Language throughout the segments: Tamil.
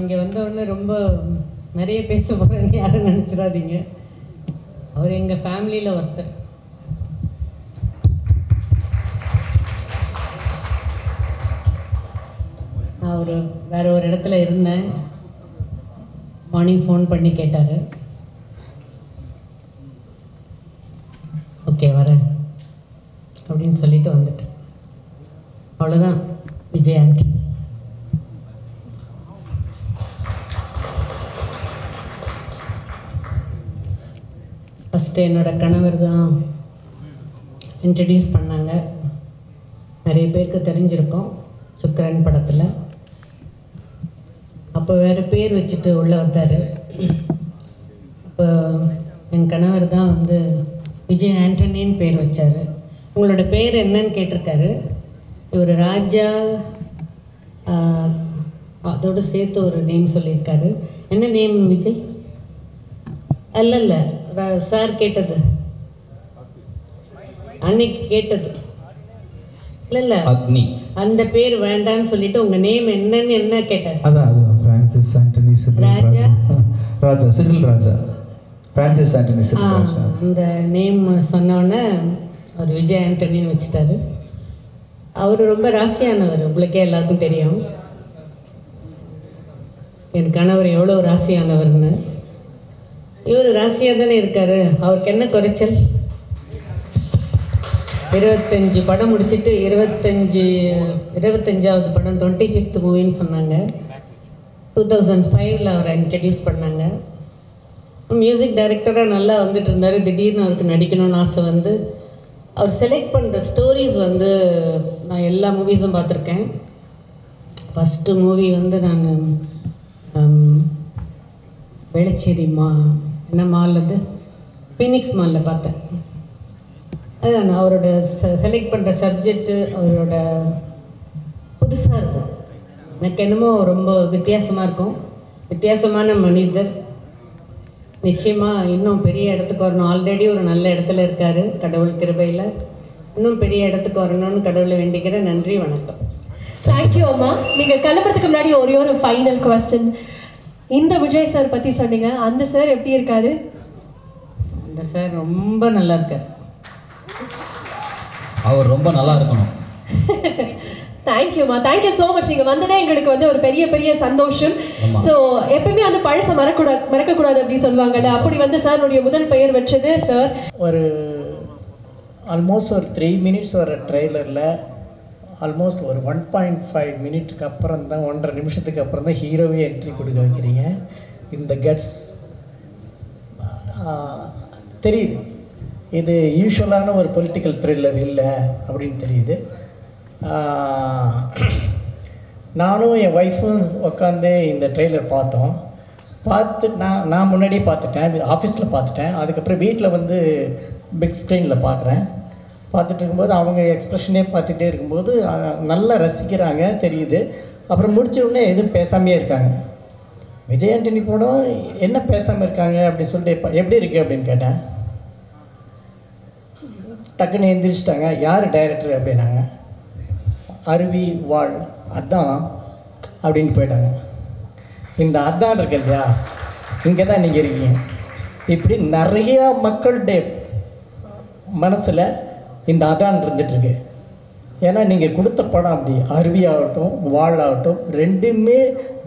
இங்கே வந்தவுடனே ரொம்ப நிறைய பேச போகிறேன்னு யாரும் நினச்சிடாதீங்க. அவர் எங்கள் ஃபேமிலியில் ஒருத்தர். நான் வேறு ஒரு இடத்துல இருந்தேன். மார்னிங் ஃபோன் பண்ணி கேட்டார், ஓகே வரேன் அப்படின்னு சொல்லிட்டு வந்துட்டேன். அவ்வளோதான் விஜய் ஆண்டி. ஃபஸ்ட்டு என்னோடய கணவர் தான் இன்ட்ரடியூஸ் பண்ணாங்க. நிறைய பேருக்கு தெரிஞ்சிருக்கோம் சுக்கரன் படத்தில். அப்போ வேறு பேர் வச்சுட்டு உள்ளே வந்தார். இப்போ என் கணவர் தான் வந்து விஜய் ஆண்டனின்னு பேர் வச்சார். உங்களோட பேர் என்னன்னு கேட்டிருக்காரு. இவர் ராஜா அதோடு சேர்த்து ஒரு நேம் சொல்லியிருக்காரு. என்ன நேம் விஜய்? இல்லை சார் கேட்டது, அன்னைக்கு கேட்டது இல்லை அந்த பேர் வேண்டான்னு சொல்லிட்டு உங்கள் நேம் என்னன்னு என்ன கேட்டார். அதான் பிரான்சிஸ் ஆண்டனி ராஜா, ராஜா சிறில் ராஜா, பிரான்சிஸ் ஆண்டனி சிறில் ராஜா. இந்த நேம் சொன்னோன்னே அவர் விஜய் ஆண்டனின்னு வச்சுட்டாரு. அவர் ரொம்ப ராசியானவர், உங்களுக்கே எல்லாருக்கும் தெரியும் என் கணவர் எவ்வளோ ராசியானவர்னு. இவர் ராசியாக தானே இருக்கார், அவருக்கு என்ன குறைச்சல்? 25 படம் முடிச்சுட்டு 25வது படம் 25th மூவின்னு சொன்னாங்க. 2005 அவரை இன்ட்ரடியூஸ் பண்ணாங்க. மியூசிக் டைரக்டராக நல்லா வந்துட்டு இருந்தார். திடீர்னு அவருக்கு நடிக்கணும்னு ஆசை வந்து அவர் செலக்ட் பண்ணுற ஸ்டோரிஸ் வந்து நான் எல்லா மூவிஸும் பார்த்துருக்கேன். ஃபஸ்ட்டு மூவி வந்து நான் வேளச்சேரி என்ன மால் அது ஃபீனிக்ஸ் மாலில் பார்த்தேன். அதுதான் அவரோட செலக்ட் பண்ணுற சப்ஜெக்டு அவரோட புதுசாக இருக்கும். எனக்கு என்னமோ ரொம்ப வித்தியாசமாக இருக்கும். வித்தியாசமான மனிதர். நிச்சயமாக இன்னும் பெரிய இடத்துக்கு வரணும். ஆல்ரெடி ஒரு நல்ல இடத்துல இருக்கார் கடவுள் கிருபையில். இன்னும் பெரிய இடத்துக்கு வரணும்னு கடவுளை வேண்டிக்கிறேன். நன்றி, வணக்கம். தேங்க்யூ அம்மா. நீங்கள் கிளம்புறதுக்கு முன்னாடி ஒரே ஒரு ஃபைனல் குவெஸ்டன். இந்த விஜய் சார் பற்றி சொன்னீங்க, அந்த சார் எப்படி இருக்காரு? அந்த சார் ரொம்ப நல்லா இருக்கார். அவர் ரொம்ப நல்லா இருக்கணும். தேங்க்யூம்மா, தேங்க்யூ ஸோ மச். நீங்கள் வந்ததே எங்களுக்கு வந்து ஒரு பெரிய பெரிய சந்தோஷம். ஸோ எப்பவுமே அந்த பழசை மறக்கக்கூடாது அப்படி சொல்லுவாங்கல்ல, அப்படி வந்து சாருடைய முதல் பெயர் வச்சது சார். ஒரு ஆல்மோஸ்ட் ஒரு 3 மினிட்ஸ் வர ட்ரெய்லரில் ஆல்மோஸ்ட் ஒரு 1.5 மினிட்டுக்கு அப்புறம் தான், 1.5 நிமிஷத்துக்கு அப்புறம் தான் ஹீரோவே என்ட்ரி கொடுக்க வைக்கிறீங்க. இந்த கட்ஸ் தெரியுது. இது யூஸ்வலான ஒரு பொலிட்டிக்கல் த்ரில்லர் இல்லை அப்படின்னு தெரியுது. நானும் என் ஒய்ஃபும் உட்காந்து இந்த ட்ரெய்லர் பார்த்து நான் முன்னாடியே பார்த்துட்டேன், ஆஃபீஸில் பார்த்துட்டேன். அதுக்கப்புறம் வீட்டில் வந்து பிக் ஸ்க்ரீனில் பார்த்துட்டு இருக்கும்போது அவங்க எக்ஸ்ப்ரெஷனே பார்த்துட்டே இருக்கும்போது நல்லா ரசிக்கிறாங்க தெரியுது. அப்புறம் முடிச்ச உடனே எதுவும் பேசாமையே இருக்காங்க. விஜய் ஆண்டனி படம் என்ன பேசாமல் இருக்காங்க அப்படி சொல்லிட்டு எப்படி இருக்குது அப்படின்னு கேட்டேன். டக்குன்னு எந்திரிச்சிட்டாங்க. யார் டைரக்டர் அப்படின்னாங்க. அருவி வாழ் அதான் அப்படின்னு போயிட்டாங்க. இந்த அதான் இருக்கு இல்லையா, இங்கே தான் நீங்கள் இருக்கீங்க. இப்படி நிறையா மக்களுடைய மனசில் இந்த அதான் இருந்துகிட்ருக்கு. ஏன்னா நீங்கள் கொடுத்த படம் அப்படி அருவி ஆகட்டும் வாழ் ஆகட்டும் ரெண்டுமே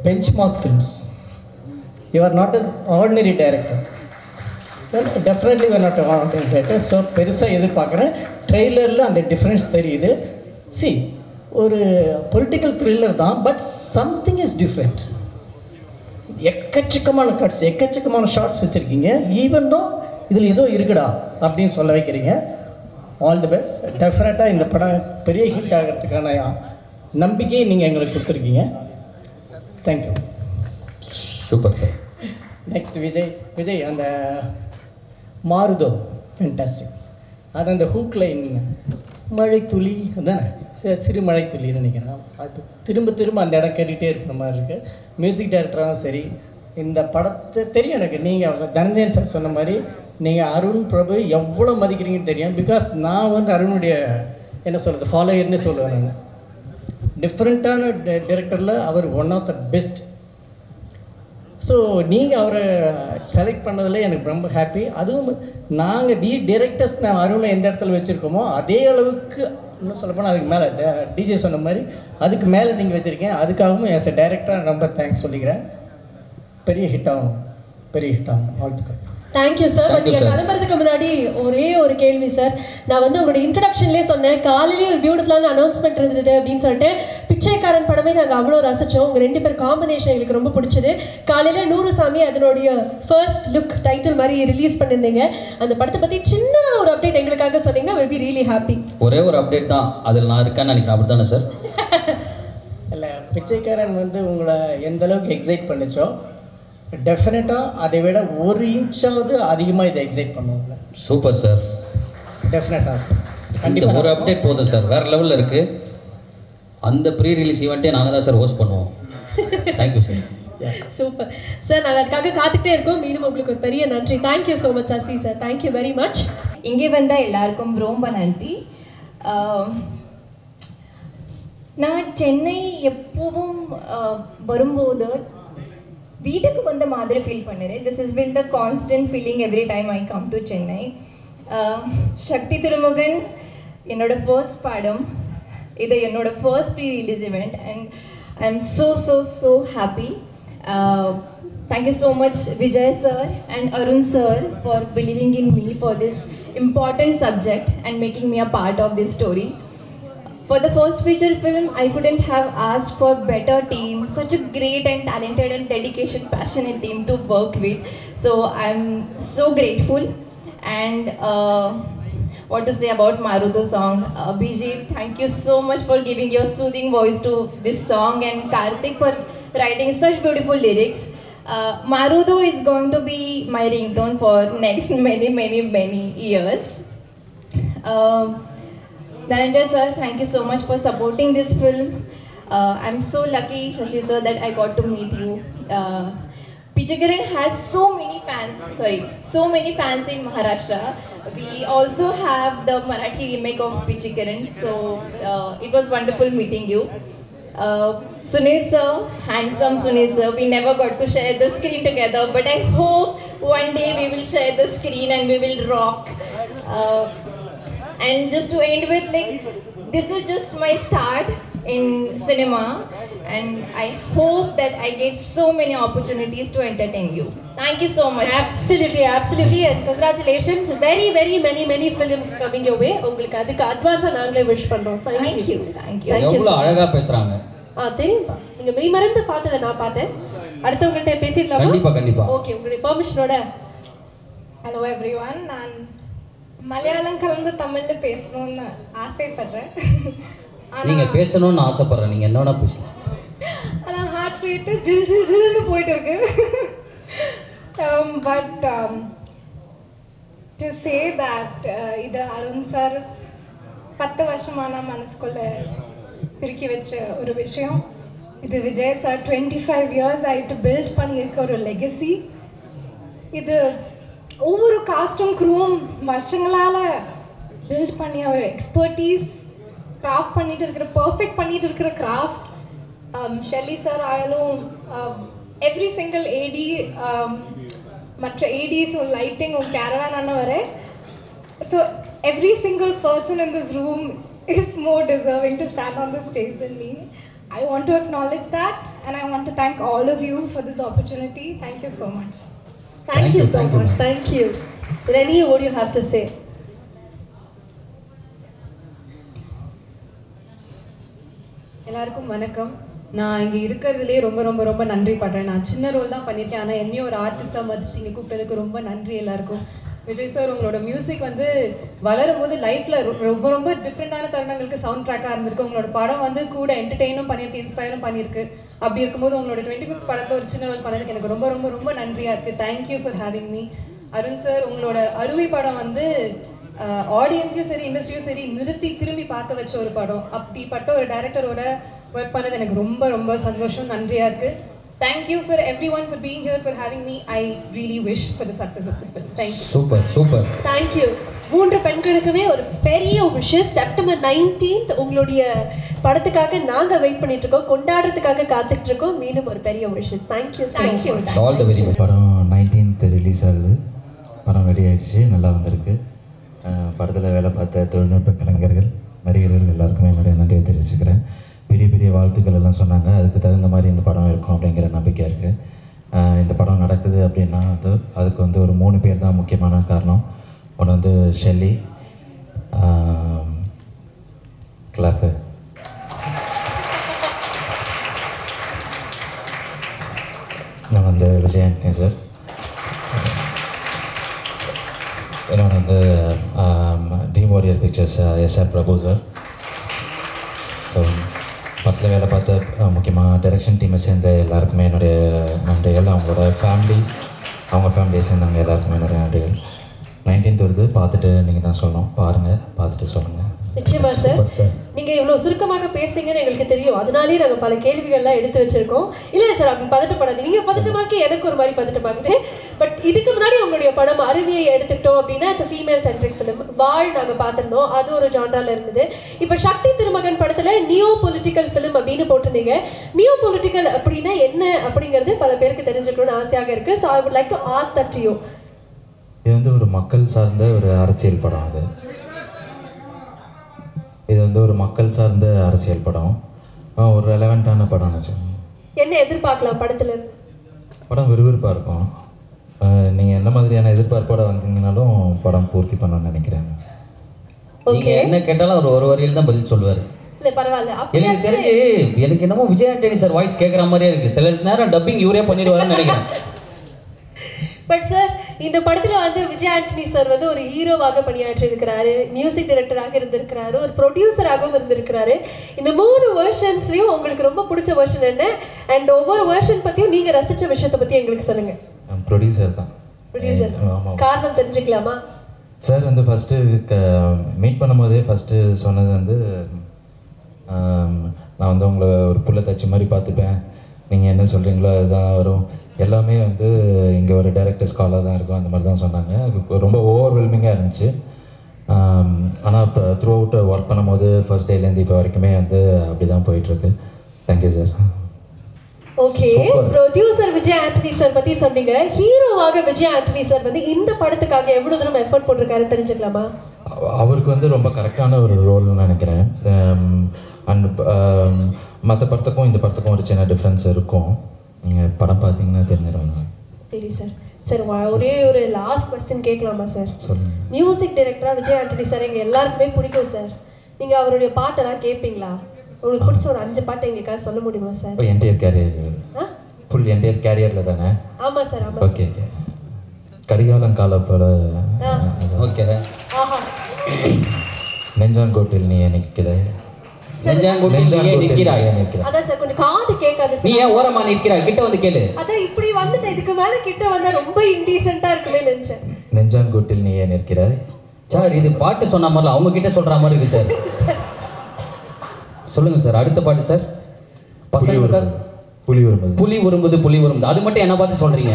benchmark films. You are not as ordinary director. Definitely you are not ordinary director. So பெருசாக எதிர்பார்க்குறேன். ட்ரெய்லரில் அந்த டிஃப்ரென்ஸ் தெரியுது. சி, ஒரு பொலிட்டிக்கல் த்ரில்லர் தான், பட் சம்திங் இஸ் டிஃப்ரெண்ட். எக்கச்சக்கமான கட்ஸ், எக்கச்சக்கமான ஷார்ட்ஸ் வச்சுருக்கீங்க. ஈவன் தான் இதில் ஏதோ இருக்குடா அப்படின்னு சொல்ல வைக்கிறீங்க. All the best. டெஃபினட்டாக இந்த படம் பெரிய ஹிட் ஆகிறதுக்கான நம்பிக்கையை நீங்கள் எங்களுக்கு கொடுத்துருக்கீங்க. Thank you. Super sir. Next Vijay அந்த மாறுதோ ஃபேண்டாஸ்டிக். அது அந்த ஹூக் லைன் மழை துளி தானே, சிறு மழை துளின்னு நினைக்கிறேன். அது திரும்ப அந்த இடம் கேட்டுகிட்டே இருக்கிற மாதிரி இருக்குது. மியூசிக் டைரக்டராகவும் சரி, இந்த படத்தை தெரியும் எனக்கு. நீங்கள் தனஞ்சயன் சார் சொன்ன மாதிரி நீங்கள் அருண் பிரபு எவ்வளோ மதிக்கிறீங்கன்னு தெரியும். பிகாஸ் நான் வந்து அருணுடைய என்ன சொல்கிறது ஃபாலோயர்னே சொல்லுவேன். நான் டிஃப்ரெண்ட்டான டைரக்டரில் அவர் one of the best. So நீங்கள் அவரை செலக்ட் பண்ணதில் எனக்கு ரொம்ப ஹாப்பி. அதுவும் நாங்கள் டிரெக்டர்ஸ் நான் அருணை எந்த இடத்துல வச்சுருக்கோமோ அதே அளவுக்கு இன்னும் சொல்லப்போனால் அதுக்கு மேலே டிஜே சொன்ன மாதிரி அதுக்கு மேலே நீங்கள் வச்சுருக்கேன். அதுக்காகவும் எஸ் எ டைரக்டராக ரொம்ப தேங்க்ஸ் சொல்லிக்கிறேன். பெரிய ஹிட் ஆகும், பெரிய ஹிட் ஆகும். வாழ்த்துக்கள். Thank you sir. நீங்கள் கிளம்புறதுக்கு முன்னாடி ஒரே ஒரு கேள்வி சார். நான் வந்து உங்களுடைய இன்ட்ரடக்ஷன்லேயே சொன்னேன், காலையிலேயே ஒரு பியூட்டிஃபுல்லான அனௌன்ஸ்மெண்ட் இருந்தது அப்படின்னு சொல்லிட்டு. பிச்சைக்காரன் படமே நாங்கள் அவ்வளோ ரசித்தோம். உங்கள் 2 பேர் காம்பினேஷன் எங்களுக்கு ரொம்ப பிடிச்சது. காலையில் 100 சாமி அதனுடைய ஃபர்ஸ்ட் லுக் டைட்டில் மாதிரி ரிலீஸ் பண்ணியிருந்தீங்க. அந்த படத்தை பற்றி சின்ன ஒரு அப்டேட் எங்களுக்காக சொன்னீங்கன்னா வில் பி ரியலி ஹாப்பி. ஒரே ஒரு அப்டேட் தான், அதில் நான் இருக்கேன்னு நினைக்கிறேன். அப்படி தானே சார்? இல்லை, பிச்சைக்காரன் வந்து உங்களை எந்த அளவுக்கு எக்ஸைட் பண்ணிச்சோ டெஃபினட்டாக அதை விட 1 இன்ச்சாவது அதிகமாக இதை எக்ஸைட் பண்ணுவாங்க. Super sir. டெஃபினட்டாக கண்டிப்பாக ஒரு அப்டேட் போதும் சார், வேறு லெவலில் இருக்குது. அந்த ப்ரீ ரிலீஸ் ஈவெண்ட்டே நாங்கள் தான் சார் ஹோஸ்ட் பண்ணுவோம். Thank you sir. Super sir. நாங்கள் அதுக்காக காத்துக்கிட்டே இருக்கோம். மீண்டும் உங்களுக்கு ஒரு பெரிய நன்றி. Thank you so much Sasi sir. Thank you very much. இங்கே வந்தால் எல்லாருக்கும் ரொம்ப நன்றி. நான் சென்னை எப்பவும் வரும்போது வீட்டுக்கு வந்த மாதிரி ஃபீல் பண்ணுறேன். This is been the constant feeling every time I come to Chennai. Sakthi Thirumagan என்னோட ஃபர்ஸ்ட் படம், இது என்னோட first pre release event and I am so happy. Thank you so much Vijay sir and Arun sir for believing in me for this important subject and making me a part of this story. For the first feature film, I couldn't have asked for better team, such a great and talented and passionate team to work with. So I'm so grateful. And what to say about Marudo song? Bijit, thank you so much for giving your soothing voice to this song, and Karthik for writing such beautiful lyrics. Marudo is going to be my ringtone for next many years. Dhananjay sir, thank you so much for supporting this film. I'm so lucky, Shashi sir, that I got to meet you. Pichikaran has so many fans in Maharashtra. We also have the Marathi remake of Pichikaran, so it was wonderful meeting you. Sunil sir, handsome Sunil sir, we never got to share the screen together, but I hope one day we will share the screen and we will rock. And just to end with, like, this is just my start in cinema, and I hope that I get so many opportunities to entertain you. Thank you so much. Absolutely, and congratulations. Very many films coming your way. உங்களுக்கு அதுக்கு அட்வான்ஸா நாங்களே விஷ் பண்றோம். Thank you. எவ்வளவு அழகா பேசுறாங்க. தெரியும்பா, நீங்க மெய் மறந்து பார்த்ததை நான் பார்த்தேன். அடுத்தவங்கள்ட்ட பேசிடலாமா? கண்டிப்பா. ஓகே, உங்களுடைய பெர்மிஷனோட. ஹலோ எவ்ரிவன், நான் மலையாளம் கலந்து தமிழ்ல பேசணும்னு ஆசைப்படுறேன். நீங்க பேசணும்னு ஆசைப்படுறேன், நீங்க என்னன்னா பேசலாம். ஆனா ஹார்ட் ரேட் ஜில்னு போயிட்டு இருக்கு. பட் டு சே தட் இது அருண் சார் 10 வருஷமான மனசுக்குள்ள பிரிக்கி வச்ச ஒரு விஷயம். இது விஜய் சார் 25 years ஆயிட்டு பில்ட் பண்ணியிருக்க ஒரு லெகசி. இது ஒவ்வொரு காஸ்டும் க்ரூவும் வருஷங்களால் பில்ட் பண்ணி அவர் எக்ஸ்பர்டீஸ் கிராஃப்ட் பர்ஃபெக்ட் பண்ணிட்டு இருக்கிற கிராஃப்ட். ஷெல்லி சார் ஆயாலும் எவ்ரி சிங்கிள் ஏடி, மற்ற ஏடிஸ் ஒரு லைட்டிங் ஒரு கேரவான் ஆன வரை. So every single person in this room is more deserving to stand on the stage than me. I want to acknowledge that, and I want to thank all of you for this opportunity. Thank you so much. Thank you so much. Thank you. Reni, what do you have to say? எல்லாருக்கும் வணக்கம். நான் இங்கே இருக்கிறதுலே ரொம்ப நன்றி படுறேன். நான் சின்ன ரோல் தான் பண்ணியிருக்கேன், ஆனால் என்னையும் ஒரு ஆர்டிஸ்டாக மதிச்சு இங்கே கூப்பிட்டதுக்கு ரொம்ப நன்றி எல்லாருக்கும். விஜய் சார், உங்களோட மியூசிக் வந்து வளரும் போது லைஃப்பில் ரொம்ப டிஃப்ரெண்டான தருணங்களுக்கு சவுண்ட் ட்ராக்காக இருந்திருக்கு. உங்களோட படம் வந்து கூட என்டர்டெயினும் பண்ணியிருக்கு, இன்ஸ்பயரும் பண்ணியிருக்கு. அப்படி இருக்கும்போது உங்களோட 25th படத்தில் ஒரு சின்ன ரோல் பண்ணதுக்கு எனக்கு ரொம்ப நன்றியாக இருக்குது. Thank you for having me. Arun sir, உங்களோட அருவி படம் வந்து ஆடியன்ஸையும் சரி இண்டஸ்ட்ரியும் சரி நிறுத்தி திரும்பி பார்க்க வச்ச ஒரு படம். அப்படிப்பட்ட ஒரு டைரக்டரோட ஒர்க் பண்ணது எனக்கு ரொம்ப சந்தோஷம், நன்றியாக இருக்குது. Thank you for everyone for being here, for having me. I really wish for the success of this film. Thank you. Super. Thank you. 3 பெண்களுக்குமே ஒரு பெரிய விஷயம். செப்டம்பர் 19th உங்களுடைய படத்துக்காக நாங்க வெயிட் பண்ணிட்டு இருக்கோம், கொண்டாடுறதுக்காக காத்துட்டு இருக்கோம். மீண்டும் ஒரு பெரிய விஷயம். Thank you. All the very best. படம் 19th ரிலீஸ் ஆகுது. படம் ரெடி ஆயிடுச்சு, நல்லா வந்திருக்கு. படத்தில் வேலை பார்த்த தொழில்நுட்ப கலைஞர்கள், நடிகர்கள் எல்லாருக்குமே என்னுடைய நன்றியை தெரிவிச்சுக்கிறேன். பெரிய பெரிய வாழ்த்துக்கள் எல்லாம் சொன்னாங்க. அதுக்கு தகுந்த மாதிரி இந்த படம் இருக்கும் அப்படிங்கிற நம்பிக்கை இருக்குது. இந்த படம் நடக்குது அப்படின்னா அதுக்கு வந்து ஒரு 3 பேர் தான் முக்கியமான காரணம். ஒன்று வந்து ஷெல்லி, கிளாப்பு, நான் வந்து விஜய் ஆண்டனி சார், இன்னொன்று வந்து ட்ரீம் வாரியர் பிக்சர்ஸ் எஸ்ஆர் பிரபு சார். ஸோ படத்தில் வேலை பார்த்த முக்கியமாக டைரக்ஷன் டீமை சேர்ந்த எல்லாருக்குமே என்னுடைய நன்றிகள். அவங்களோட அவங்க ஃபேமிலியை சேர்ந்தவங்க எல்லாருக்குமே என்னுடைய நன்றிகள். 19th வருது, பார்த்துட்டு நீங்கள் தான் சொல்லணும். பாருங்கள், பார்த்துட்டு சொல்லுங்கள். நிச்சயமா சார். நீங்க இவ்வளவு சுருக்கமாக பேசுங்கன்னு எங்களுக்கு தெரியும், அதனாலே நாங்க பல கேள்விகள்லாம் எடுத்து வச்சிருக்கோம். இல்லை சார், அப்படி பதட்டப்படாது. நீங்க பதட்டமாக்கி எனக்கு ஒரு மாதிரி பதட்டமாகுது. பட் இதுக்கு முன்னாடி உங்களுடைய படம் அருவியை எடுத்துக்கிட்டோம் அப்படின்னா இட்ஸ் ஃபீமேல் சென்ட்ரிக் ஃபிலிம். வாழ் நாங்கள் பார்த்துருந்தோம், அது ஒரு ஜான்ரால இருந்தது. இப்போ சக்தி திருமகன் படத்துல நியோ பொலிட்டிக்கல் ஃபிலிம் அப்படின்னு போட்டிருந்தீங்க. நியோ பொலிட்டிக்கல் அப்படின்னா என்ன அப்படிங்கிறது பல பேருக்கு தெரிஞ்சுக்கணும்னு ஆசையாக இருக்கு. So I would like to ask that to you. இது வந்து ஒரு மக்கள் சார்ந்த ஒரு அரசியல் படம். இது வந்து ஒரு மக்கள் சார்ந்த அரசியல் படம், ஒரு ரெலவெண்ட்டான படம். என்ன எதிர்பார்க்கலாம் படத்துல? படம் விறுவிறுப்பாக இருக்கும். நீங்கள் எந்த மாதிரியான எதிர்பார்ப்போட வந்தீங்கன்னாலும் படம் பூர்த்தி பண்ணணும்னு நினைக்கிறேன். நீங்க என்ன கேட்டாலும் அவர் ஒரு வரியில் தான் பதில் சொல்லுவார். இல்லை பரவாயில்ல. எனக்கு தெரிஞ்சு எனக்கு என்னமோ விஜய் ஆண்டனி சார் வாய்ஸ் கேட்குற மாதிரியே இருக்கு. சில நேரம் டப்பிங் இவரே பண்ணிடுவாருன்னு நினைக்கிறேன். பட் சார், இந்த படத்துல வந்து விஜய் ஆண்டனி சார் வந்து ஒரு ஹீரோவாக பணியாற்றி இருக்கிறாரு, மியூசிக் டைரக்டராக இருந்திருக்கிறாரு, ஒரு ப்ரொடியூசராகவும் இருந்திருக்கிறாரு. இந்த 3 வெர்ஷன்ஸ்லயும் உங்களுக்கு ரொம்ப பிடிச்ச வெர்ஷன் என்ன? அண்ட் ஒவ்வொரு வெர்ஷன் பத்தியும் நீங்க ரசிச்ச விஷயத்தை பத்தி எங்களுக்கு சொல்லுங்க. ப்ரொடியூசர் தான். ப்ரொடியூசர், காரணம் தெரிஞ்சுக்கலாமா? சார் வந்து ஃபஸ்ட்டு மீட் பண்ணும்போதே ஃபஸ்ட்டு சொன்னது வந்து நான் வந்து உங்களை ஒரு புள்ள தச்சு மாதிரி பார்த்துப்பேன், நீங்கள் என்ன சொல்கிறீங்களோ அதுதான் வரும், எல்லாமே வந்து இங்கே ஒரு டைரக்டர் ஸ்காலாக தான் இருக்கும், அந்த மாதிரி தான் சொன்னாங்க. அது ரொம்ப ஓவர்வெல்மிங்காக இருந்துச்சு. ஆனால் இப்போ த்ரூ அவுட் ஒர்க் பண்ணும்போது ஃபர்ஸ்ட் டேலேருந்து இப்போ வரைக்குமே வந்து அப்படி தான் போயிட்டுருக்கு. Thank you sir. Okay, producer Vijay Antony sir பற்றி சொன்னீங்க. ஹீரோவாக விஜய் ஆண்டனி சார் வந்து இந்த படத்துக்காக எவ்வளோ தூரம் எஃபர்ட் போட்டிருக்காரு தெரிஞ்சுக்கலாமா? அவருக்கு வந்து ரொம்ப கரெக்டான ஒரு ரோல்னு நினைக்கிறேன். அண்ட் மற்ற படத்துக்கும் இந்த படத்துக்கும் ஒரு சின்ன டிஃப்ரென்ஸ் இருக்கும். நீங்கள் படம் பார்த்தீங்கன்னா தெரிஞ்சிருவாங்க. சரி சார். சார் ஒரே ஒரு லாஸ்ட் கொஸ்டின் கேட்கலாமா சார்? சொல்லுங்கள். மியூசிக் டைரக்டராக விஜய் ஆண்டனி சார் எங்கள் எல்லாருக்குமே பிடிக்கும் சார். நீங்கள் அவருடைய பாட்டெல்லாம் கேட்பீங்களா? உங்களுக்கு பிடிச்ச ஒரு 5 பாட்டு எங்களுக்காக சொல்ல முடியுமா sir? Entire career, full entire கேரியரில் தானே? ஆமாம் சார், ஆமாம். Okay okay. கரிகாலம் காலப்போல. ஓகே. நெஞ்சாங்கோட்டில் நீ நிற்கிற, நெஞ்சாங்கோட்டில் நீ நிற்கிறாய். அதான் சார், கொஞ்சம் காது கேட்காது. நீ ஏன் ஓரமா நிற்கிறாய்? கிட்ட வந்து கேளு. அதான் இப்படி வந்துட்டு இதுக்கு மேலே கிட்ட வந்தா ரொம்ப இன்டீசென்ட்டாக இருக்குமே நினைச்சேன். நெஞ்சாங்கோட்டில் நீ ஏன் நிற்கிறாய். சார் இது பாட்டு சொன்ன மாதிரி அவங்க கிட்ட சொல்ற மாதிரி இருக்கு சார். சொல்லுங்க சார், அடுத்த பாட்டு சார். புலி உரும்புது, புலி உரும்புது, புலி உரும்புது. அது மட்டும் என்ன பார்த்து சொல்றீங்க?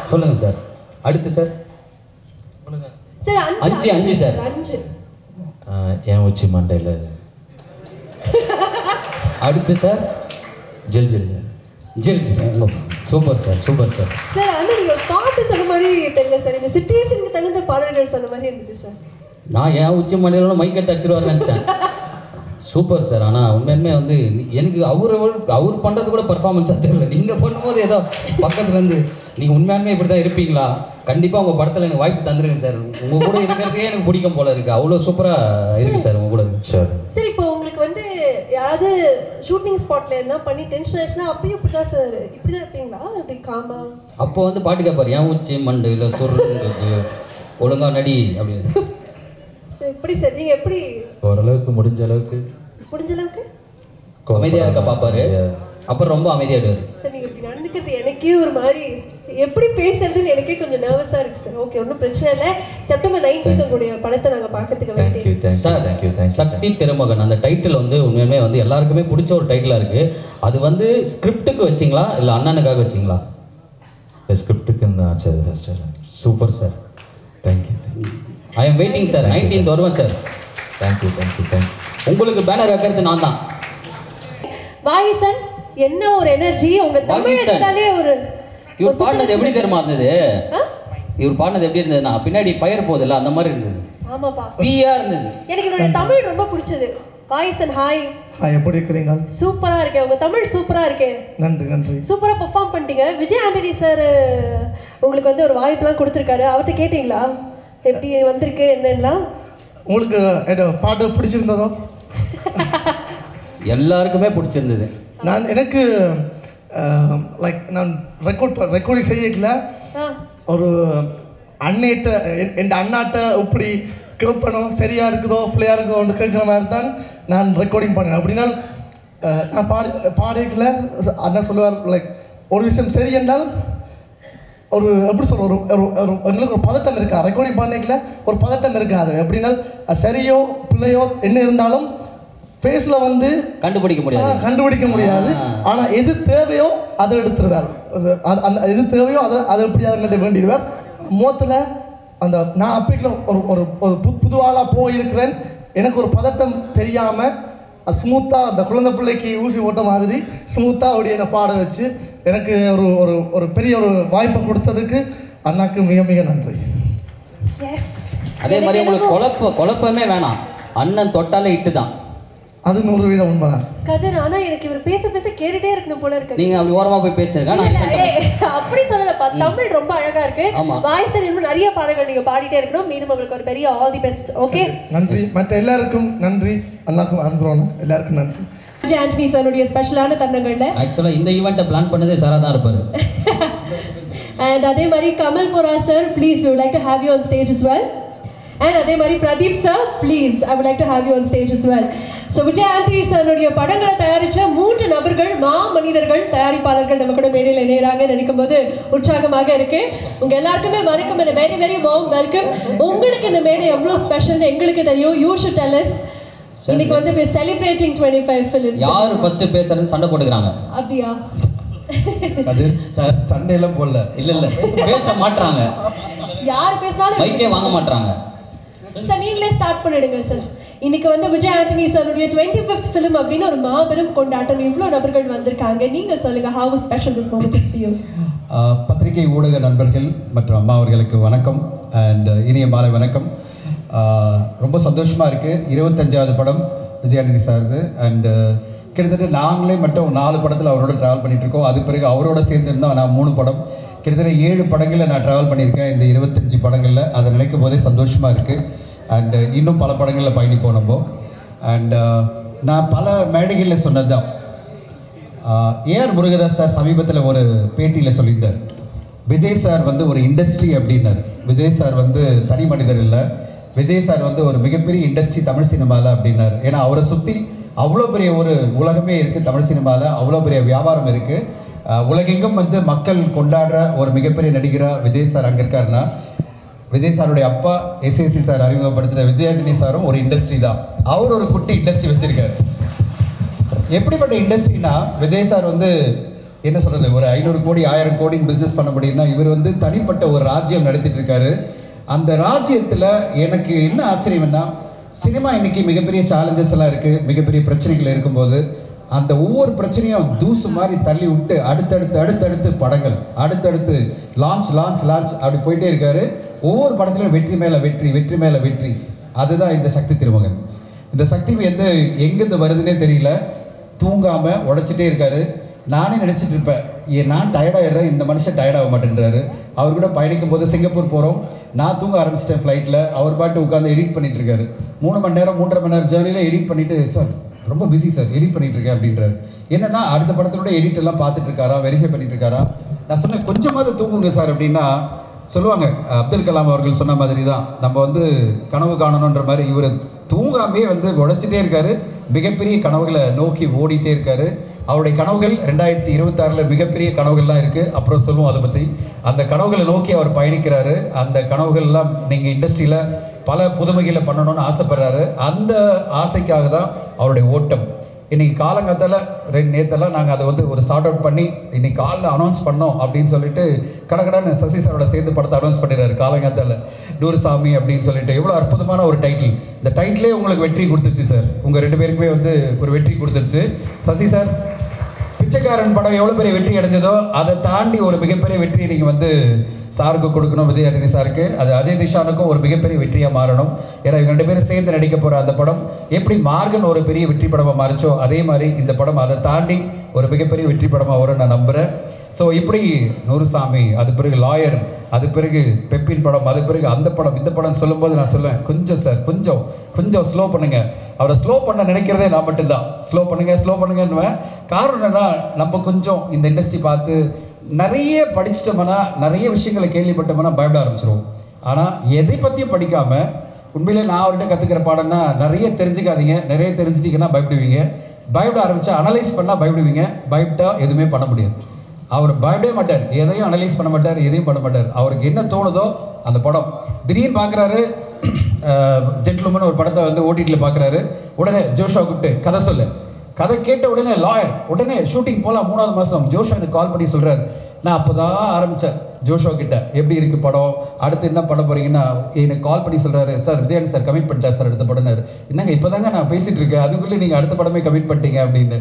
சொல்லுங்க சார். அடுத்து சார். Sir 5 sir. ஏன் உச்சி மண்டையில். அடுத்து சார். ஜில் ஜில் ஜில் ஜில். Super sir, super sir. Sir ஆனால் நீங்கள் பாட்டு சொன்ன மாதிரி தெரியல சார், இந்த சிச்சுவேஷனுக்கு தகுந்த பாடல்கள் சொன்ன மாதிரி இருந்துச்சு சார். நான் ஏன் உச்சி மண்டையில மைக்கை தச்சிருவாருன்னு நினச்சேன். Super sir. ஆனால் உண்மையுமே வந்து எனக்கு அவர் பண்ணுறது கூட பர்ஃபார்மன்ஸாக தெரியல. நீங்கள் பண்ணும்போது ஏதோ பக்கத்துலேருந்து நீங்கள் உண்மையாலுமே இப்படி தான் இருப்பீங்களா? கண்டிப்பாக உங்கள் படத்தில் எனக்கு வாய்ப்பு தந்துருங்க சார். உங்கள் கூட இருக்கிறதே எனக்கு பிடிக்கும் போல இருக்குது. அவ்வளோ சூப்பராக இருக்குது சார் உங்கள் கூட. சார் சார், இப்போ உங்களுக்கு வந்து யாராவது ஷூட்டிங் ஸ்பாட்டில் இருந்தால் பண்ணி டென்ஷன் ஆச்சுன்னா அப்பயும் இப்படி தான் சார், இப்படி தான் இருப்பீங்களா? இப்படி காமா? அப்போ வந்து பாட்டு கேட்பார், ஏன் உச்சி மண்டையில் சொல்கிறது ஒழுங்கா நடி அப்படின்னு. எப்படி சார், நீங்கள் எப்படி? ஓரளவுக்கு முடிஞ்ச அளவுக்கு அமைதியாக இருக்க பார்ப்பாரு, அப்புறம் ரொம்ப அமைதியாகிடுவார். சார் நீங்கள் இப்படி நடந்துக்கிறது எனக்கே ஒரு மாதிரி எப்படி பேசுறதுன்னு எனக்கே கொஞ்சம் நர்வஸாக இருக்குது சார். ஓகே, ஒன்றும் பிரச்சனை இல்லை. செப்டம்பர் 19 உங்களுடைய படத்தை நாங்கள் பார்க்கறதுக்கு வேண்டிய சார். சக்தி திருமகன் அந்த டைட்டில் வந்து உண்மையுமே வந்து எல்லாருக்குமே பிடிச்ச ஒரு டைட்டிலாக இருக்குது. அது வந்து ஸ்கிரிப்டுக்கு வச்சிங்களா இல்லை அண்ணனுக்காக வச்சிங்களா? ஸ்கிரிப்டுக்கு தான் ஆச்சு first. Super sir, thank you. I am waiting sir. 19th வருவேன் சார். தேங்க்யூ. உங்களுக்கு பேனர் வைக்கிறது நான் தான். வாகிசன் என்ன ஒரு எனர்ஜி உங்க தமிழ் எடுத்தாலே ஒரு இவர் பாடினது எப்படி தெரியுமா இருந்தது? இவர் பாடினது எப்படி இருந்ததுன்னா பின்னாடி ஃபயர் போகுதுல்ல அந்த மாதிரி இருந்தது. ஆமாப்பா, தீயா இருந்தது. எனக்கு இவருடைய தமிழ் ரொம்ப பிடிச்சது. வாகிசன் ஹாய். ஹாய், எப்படி இருக்கிறீங்க? சூப்பரா இருக்கே, உங்க தமிழ் சூப்பரா இருக்கே. நன்றி. சூப்பரா பெர்ஃபார்ம் பண்ணிட்டீங்க. விஜய் ஆண்டனி சார் உங்களுக்கு வந்து ஒரு வாய்ப்புலாம் கொடுத்துருக்காரு. அவர்கிட்ட கேட்டீங்களா எப்படி வந்திருக்கு என்னன்னா? உங்களுக்கு பாட்டு பிடிச்சிருந்ததோ? எல்லாருக்குமே பிடிச்சிருந்தது. எனக்கு லைக் நான் ரெக்கார்டிங் செய்யல. ஒரு அண்ணேட்ட என் அண்ணாட்ட இப்படி கேட்பணும், சரியா இருக்குதோ பிள்ளையா இருக்குதோன்னு கேட்குற மாதிரி தான் நான் ரெக்கார்டிங் பண்ணேன். அப்படின்னா நான் பாடிக்கல. அண்ணா சொல்லுவார் லைக் ஒரு விஷயம் சரி என்றால் ஒரு எப்படி சொல்ற ஒரு எங்களுக்கு ஒரு பதட்டம் இருக்கா. ரெக்கார்டிங் பண்ணிக்கல ஒரு பதட்டம் இருக்காது. அப்படின்னா சரியோ பிள்ளையோ என்ன இருந்தாலும் ஃபேஸில் வந்து கண்டுபிடிக்க முடியாது. ஆனால் எது தேவையோ அதை எடுத்துருவார். அந்த எது தேவையோ அதை எப்படி அதை வேண்டிடுவார். முகத்தில் அந்த நான் அப்பைக்குள்ள ஒரு புது ஆளாக போயிருக்கிறேன். எனக்கு ஒரு பதட்டம் தெரியாமல் ஸ்மூத்தாக அந்த குழந்தை பிள்ளைக்கு ஊசி ஓட்ட மாதிரி ஸ்மூத்தாக அப்படி என்னை பாட வச்சு எனக்கு ஒரு பெரிய ஒரு வாய்ப்பை கொடுத்ததுக்கு அண்ணாக்கு மிக மிக நன்றி. அதே மாதிரி உங்களுக்கு குழப்பமே வேணாம். அண்ணன் தொட்டாலே இட்டு தான். அது 100% உண்மைதான் கதிர். ஆனா எனக்கு இவர் பேச கேட்டுட்டே இருக்கணும் போல இருக்கு. நீங்க அப்படி ஓரமா போய் பேசுங்க. அப்படி சொல்லலப்பா, தமிழ் ரொம்ப அழகா இருக்கு. வாய்ஸர் இன்னும் நிறைய பாடல்கள் நீங்க பாடிட்டே இருக்கணும். மீண்டும் உங்களுக்கு ஒரு பெரிய ஆல் தி பெஸ்ட். ஓகே, நன்றி. மற்ற எல்லாருக்கும் நன்றி. அண்ணாக்கும் அன்புறோம். எல்லாருக்கும் நன்றி. விஜய் ஆண்டனி சாருடைய ஸ்பெஷலான தருணங்கள்ல ஆக்சுவலா இந்த ஈவெண்ட்டை பிளான் பண்ணதே சாரா தான் இருப்பாரு. அண்ட் அதே மாதிரி Kamal Bora sir, please we would like to have you on stage as well. And அதே மாதிரி Pradeep sir, please I would like to have you on stage as well. So Vijay Antony சாருடைய படங்களை தயாரித்த 3 நபர்கள், மனிதர்கள், தயாரிப்பாளர்கள் நம்ம கூட மேடையில் இணையறாங்க நினைக்கும் போது உற்சாகமாக இருக்கு. உங்க எல்லாருக்குமே வணக்கம். என்ன வெரி வெரி வார்ம் வெல்கம். உங்களுக்கு இந்த மேடை எவ்வளோ ஸ்பெஷல்னு எங்களுக்கு தெரியும். You should tell us. இன்னைக்கு வந்து we celebrating 25 films. யார் ஃபர்ஸ்ட் பேசுறது சண்டை போடுறாங்க? அப்படியா? அது சண்டை எல்லாம் போடல. இல்ல பேச மாட்றாங்க. யார் பேசினாலும் மைக்கே வாங்க மாட்றாங்க. சார் நீங்களே ஸ்டார்ட் பண்ணிடுங்க சார். இன்னைக்கு வந்து விஜய் ஆண்டனி சாருடைய 25th film அப்படின்னு ஒரு மாபெரும் கொண்டாட்டம். இவ்வளோ நபர்கள் வந்திருக்காங்க. நீங்க சொல்லுங்க, how special this moment is for you. பத்திரிகை ஊடக நண்பர்கள் மற்றும் அம்மா அவர்களுக்கு வணக்கம் அண்ட் இனிய மாலை வணக்கம். ரொம்ப சந்தோஷமாக இருக்குது. 25வது படம் விஜய் ஆண்டனி சார்து. அண்டு கிட்டத்தட்ட நாங்களே மட்டும் 4 படத்தில் அவரோட ட்ராவல் பண்ணிகிட்ருக்கோம். அது பிறகு அவரோட சேர்ந்துருந்தால் நான் 3 படம், கிட்டத்தட்ட 7 படங்களில் நான் ட்ராவல் பண்ணியிருக்கேன் இந்த 25 படங்களில். அதை நினைக்கும் போதே சந்தோஷமாக இருக்குது. அண்டு இன்னும் பல படங்களில் பயணிப்போம் நம்ம. அண்டு நான் பல மேடைகளில் சொன்னது தான். ஏஆர் முருகதாஸ் சார் சமீபத்தில் ஒரு பேட்டியில் சொல்லியிருந்தார், விஜய் சார் வந்து ஒரு இண்டஸ்ட்ரி அப்படின்னார். விஜய் சார் வந்து தனி மனிதர் இல்லை, விஜய் சார் வந்து ஒரு மிகப்பெரிய இண்டஸ்ட்ரி தமிழ் சினிமாவில் அப்படின்னார். ஏன்னா அவரை சுற்றி அவ்வளோ பெரிய ஒரு உலகமே இருக்குது. தமிழ் சினிமாவில் அவ்வளோ பெரிய வியாபாரம் இருக்குது. உலகெங்கும் வந்து மக்கள் கொண்டாடுற ஒரு மிகப்பெரிய நடிகராக விஜய் சார் அங்கே இருக்காருன்னா, விஜய் சாருடைய அப்பா எஸ்ஏசி சார் அறிமுகப்படுத்துகிற விஜய் ஆண்டனி சாரும் ஒரு இண்டஸ்ட்ரி தான். அவர் ஒரு குட்டி இண்டஸ்ட்ரி வச்சுருக்காரு. எப்படிப்பட்ட இண்டஸ்ட்ரினா, விஜய் சார் வந்து என்ன சொல்கிறது, ஒரு 500 கோடி 1000 கோடி பிஸ்னஸ் பண்ண முடியும்னா, இவர் வந்து தனிப்பட்ட ஒரு ராஜ்யம் நடத்திட்டு இருக்காரு. அந்த ராஜ்யத்தில் எனக்கு என்ன ஆச்சரியம்னா, சினிமா இன்னைக்கு மிகப்பெரிய சேலஞ்சஸ் எல்லாம் இருக்குது, மிகப்பெரிய பிரச்சனைகள் இருக்கும்போது அந்த ஒவ்வொரு பிரச்சனையும் தூசு மாதிரி தள்ளி விட்டு அடுத்தடுத்து படங்கள், அடுத்தடுத்து லான்ச் அப்படி போயிட்டே இருக்காரு. ஒவ்வொரு படத்துலையும் வெற்றி மேலே வெற்றி. அதுதான் இந்த சக்தி திருமகன். இந்த சக்தி வந்து எங்கேருந்து வருதுன்னே தெரியல. தூங்காமல் உழைச்சிட்டே இருக்காரு. நானே நினச்சிட்டு இருப்பேன், நான் டயர்டாகிடுறேன், இந்த மனுஷன் டயர்டாக மாட்டேன்றாரு. அவர் கூட பயணிக்கும் போது சிங்கப்பூர் போகிறோம், நான் தூங்க ஆரம்பிச்சிட்டேன் ஃப்ளைட்டில். அவர் பாட்டு உட்காந்து எடிட் பண்ணிட்டு இருக்காரு. 3 மணி நேரம் 3.5 மணி நேரம் ஜேர்னியில் எடிட் பண்ணிவிட்டு, சார் ரொம்ப பிஸி சார், எடிட் பண்ணிட்டு இருக்கேன் அப்படின்றாரு. என்னன்னா அடுத்த படத்தினோட எடிட் எல்லாம் பார்த்துட்டு இருக்காரா, வெரிஃபை பண்ணிட்டு இருக்காரா. நான் சொன்னேன், கொஞ்சமாவது தூங்குங்க சார் அப்படின்னா சொல்லுவாங்க. அப்துல் கலாம் அவர்கள் சொன்ன மாதிரி தான், நம்ம வந்து கனவு காணணுன்ற மாதிரி இவர் தூங்காமே வந்து உழைச்சிட்டே இருக்காரு. மிகப்பெரிய கனவுகளை நோக்கி ஓடிட்டே இருக்காரு. அவருடைய கனவுகள் 2026 மிகப்பெரிய கனவுகள்லாம் இருக்குது, அப்புறம் சொல்லுவோம் அதை பற்றி. அந்த கனவுகளை நோக்கி அவர் பயணிக்கிறாரு. அந்த கனவுகள்லாம் நீங்கள் இண்டஸ்ட்ரியில் பல புதுமைகளை பண்ணணும்னு ஆசைப்படுறாரு. அந்த ஆசைக்காக தான் அவருடைய ஓட்டம். இன்றைக்கி காலங்காத்தால் நேற்றெல்லாம் நாங்கள் அதை வந்து ஒரு சார்ட் அவுட் பண்ணி இன்றைக்கி காலில் அனௌன்ஸ் பண்ணோம் அப்படின்னு சொல்லிட்டு கடகடான்னு சசி சாரோட சேர்ந்து படத்தை அனௌன்ஸ் பண்ணிடுறாரு காலங்காத்தால். நூறுசாமி அப்படின்னு சொல்லிட்டு எவ்வளோ அற்புதமான ஒரு டைட்டில். இந்த டைட்டிலே உங்களுக்கு வெற்றி கொடுத்துருச்சு சார். உங்கள் 2 பேருக்குமே வந்து ஒரு வெற்றி கொடுத்துருச்சு. சசி சார், பிச்சைக்காரன் படம் எவ்வளோ பெரிய வெற்றி அடைஞ்சதோ அதை தாண்டி ஒரு மிகப்பெரிய வெற்றி நீங்கள் வந்து சாருக்கு கொடுக்கணும், விஜய் ஆண்டனி சாருக்கு. அது அஜய் திஷானுக்கும் ஒரு மிகப்பெரிய வெற்றியாக மாறணும். ஏன்னா இவங்க 2 பேரும் சேர்ந்து நடிக்க போகிற அந்த படம் எப்படி மார்கன் ஒரு பெரிய வெற்றி படமாக மாறிச்சோ அதே மாதிரி இந்த படம் அதை தாண்டி ஒரு மிகப்பெரிய வெற்றி படமாக வரும் நான் நம்புகிறேன். ஸோ இப்படி நூறுசாமி, அது பிறகு லாயர், அது பிறகு பெப்பின் படம், அது பிறகு அந்த படம் இந்த படம் சொல்லும்போது நான் சொல்லுவேன் கொஞ்சம் சார் கொஞ்சம் ஸ்லோ பண்ணுங்கள். அவரை ஸ்லோ பண்ண நினைக்கிறதே நான் மட்டும்தான். ஸ்லோ பண்ணுங்கன்னுவேன். காரணம் என்னன்னா நம்ம கொஞ்சம் இந்த இண்டஸ்ட்ரி பார்த்து நிறைய படிச்சிட்டோம்னா நிறைய விஷயங்களை கேள்விப்பட்டோம்னா பயப்பட ஆரம்பிச்சிருவோம். ஆனால் எதை பற்றியும் படிக்காமல் உண்மையிலே நான் அவர்கிட்ட கற்றுக்கிற பாடம்னா நிறைய தெரிஞ்சுக்காதீங்க. நிறைய தெரிஞ்சிட்டிங்கன்னா பயப்படுவீங்க. பயப்பட ஆரம்பித்தா அனலைஸ் பண்ணால் பயப்படுவீங்க. பயப்பட்டா எதுவுமே பண்ண முடியாது. அவர் பயப்படவே மாட்டார். எதையும் அனலைஸ் பண்ண மாட்டார், எதையும் பண்ண மாட்டார். அவருக்கு என்ன தோணுதோ அந்த படம் திடீர்னு பார்க்குறாரு. ஜென்டில்மேன் ஒரு படத்தை வந்து ஓடிடியில் பார்க்குறாரு. உடனே ஜோஷா கூப்பிட்டு கதை சொல்லு. கதை கேட்ட உடனே லாயர், உடனே ஷூட்டிங் போகலாம் 3வது மாதம். ஜோஷா எனக்கு கால் பண்ணி சொல்கிறார், நான் அப்போ தான் ஆரம்பித்தேன் ஜோஷோ கிட்ட, எப்படி இருக்குது படம், அடுத்து என்ன பண்ண போகிறீங்கன்னா எனக்கு கால் பண்ணி சொல்கிறாரு, சார் விஜயன் சார் கமிட் பண்ணிட்டார் சார் அடுத்த படம்னாரு. என்னங்க இப்போ தாங்க நான் பேசிகிட்டு இருக்கேன், அதுக்குள்ளே நீங்கள் அடுத்த படமே கமிட் பண்ணிட்டீங்க அப்படின்னு.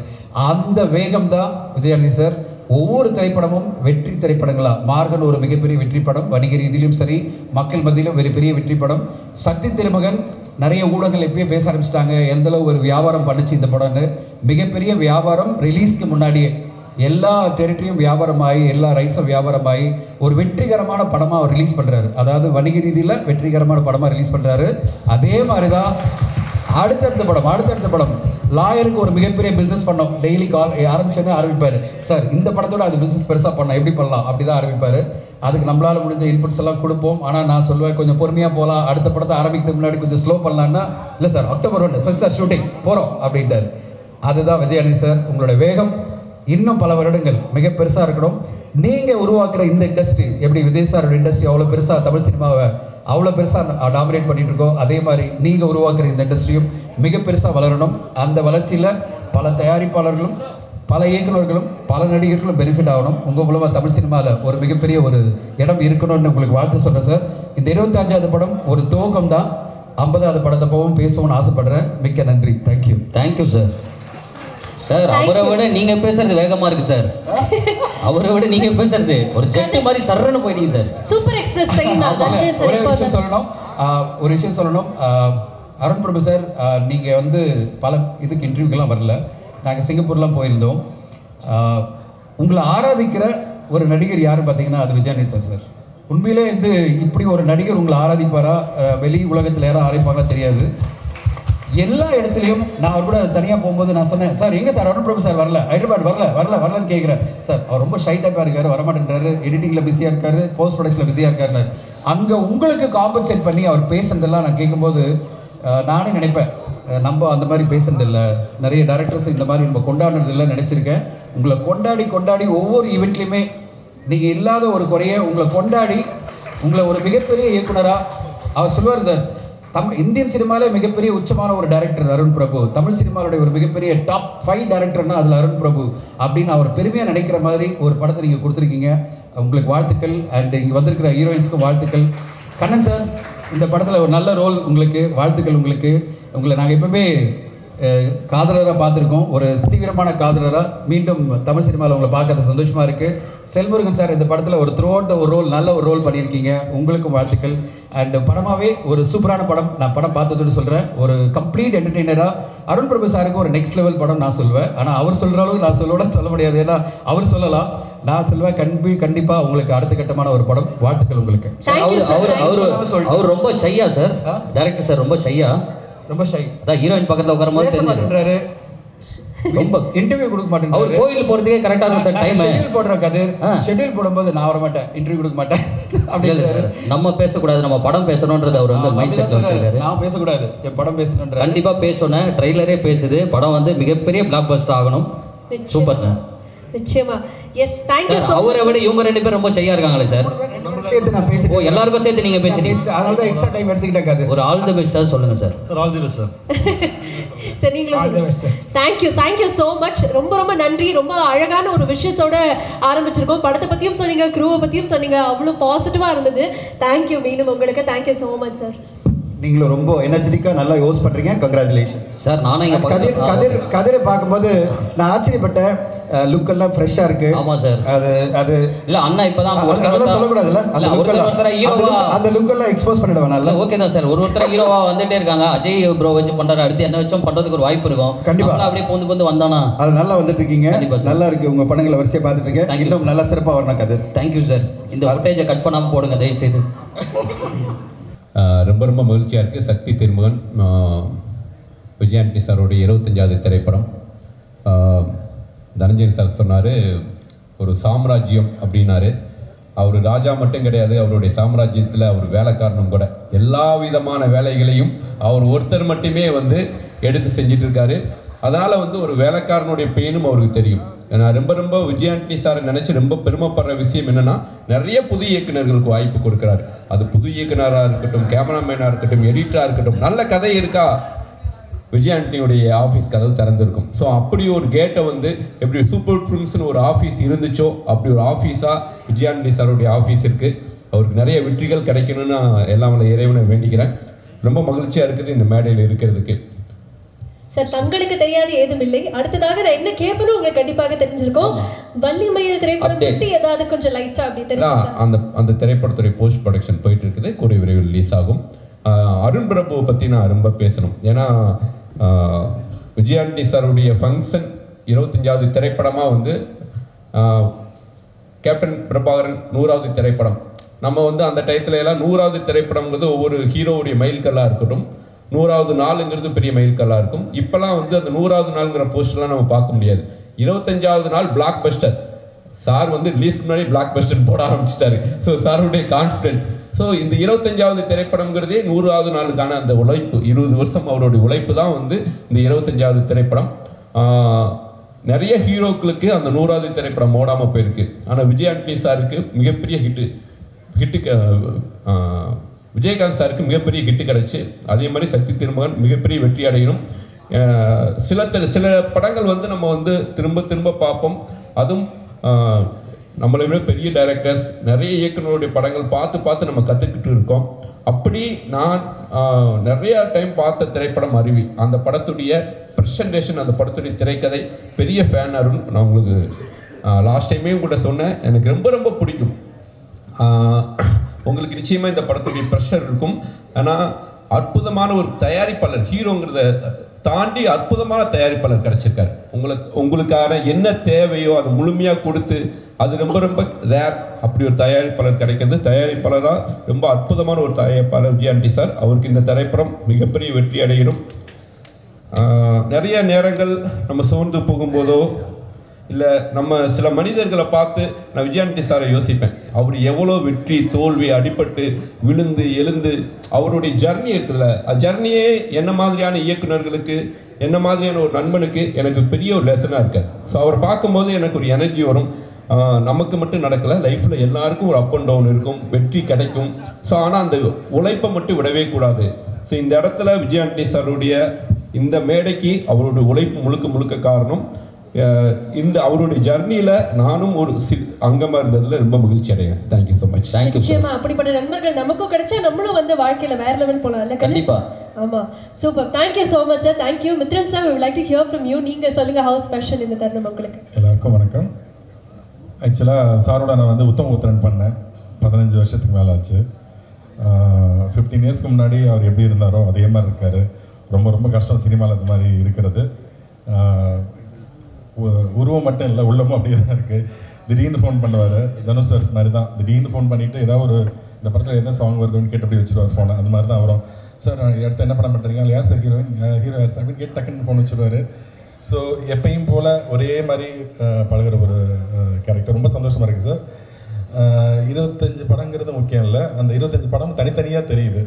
அந்த வேகம் தான் விஜயானி சார். ஒவ்வொரு திரைப்படமும் வெற்றி திரைப்படங்களா. மார்கன் ஒரு மிகப்பெரிய வெற்றி படம், வணிக ரீதியிலும் சரி மக்கள் மத்தியிலும் ஒரு பெரிய வெற்றி படம். சக்தி திருமகன் நிறைய ஊடகங்கள் எப்பயே பேச ஆரம்பிச்சிட்டாங்க எந்தளவு ஒரு வியாபாரம் பண்ணிச்சு இந்த படம்னு. மிகப்பெரிய வியாபாரம் ரிலீஸ்க்கு முன்னாடியே எல்லா டெரிட்டரியும் வியாபாரமாகி எல்லா ரைட்ஸும் வியாபாரமாகி ஒரு வெற்றிகரமான படமாக அவர் ரிலீஸ் பண்ணுறாரு. அதாவது வணிக ரீதியில் வெற்றிகரமான படமாக ரிலீஸ் பண்ணுறாரு. அதே மாதிரி தான் அடுத்தடுத்த படம் லாயருக்கு ஒரு மிகப்பெரிய பிஸ்னஸ் பண்ணோம். டெய்லி கால் ஆரம்பிச்சோன்னே ஆரம்பிப்பார், சார் இந்த படத்தோட அது பிஸ்னஸ் பெருசாக பண்ணலாம், எப்படி பண்ணலாம், அப்படி தான் ஆரம்பிப்பார். அதுக்கு நம்மளால் முடிஞ்ச இன்புட்ஸ் எல்லாம் கொடுப்போம். ஆனால் நான் சொல்லுவேன் கொஞ்சம் பொறுமையாக போகலாம், அடுத்த படத்தை ஆரம்பிக்கிறதுக்கு முன்னாடி கொஞ்சம் ஸ்லோ பண்ணலான்னா, இல்லை சார் அக்டோபர் 1 சார் ஷூட்டிங் போகிறோம் அப்படின்ட்டார். அதுதான் விஜயானி சார். உங்களோட வேகம் இன்னும் பல வருடங்கள் மிக பெருசாக இருக்கணும். நீங்கள் உருவாக்குற இந்த இண்டஸ்ட்ரி எப்படி விஜய் சாரோட இண்டஸ்ட்ரி அவ்வளோ பெருசாக தமிழ் சினிமாவை அவ்வளோ பெருசாக டாமினேட் பண்ணிட்டு இருக்கோம், அதே மாதிரி நீங்கள் உருவாக்குற இந்த இண்டஸ்ட்ரியும் மிக பெருசாக வளரணும். அந்த வளர்ச்சியில் பல தயாரிப்பாளர்களும் பல இயக்குநர்களும் பல நடிகர்களும் பெனிஃபிட் ஆகணும். உங்கள் மூலமாக தமிழ் சினிமாவில் ஒரு மிகப்பெரிய ஒரு இடம் இருக்கணும்னு உங்களுக்கு வாழ்த்து சொல்கிறேன் சார். இந்த 25வது படம் ஒரு துவக்கம் தான். 50வது படத்தை போகவும் பேசுவோம்னு ஆசைப்படுறேன். மிக்க நன்றி. Thank you sir. சார் அவரை விட நீங்க பேசுறது வேகமா இருக்கு சார். அவரை விட நீங்க பேசுறது ஒரு ஜெட் மாதிரி சர்றன்னு போயிட்டீங்க சார். Super express train. ஒரு விஷயம் சொல்லணும். அருண் பிரபு சார், நீங்க வந்து பல இதுக்கு இன்டர்வியூக்கெல்லாம் வரல. நாங்கள் சிங்கப்பூர்லாம் போயிருந்தோம். உங்களை ஆராதிக்கிற ஒரு நடிகர் யாருன்னு பார்த்தீங்கன்னா அது விஜயானி சார். சார் உண்மையிலே வந்து இப்படி ஒரு நடிகர் உங்களை ஆராதிப்பாரா, வெளி உலகத்தில் யாரும் ஆராதிப்பாங்களா தெரியாது. எல்லா இடத்துலையும் நான் அவர் கூட தனியாக போகும்போது நான் சொன்னேன், சார் எங்கே சார் அருண் பிரபு சார் வரல, ஹைதராபாத் வரலன்னு கேட்குறேன். சார் அவர் ரொம்ப ஷை டைப்பாக இருக்காரு, வரமாட்டேன்றாரு, எடிட்டிங்கில் பிஸியாக இருக்காரு, போஸ்ட் ப்ரொடக்ஷனில் பிஸியாக இருக்காரு. அங்கே உங்களுக்கு காம்பன்சேட் பண்ணி அவர் பேசுனதெல்லாம் நான் கேட்கும்போது நானே நினைப்பேன், நம்ம அந்த மாதிரி பேசுறதில்லை, நிறைய டேரக்டர்ஸ் இந்த மாதிரி நம்ம கொண்டாடுறதில்லை நினச்சிருக்கேன். உங்களை கொண்டாடி ஒவ்வொரு ஈவெண்ட்லையுமே நீங்கள் இல்லாத ஒரு குறையை உங்களை கொண்டாடி உங்களை ஒரு மிகப்பெரிய இயக்குனராக அவர் சொல்லுவார் சார். இந்தியன் சினிமாவிலே மிகப்பெரிய உச்சமான ஒரு டைரக்டர் அருண் பிரபு, தமிழ் சினிமாவுடைய ஒரு மிகப்பெரிய டாப் 5 டைரக்டர்னா அதில் அருண் பிரபு அப்படின்னு அவர் பெருமையாக நினைக்கிற மாதிரி ஒரு படத்தை நீங்கள் கொடுத்துருக்கீங்க. உங்களுக்கு வாழ்த்துக்கள். அண்ட் இங்கே வந்திருக்கிற ஹீரோயின்ஸ்க்கும் வாழ்த்துக்கள். கண்ணன் சார், இந்த படத்தில் ஒரு நல்ல ரோல் உங்களுக்கு, வாழ்த்துக்கள் உங்களுக்கு. உங்களை நாங்கள் எப்பவுமே காதலராக பார்த்துருக்கோம், ஒரு தீவிரமான காதலராக. மீண்டும் தமிழ் சினிமாவில் உங்களை பார்க்கறது சந்தோஷமாக இருக்குது. செல்முருகன் சார், இந்த படத்தில் ஒரு த்ரூ அவுட் ஒரு ரோல், நல்ல ஒரு ரோல் பண்ணியிருக்கீங்க, உங்களுக்கும் வாழ்த்துக்கள். அண்ட் படமாகவே ஒரு சூப்பரான படம். நான் படம் பார்த்ததுன்னு சொல்கிறேன், ஒரு கம்ப்ளீட் என்டர்டெய்னராக. அருண் பிரபு சாருக்கு ஒரு நெக்ஸ்ட் லெவல் படம் நான் சொல்வேன். ஆனால் அவர் சொல்கிற அளவுக்கு நான் சொல்ல முடியாது, ஏன்னா அவர் சொல்லலாம், நான் சொல்வேன் கண்டிப்பாக உங்களுக்கு அடுத்த கட்டமான ஒரு படம். வாழ்த்துக்கள் உங்களுக்கு. அவர் ரொம்ப ஷையா சார், டைரக்டர் சார் ரொம்ப ஷையா, ரொம்ப ஷை. அதான் ஹீரோயின் பக்கத்துல உட்காரும்போது தெரிஞ்சுறாரு, ரொம்ப இன்டர்வியூ கொடுக்க மாட்டேன். அவர் கோயில் போறதுக்கே கரெக்டா இருக்கும் சார் டைம். ஷெட்யூல் போடுற கதிர், ஷெட்யூல் போடும்போது நான் வர மாட்டேன், இன்டர்வியூ கொடுக்க மாட்டேன் அப்படின்றாரு. நம்ம பேசக்கூடாது, நம்ம படம் பேசணும்ன்றது அவர் வந்து மைண்ட் செட்ல வச்சிருக்காரு. நான் பேசக்கூடாது, என் படம் பேசணும்ன்ற. கண்டிப்பா பேசணும். ட்ரைலரே பேசுது, படம் வந்து மிகப்பெரிய பிளாக் பஸ்டர் ஆகணும். சூப்பர்ங்க, நிச்சயமா. Yes, thank you. அவரை விட இவங்க 2 பேரும் ரொம்ப ஷையா இருக்காங்களே சார். சேர்த்து நான் பேசுறேன். ஓ எல்லாருக்கும் சேர்த்து நீங்க பேசுறீங்க. அதனால தான் எக்ஸ்ட்ரா டைம் எடுத்துக்கிட்டேன். அது ஒரு ஆல் தி பெஸ்ட் சொல்லுங்க sir. Sir all the best sir. சரி நீங்களும் சொல்லுங்க. Thank you so much. ரொம்ப ரொம்ப நன்றி. ரொம்ப அழகான ஒரு விஷயத்தோட ஆரம்பிச்சிருக்கோம். படத்தை பற்றியும் சொன்னீங்க, க்ரூவை பற்றியும் சொன்னீங்க. அவ்வளோ பாசிட்டிவாக இருந்தது. தேங்க்யூ மீண்டும் உங்களுக்கு. Thank you so much sir. நீங்களும் ரொம்ப எனர்ஜெட்டிக்காக நல்லா யோஸ் பண்ணுறீங்க. Congratulation sir. நானும் இங்கே கதிரை பார்க்கும்போது நான் ஆச்சரியப்பட்டேன். லுக் எல்லாம் ஃப்ரெஷ்ஷாக இருக்கு. ஆமாம் சார். அது இல்லை அண்ணா இப்போ தான் அதெல்லாம் சொல்லக்கூடாதுல்ல. அந்த லுக் எல்லாம் எக்ஸ்போஸ் பண்ணிடுவேன். நல்லா ஓகே தான் சார். ஒருத்தர் ஹீரோவா வந்துட்டே இருக்காங்க. அஜய் ப்ரோ வச்சு பண்றாரு. அடுத்து என்ன வச்சும் பண்றதுக்கு ஒரு வாய்ப்பு இருக்கும். கண்டிப்பா அப்படியே போந்து வந்தானா அது நல்லா வந்துட்டு இருக்கீங்க. நல்லா இருக்கு. உங்க படங்களை வரிசையா பார்த்துட்டு இருக்கேன். இன்னும் நல்லா சிறப்பாக வரணும் கதை. Thank you sir. இந்த ஃபுட்டேஜை கட் பண்ணாமல் போடுங்க தயவு செய்து. ரொம்ப ரொம்ப மகிழ்ச்சியாக இருக்குது. சக்தி திருமுகன் விஜய் ஆண்டனி சாரோடைய 25வது திரைப்படம். தனஞ்சயன் சார் சொன்னார் ஒரு சாம்ராஜ்யம் அப்படின்னாரு. அவர் ராஜா மட்டும் கிடையாது, அவருடைய சாம்ராஜ்யத்தில் அவர் வேலைக்காரனும் கூட. எல்லா விதமான வேலைகளையும் அவர் ஒருத்தர் மட்டுமே எடுத்து செஞ்சிட்டு இருக்காரு. அதனால் ஒரு வேலைக்காரனுடைய பெயினும் அவருக்கு தெரியும். நான் ரொம்ப ரொம்ப விஜய் ஆண்டனி சாரை நினச்சி ரொம்ப பெருமைப்படுற விஷயம் என்னென்னா, நிறைய புது இயக்குநர்களுக்கு வாய்ப்பு கொடுக்குறாரு. அது புது இயக்குனராக இருக்கட்டும், கேமராமேனாக இருக்கட்டும், எடிட்டராக இருக்கட்டும். நல்ல கதை இருக்கா, விஜய் ஆண்டனியுடைய ஆஃபீஸ் கதவு திறந்துருக்கும். ஸோ அப்படி ஒரு கேட்டை எப்படி சூப்பர் ஃபிலிம்ஸ்னு ஒரு ஆஃபீஸ் இருந்துச்சோ அப்படி ஒரு ஆஃபீஸாக விஜய் ஆண்டனி சாருடைய ஆஃபீஸ் இருக்குது. அவருக்கு நிறைய வெற்றிகள் கிடைக்கணும்னு எல்லாம் இறைவனை வேண்டிக்கிறேன். ரொம்ப மகிழ்ச்சியாக இருக்குது இந்த மேடையில் இருக்கிறதுக்கு. சார் தங்களுக்கு தெரியாது ஏதும் இல்லை. அடுத்ததாக நான் என்ன கேட்பேன்னு உங்களுக்கு கண்டிப்பாக தெரிஞ்சிருக்கும். வள்ளிமயில் திரைப்படம் பற்றி ஏதாவது கொஞ்சம் லைட்டா அப்படி தெரிஞ்சுக்கலாம். அந்த திரைப்படத்துடைய போஸ்ட் ப்ரொடக்ஷன் போயிட்டு இருக்குது. கூடிய விரைவில் ரிலீஸ் ஆகும். அருண் பிரபுவை பற்றி நான் ரொம்ப பேசணும். ஏன்னா விஜய் ஆண்டனி சாருடைய ஃபங்க்ஷன் 25வது திரைப்படமாக கேப்டன் பிரபாகரன் 100வது திரைப்படம். நம்ம அந்த டயத்துல எல்லாம் 100வது திரைப்படம்ங்கிறது ஒவ்வொரு ஹீரோவுடைய மைல்கல்லாக இருக்கட்டும். 100வது நாளுங்கிறது பெரிய மைல்கல்லாக இருக்கும். இப்போலாம் அந்த 100வது நாளுங்கிற போஸ்டர்லாம் நம்ம பார்க்க முடியாது. 25வது நாள் பிளாக் பஸ்டர். சார் ரிலீஸ்க்கு முன்னாடி பிளாக் பஸ்டர் போட ஆரம்பிச்சிட்டாரு. ஸோ சாருடைய கான்ஃபிடென்ட். ஸோ இந்த 25வது திரைப்படம்ங்கிறதே 100வது நாளுக்கான அந்த உழைப்பு, 20 வருஷம் அவருடைய உழைப்பு தான் இந்த 25வது திரைப்படம். நிறைய ஹீரோக்களுக்கு அந்த 100வது திரைப்படம் ஓடாமல் போயிருக்கு. ஆனால் விஜய் ஆண்டனி சாருக்கு மிகப்பெரிய ஹிட்டு விஜயகாந்த் சாருக்கு மிகப்பெரிய ஹிட்டு கிடச்சி, அதே மாதிரி சக்தி திருமகன் மிகப்பெரிய வெற்றி அடையணும். சில படங்கள் நம்ம திரும்ப திரும்ப பார்ப்போம். அதுவும் நம்மளை விட பெரிய டைரக்டர்ஸ் நிறைய இயக்குனருடைய படங்கள் பார்த்து நம்ம கற்றுக்கிட்டு இருக்கோம். அப்படி நான் நிறைய டைம் பார்த்த திரைப்படம் அருவி. அந்த படத்துடைய ப்ரெசன்டேஷன், அந்த படத்துடைய திரைக்கதை பெரிய ஃபேன் அருண். நான் உங்களுக்கு லாஸ்ட் டைமே உங்கள்கிட்ட சொன்னேன், எனக்கு ரொம்ப ரொம்ப பிடிக்கும். உங்களுக்கு நிச்சயமாக இந்த படத்துடைய ப்ரெஷர் இருக்கும். ஆனால் அற்புதமான ஒரு தயாரிப்பாளர், ஹீரோங்கிறத தாண்டி அற்புதமான தயாரிப்பாளர் கிடச்சிருக்காரு. உங்களுக்கான என்ன தேவையோ அதை முழுமையாக கொடுத்து, அது ரொம்ப ரொம்ப ரேர். அப்படி ஒரு தயாரிப்பாளர் கிடைக்கிறது. தயாரிப்பாளராக ரொம்ப அற்புதமான ஒரு தயாரிப்பாளர் விஜய் ஆண்டனி சார். அவருக்கு இந்த திரைப்படம் மிகப்பெரிய வெற்றி அடையணும். நிறைய நேரங்கள் நம்ம சோர்ந்து போகும்போதோ இல்லை நம்ம சில மனிதர்களை பார்த்து நான் விஜய் ஆண்டனி சாரை யோசிப்பேன். அவர் எவ்வளோ வெற்றி தோல்வி அடிபட்டு விழுந்து எழுந்து அவருடைய ஜர்னி இருக்குதுல்ல, ஜர்னியே என்ன மாதிரியான இயக்குநர்களுக்கு, என்ன மாதிரியான ஒரு நண்பனுக்கு எனக்கு பெரிய ஒரு லெசனாக இருக்கார். ஸோ அவர் பார்க்கும்போது எனக்கு ஒரு எனர்ஜி வரும். நமக்கு மட்டும் நடக்கலை, லைஃப்பில் எல்லாருக்கும் ஒரு அப் அண்ட் டவுன் இருக்கும், வெற்றி கிடைக்கும். ஸோ ஆனால் அந்த உழைப்பை மட்டும் விடவே கூடாது. ஸோ இந்த இடத்துல விஜய் ஆண்டனி சாருடைய இந்த மேடைக்கு அவருடைய உழைப்பு முழுக்க முழுக்க காரணம். இந்த அவருடைய ஜர்னியில் நானும் ஒரு அங்கமாக இருந்ததில் ரொம்ப மகிழ்ச்சி அடைகிறேன். Thank you so much. தேங்க்யூ. நிச்சயமா அப்படிப்பட்ட நண்பர்கள் நமக்கும் கிடைச்சா நம்மளும் வாழ்க்கையில் வேற லெவல் போகலாம். கண்டிப்பா. ஆமாம், super. Thank you so much sir. Thank you. Mithran sir, we would like to hear from you. நீங்கள் சொல்லுங்கள், ஹவு ஸ்பெஷல் இந்த தருணம் உங்களுக்கு? எல்லாருக்கும் வணக்கம். ஆக்சுவலாக சாரோட நான் உத்தமபுத்திரன் பண்ணேன் 15 வருஷத்துக்கு மேலே ஆச்சு. 15 இயர்ஸ்க்கு முன்னாடி அவர் எப்படி இருந்தாரோ அதே மாதிரி இருக்கார். ரொம்ப ரொம்ப கஷ்டம் சினிமாவில் அது மாதிரி இருக்கிறது. உருவம் மட்டும் இல்லை, உள்ளமும் அப்படியே தான் இருக்குது. திடீர்னு ஃபோன் பண்ணுவார். தனுஷ் சார் மாதிரி தான் திடீர்னு ஃபோன் பண்ணிவிட்டு ஏதாவது இந்த படத்தில் எந்த சாங் வருதுன்னு கேட்டு அப்படி வச்சுருவார் ஃபோனை. அது மாதிரி தான் வரும். சார் அடுத்து என்ன படம் பண்ணுறீங்க, யார் சார் ஹீரோயின், ஹீரோ யார் சார் அப்படின்னு கேட்டு டக்குன்னு ஃபோன் வச்சுருவார். ஸோ எப்பயும் போல் ஒரே மாதிரி பழகிற ஒரு கேரக்டர். ரொம்ப சந்தோஷமாக இருக்குது சார். 25 படங்கிறது முக்கியம் இல்லை, அந்த 25 படம் தனித்தனியாக தெரியுது.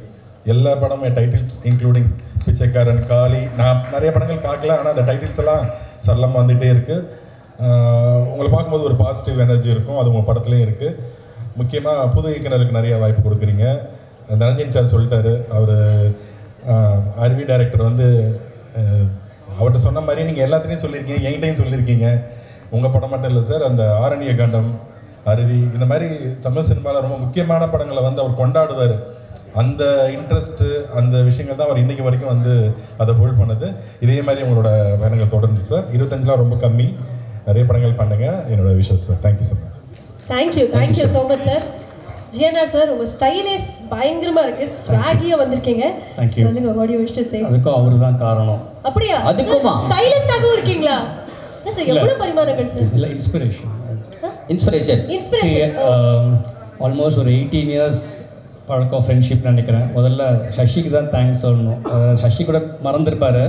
எல்லா படமும் டைட்டில்ஸ் இன்க்ளூடிங் பிச்சைக்காரன், காளி. நான் நிறைய படங்கள் பார்க்கல, ஆனால் அந்த டைட்டில்ஸ் எல்லாம் சரளமாக வந்துகிட்டே இருக்குது. உங்களை பார்க்கும்போது ஒரு பாசிட்டிவ் எனர்ஜி இருக்கும், அது உங்கள் படத்துலேயும் இருக்குது. முக்கியமாக புது இயக்குனருக்கு நிறைய வாய்ப்பு கொடுக்குறீங்க. தனஞ்சயன் சார் சொல்லிட்டாரு, அவர் அருவி டைரக்டர் வந்து அவர்கிட்ட சொன்ன மாதிரி நீங்கள் எல்லாத்துலேயும் சொல்லியிருக்கீங்க, என்கிட்டையும் சொல்லியிருக்கீங்க. உங்கள் படம் மட்டும் இல்லை சார், அந்த ஆரண்ய காண்டம், அருவி, இந்த மாதிரி தமிழ் சினிமாவில் ரொம்ப முக்கியமான படங்களை வந்து அவர் கொண்டாடுவார். அந்த இன்ட்ரெஸ்ட்டு, அந்த விஷயங்கள் தான் அவர் இன்றைக்கி வரைக்கும் வந்து அதை ஹோல்ட் பண்ணுது. இதே மாதிரி உங்களோட பயணங்கள் தொடர்ந்து சார். 25 ரொம்ப கம்மி, நிறைய படங்கள் பண்ணுங்க. என்னோட wishes sir. Thank you so much. Thank you so much sir. GNR sir, உங்கள் ஸ்டைலிஸ் பயங்கரமாக இருக்குது, ஸ்வாகியாக வந்திருக்கீங்க. சொல்லுங்க, what you wish to say. அதுக்கும் அவர் தான் காரணம். அப்படியா? அதுக்குமா ஸ்டைலிஸ்டாகவும் இருக்கீங்களா? என்ன சார், எவ்வளோ பரிமாணங்கள் சார்? இல்லை, இன்ஸ்பிரேஷன். ஆல்மோஸ்ட் ஒரு 18 இயர்ஸ் பழக்கம், ஃப்ரெண்ட்ஷிப் நினைக்கிறேன். முதல்ல சஷிக்கு தான் தேங்க்ஸ் சொல்லணும். சஷி கூட மறந்துருப்பார்.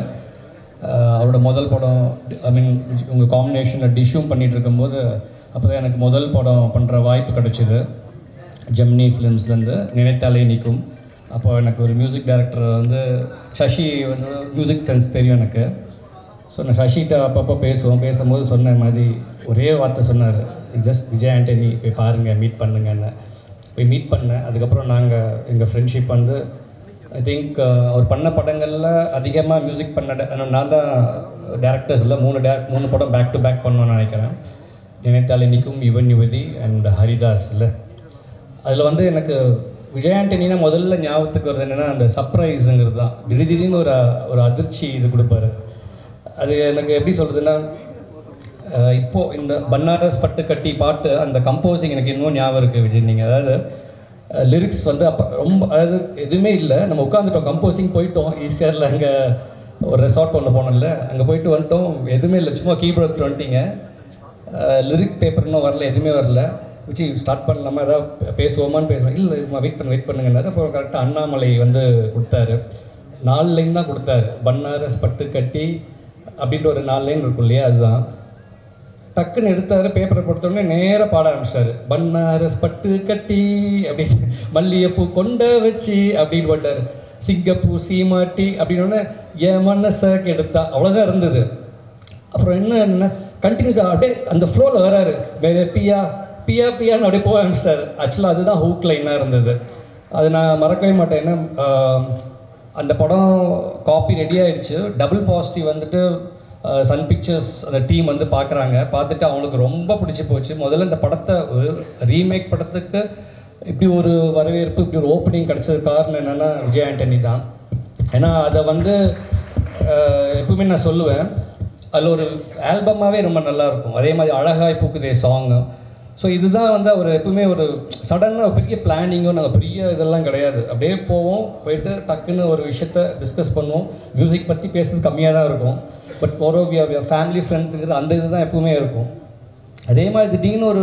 அவரோட முதல் படம், ஐ மீன் உங்கள் காம்பினேஷனில் டிஷ்ஷும் பண்ணிகிட்டு இருக்கும்போது அப்போ தான் எனக்கு முதல் படம் பண்ணுற வாய்ப்பு கிடச்சிது. ஜெமினி ஃபிலிம்ஸ்லேருந்து நினைத்தாலே நிற்கும். அப்போ எனக்கு ஒரு மியூசிக் டைரக்டர் வந்து சஷி வந்து மியூசிக் சென்ஸ் தெரியும் எனக்கு. ஸோ நான் சஷிகிட்ட அப்பப்போ பேசும்போது சொன்ன மாதிரி ஒரே வார்த்தை சொன்னார், ஜஸ்ட் விஜய் ஆண்டனி போய் பாருங்கள், மீட் பண்ணுங்கன்னு. போய் மீட் பண்ணேன். அதுக்கப்புறம் நாங்கள் எங்கள் ஃப்ரெண்ட்ஷிப் வந்து ஐ திங்க் அவர் பண்ண படங்களில் அதிகமாக மியூசிக் பண்ண நான் தான் டேரக்டர்ஸில் 3 படம் பேக் டு பேக் பண்ணோன்னு நினைக்கிறேன். நினைத்தாலே நிற்கும், யுவன் யுவதி அண்ட் ஹரிதாஸ். இல்லை, அதில் வந்து எனக்கு விஜய் ஆண்டனினா முதல்ல ஞாபகத்துக்கு வருது என்னென்னா அந்த சர்ப்ரைஸுங்கிறது தான். திடீர்னு ஒரு அதிர்ச்சி இது கொடுப்பாரு. அது எனக்கு எப்படி சொல்கிறதுன்னா, இப்போது இந்த பன்னாரஸ் பட்டு கட்டி பாட்டு அந்த கம்போசிங் எனக்கு இன்னும் ஞாபகம் இருக்குது விஜய். நீங்கள் அதாவது லிரிக்ஸ் வந்து அப்போ ரொம்ப, அதாவது எதுவுமே இல்லை, நம்ம உட்காந்துட்டோம், கம்போசிங் போயிட்டோம். ஈஸியரில் அங்கே ஒரு ரெசார்ட் ஒன்று போனோம்ல, அங்கே போயிட்டு வந்துட்டோம். எதுவுமே இல்லை, சும்மா கீபோர்ட் வந்துட்டிங்க. லிரிக் பேப்பர் இன்னும் வரல, எதுவுமே வரல. வச்சு ஸ்டார்ட் பண்ணலாமா, ஏதாவது பேசுவோமான்னு பேசுவோம். இல்லை, வெயிட் பண்ணுங்கன்னாரு. அப்புறம் கரெக்டாக அண்ணாமலை வந்து கொடுத்தாரு. 4 லைன் தான் கொடுத்தாரு. பன்னாரஸ் பட்டு கட்டி அப்படின்ற ஒரு 4 லைன் இருக்கும் இல்லையா, அதுதான். டக்குன்னு எடுத்தார், பேப்பரை கொடுத்தோடனே நேராக பாட ஆரம்பிச்சார். பன்னாரஸ் பட்டு கட்டி அப்படின்னு, மல்லிகைப்பூ கொண்ட வச்சு அப்படின்னு போட்டார். சிங்கப்பூ சீமாட்டி அப்படின்னோடனே என் மனசை கெடுத்தா, அவ்வளோதான் இருந்தது. அப்புறம் என்ன கண்டினியூஸாக அப்படியே அந்த ஃப்ளோவில் வராரு. பியா பியா பியான்னு அப்படியே போக ஆரம்பிச்சிட்டாரு. ஆக்சுவலாக அதுதான் ஹூக் லைனாக இருந்தது. அது நான் மறக்கவே மாட்டேன். ஏன்னா அந்த படம் காப்பி ரெடி ஆகிடுச்சு. டபுள் பாசிட்டிவ் வந்துட்டு சன் பிக்சர்ஸ் அந்த டீம் வந்து பார்க்குறாங்க. பார்த்துட்டு அவங்களுக்கு ரொம்ப பிடிச்சி போச்சு. முதல்ல இந்த படத்தை ஒரு ரீமேக் படத்துக்கு இப்படி ஒரு வரவேற்பு, இப்படி ஒரு ஓப்பனிங் கிடச்சது காரணம் என்னென்னா விஜய் ஆண்டனி தான். ஏன்னா அதை வந்து எப்பவுமே நான் சொல்லுவேன், அதில் ஒரு ஆல்பமாகவே ரொம்ப நல்லாயிருக்கும். அதே மாதிரி அழகாய் பூக்குதே சாங்கு. ஸோ இதுதான் வந்து அவர் எப்பவுமே ஒரு சடனாக பெரிய பிளானிங்கோ, நாங்கள் பெரிய இதெல்லாம் கிடையாது. அப்படியே போவோம், போயிட்டு டக்குன்னு ஒரு விஷயத்த டிஸ்கஸ் பண்ணுவோம். மியூசிக் பற்றி பேசுறது கம்மியாக தான் இருக்கும். பட் மோரோவியா ஃபேமிலி ஃப்ரெண்ட்ஸுங்கிறது அந்த இது தான் எப்பவுமே இருக்கும். அதே மாதிரி திடீர்னு ஒரு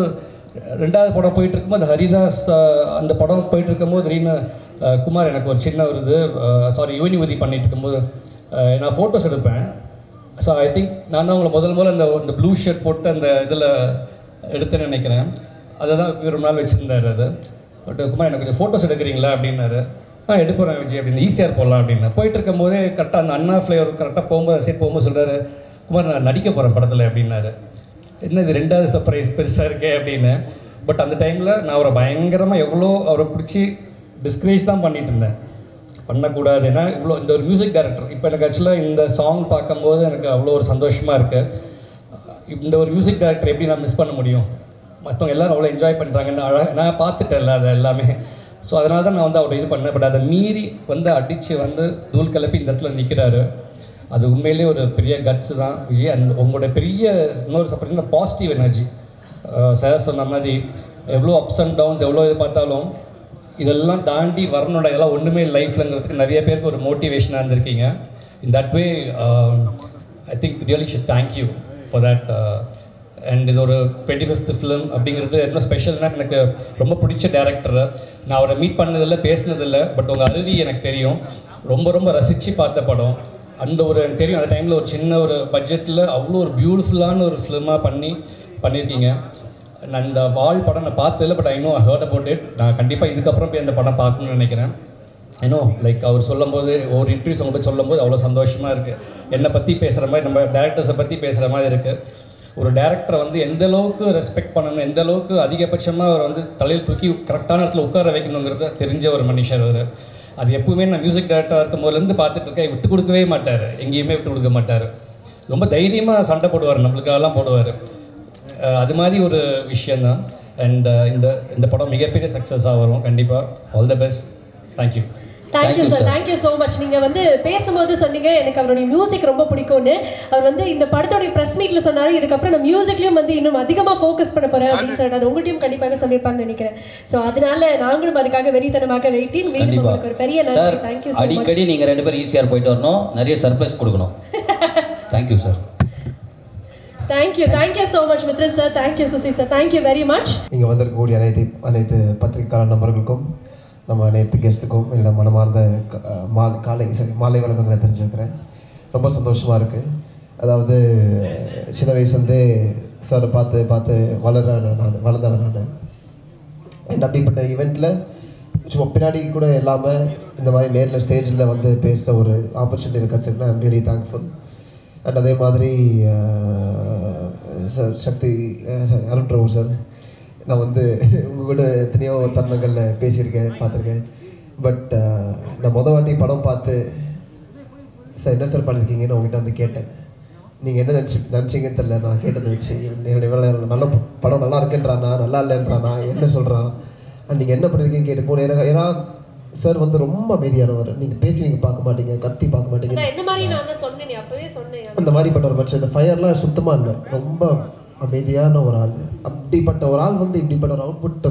2வது படம் போயிட்டு இருக்கும்போது ஹரிதாஸ் அந்த படம் போயிட்டு இருக்கும்போது திடீர்னு குமார் எனக்கு ஒரு சின்ன ஒரு இது யுவன் யுவதி பண்ணிட்டு இருக்கும்போது நான் ஃபோட்டோஸ் எடுப்பேன். ஸோ ஐ திங்க் நான் தான் உங்களை முதல்ல அந்த ப்ளூ ஷர்ட் போட்டு அந்த இதில் எடுத்துன்னு நினைக்கிறேன். அதை தான் ரொம்ப நாள் வச்சுருந்தார். அது பட் குமார் எனக்கு கொஞ்சம் ஃபோட்டோஸ் எடுக்கிறீங்களா அப்படின்னாரு. எடுப்பேன் விஜய் அப்படின்னு, ஈஸியாக போடலாம் அப்படின்னு. போயிட்டு இருக்கும் போதே கரெக்டாக அந்த அண்ணா ஃப்ளேவர் கரெக்டாக போகும்போது சொல்கிறாரு, குமார் நான் நடிக்க போகிறேன் படத்தில் அப்படின்னாரு. என்ன இது 2வது சர்ப்ரைஸ் பெருசாக இருக்கே அப்படின்னு. பட் அந்த டைமில் நான் அவரை பயங்கரமாக எவ்வளோ அவரை பிடிச்சி டிஸ்கரேஜ் தான் பண்ணிட்டு இருந்தேன். பண்ணக்கூடாது, ஏன்னா இவ்வளோ இந்த ஒரு மியூசிக் டைரக்டர். இப்போ எனக்கு ஆக்சுவலாக இந்த சாங் பார்க்கும்போது எனக்கு அவ்வளோ ஒரு சந்தோஷமாக இருக்குது. இந்த ஒரு மியூசிக் டைரக்டர் எப்படி நான் மிஸ் பண்ண முடியும்? மற்றவங்க எல்லோரும் அவ்வளோ என்ஜாய் பண்ணுறாங்கன்னு நான் பார்த்துட்டேன்ல அது எல்லாமே. ஸோ அதனால தான் நான் வந்து அவரை இது பண்ணேன். பட் அதை மீறி வந்து அடித்து வந்து தூள் கிளப்பி இந்த இடத்துல நிற்கிறாரு. அது உண்மையிலே ஒரு பெரிய கட்ஸ் தான் விஜய். அண்ட் உங்களோட பெரிய இன்னொரு சப்போர்ட் பாசிட்டிவ் எனர்ஜி. சார் சொன்ன மாதிரி எவ்வளோ அப்ஸ் அண்ட் டவுன்ஸ் எவ்வளோ இது பார்த்தாலும் இதெல்லாம் தாண்டி வரணுட இதெல்லாம் ஒன்றுமே லைஃப்லங்கிறதுக்கு நிறைய பேருக்கு ஒரு மோட்டிவேஷனாக இருந்திருக்கீங்க. In that way I think really should thank you for that. And இது ஒரு 25th ஃபிலிம் அப்படிங்கிறது என்ன ஸ்பெஷல்னா, எனக்கு ரொம்ப பிடிச்ச டேரக்டர். நான் அவரை மீட் பண்ணதில்லை, பேசினதில்லை. பட் உங்கள் அருவி எனக்கு தெரியும், ரொம்ப ரொம்ப ரசித்து பார்த்த படம். அந்த ஒரு எனக்கு தெரியும், அந்த டைமில் ஒரு சின்ன ஒரு பட்ஜெட்டில் அவ்வளோ ஒரு பியூட்டிஃபுல்லான ஒரு ஃபிலிமாக பண்ணியிருக்கீங்க. நான் இந்த வால் படம் நான் பார்த்ததில்லை, but I know heard about it. நான் கண்டிப்பாக இதுக்கப்புறம் போய் அந்த படம் பார்க்கணுன்னு நினைக்கிறேன். ஏன்னோ லைக் அவர் சொல்லும்போது ஒரு இன்டர்வியூஸ் அவங்க போய் சொல்லும்போது அவ்வளோ சந்தோஷமாக இருக்குது. என்னை பற்றி பேசுகிற மாதிரி, நம்ம டேரக்டர்ஸை பற்றி பேசுகிற மாதிரி இருக்குது. ஒரு டேரக்டரை வந்து எந்த அளவுக்கு ரெஸ்பெக்ட் பண்ணணும், எந்த அளவுக்கு அதிகபட்சமாக அவர் வந்து தலையில் தூக்கி கரெக்டான இடத்துல உட்கார வைக்கணுங்கிறத தெரிஞ்ச ஒரு மனுஷர் அவர். அது எப்பவுமே நான் மியூசிக் டைரக்டராக இருக்கும் போதுலேருந்து பார்த்துட்டு இருக்கேன். விட்டு கொடுக்கவே மாட்டார், எங்கேயுமே விட்டு கொடுக்க மாட்டார். ரொம்ப தைரியமாக சண்டை போடுவார், நம்மளுக்காகலாம் போடுவார். அது மாதிரி ஒரு விஷயந்தான். அண்ட் இந்த படம் மிகப்பெரிய சக்ஸஸாக வரும் கண்டிப்பாக. All the best. Thank you. Thank you sir, thank you so much. நீங்கள் வந்து பேசும்போது சொன்னீங்க எனக்கு அவருடைய மியூசிக் ரொம்ப பிடிக்கும்னு. அவர் வந்து இந்த படத்தோடைய ப்ரெஸ் மீட்டில் சொன்னார், இதுக்கப்புறம் நான் மியூசிக்லையும் வந்து இன்னும் அதிகமாக ஃபோக்கஸ் பண்ண போகிறேன் அப்படின்னு சொல்லிட்டு அது உங்கள்கிட்டையும் கண்டிப்பாக சொல்லியிருப்பான்னு நினைக்கிறேன். ஸோ அதனால நாங்களும் அதுக்காக வெறித்தனமாக வெயிட்டிங். மீண்டும் உங்களுக்கு ஒரு பெரிய நன்றி. Thank you so much. அடிக்கடி நீங்கள் 2 பேரும் ஈஸியாக போயிட்டு வரணும், நிறைய சர்ப்ரைஸ் கொடுக்கணும். Thank you sir. Thank you so much Mithran sir. Thank you Susi sir. Thank you very much. இங்கே வந்திருக்கக்கூடிய அனைத்து பத்திரிகையாளர் நண்பர்களுக்கும் நம்ம அனைத்து கெஸ்ட்டுக்கும் என்னோட மனமார்ந்த மாலை வணக்கங்களை தெரிஞ்சுக்கிறேன். ரொம்ப சந்தோஷமாக இருக்குது. அதாவது சின்ன வயசுலேருந்தே சார் பார்த்து வளர்ந்தவன் நான். அண்ட் அப்படிப்பட்ட ஈவெண்ட்டில் சும்மா பின்னாடி கூட இல்லாமல் இந்த மாதிரி நேரில் ஸ்டேஜில் வந்து பேச ஒரு ஆப்பர்ச்சுனிட்டி எனக்கு கிடச்சிருக்குன்னா ஐம் ரியலி தேங்க்ஃபுல். அண்ட் அதே மாதிரி சார் சக்தி சார் அருண் பிரபு சார், நான் வந்து உங்கள் கூட எத்தனையோ தருணங்களில் பேசியிருக்கேன், பார்த்துருக்கேன். பட் நான் மொதல் வாட்டி படம் பார்த்து சார் என்ன சார் பண்ணியிருக்கீங்கன்னு உங்ககிட்ட வந்து கேட்டேன். நீங்கள் என்ன நினச்சிங்கன்னு தெரியல, நான் கேட்டது வச்சு என்னுடைய நல்ல படம் நல்லா இருக்குன்றானா நல்லா இல்லைன்றானா என்ன சொல்கிறான், நீங்கள் என்ன பண்ணியிருக்கீங்கன்னு கேட்டுப்போம். ஏன்னா சார் வந்து ரொம்ப அமைதியானவர். நீங்கள் பேசி நீங்கள் பார்க்க மாட்டீங்க, கத்தி பார்க்க மாட்டீங்க. அந்த மாதிரிப்பட்ட ஒரு மனுஷன். இந்த ஃபயர்லாம் சுத்தமாக இல்லை, ரொம்ப அமைதியான ஒரு ஆள். அப்படிப்பட்ட ஒரு ஆள் வந்து இப்படிப்பட்ட ஒரு அவுட்புட்டை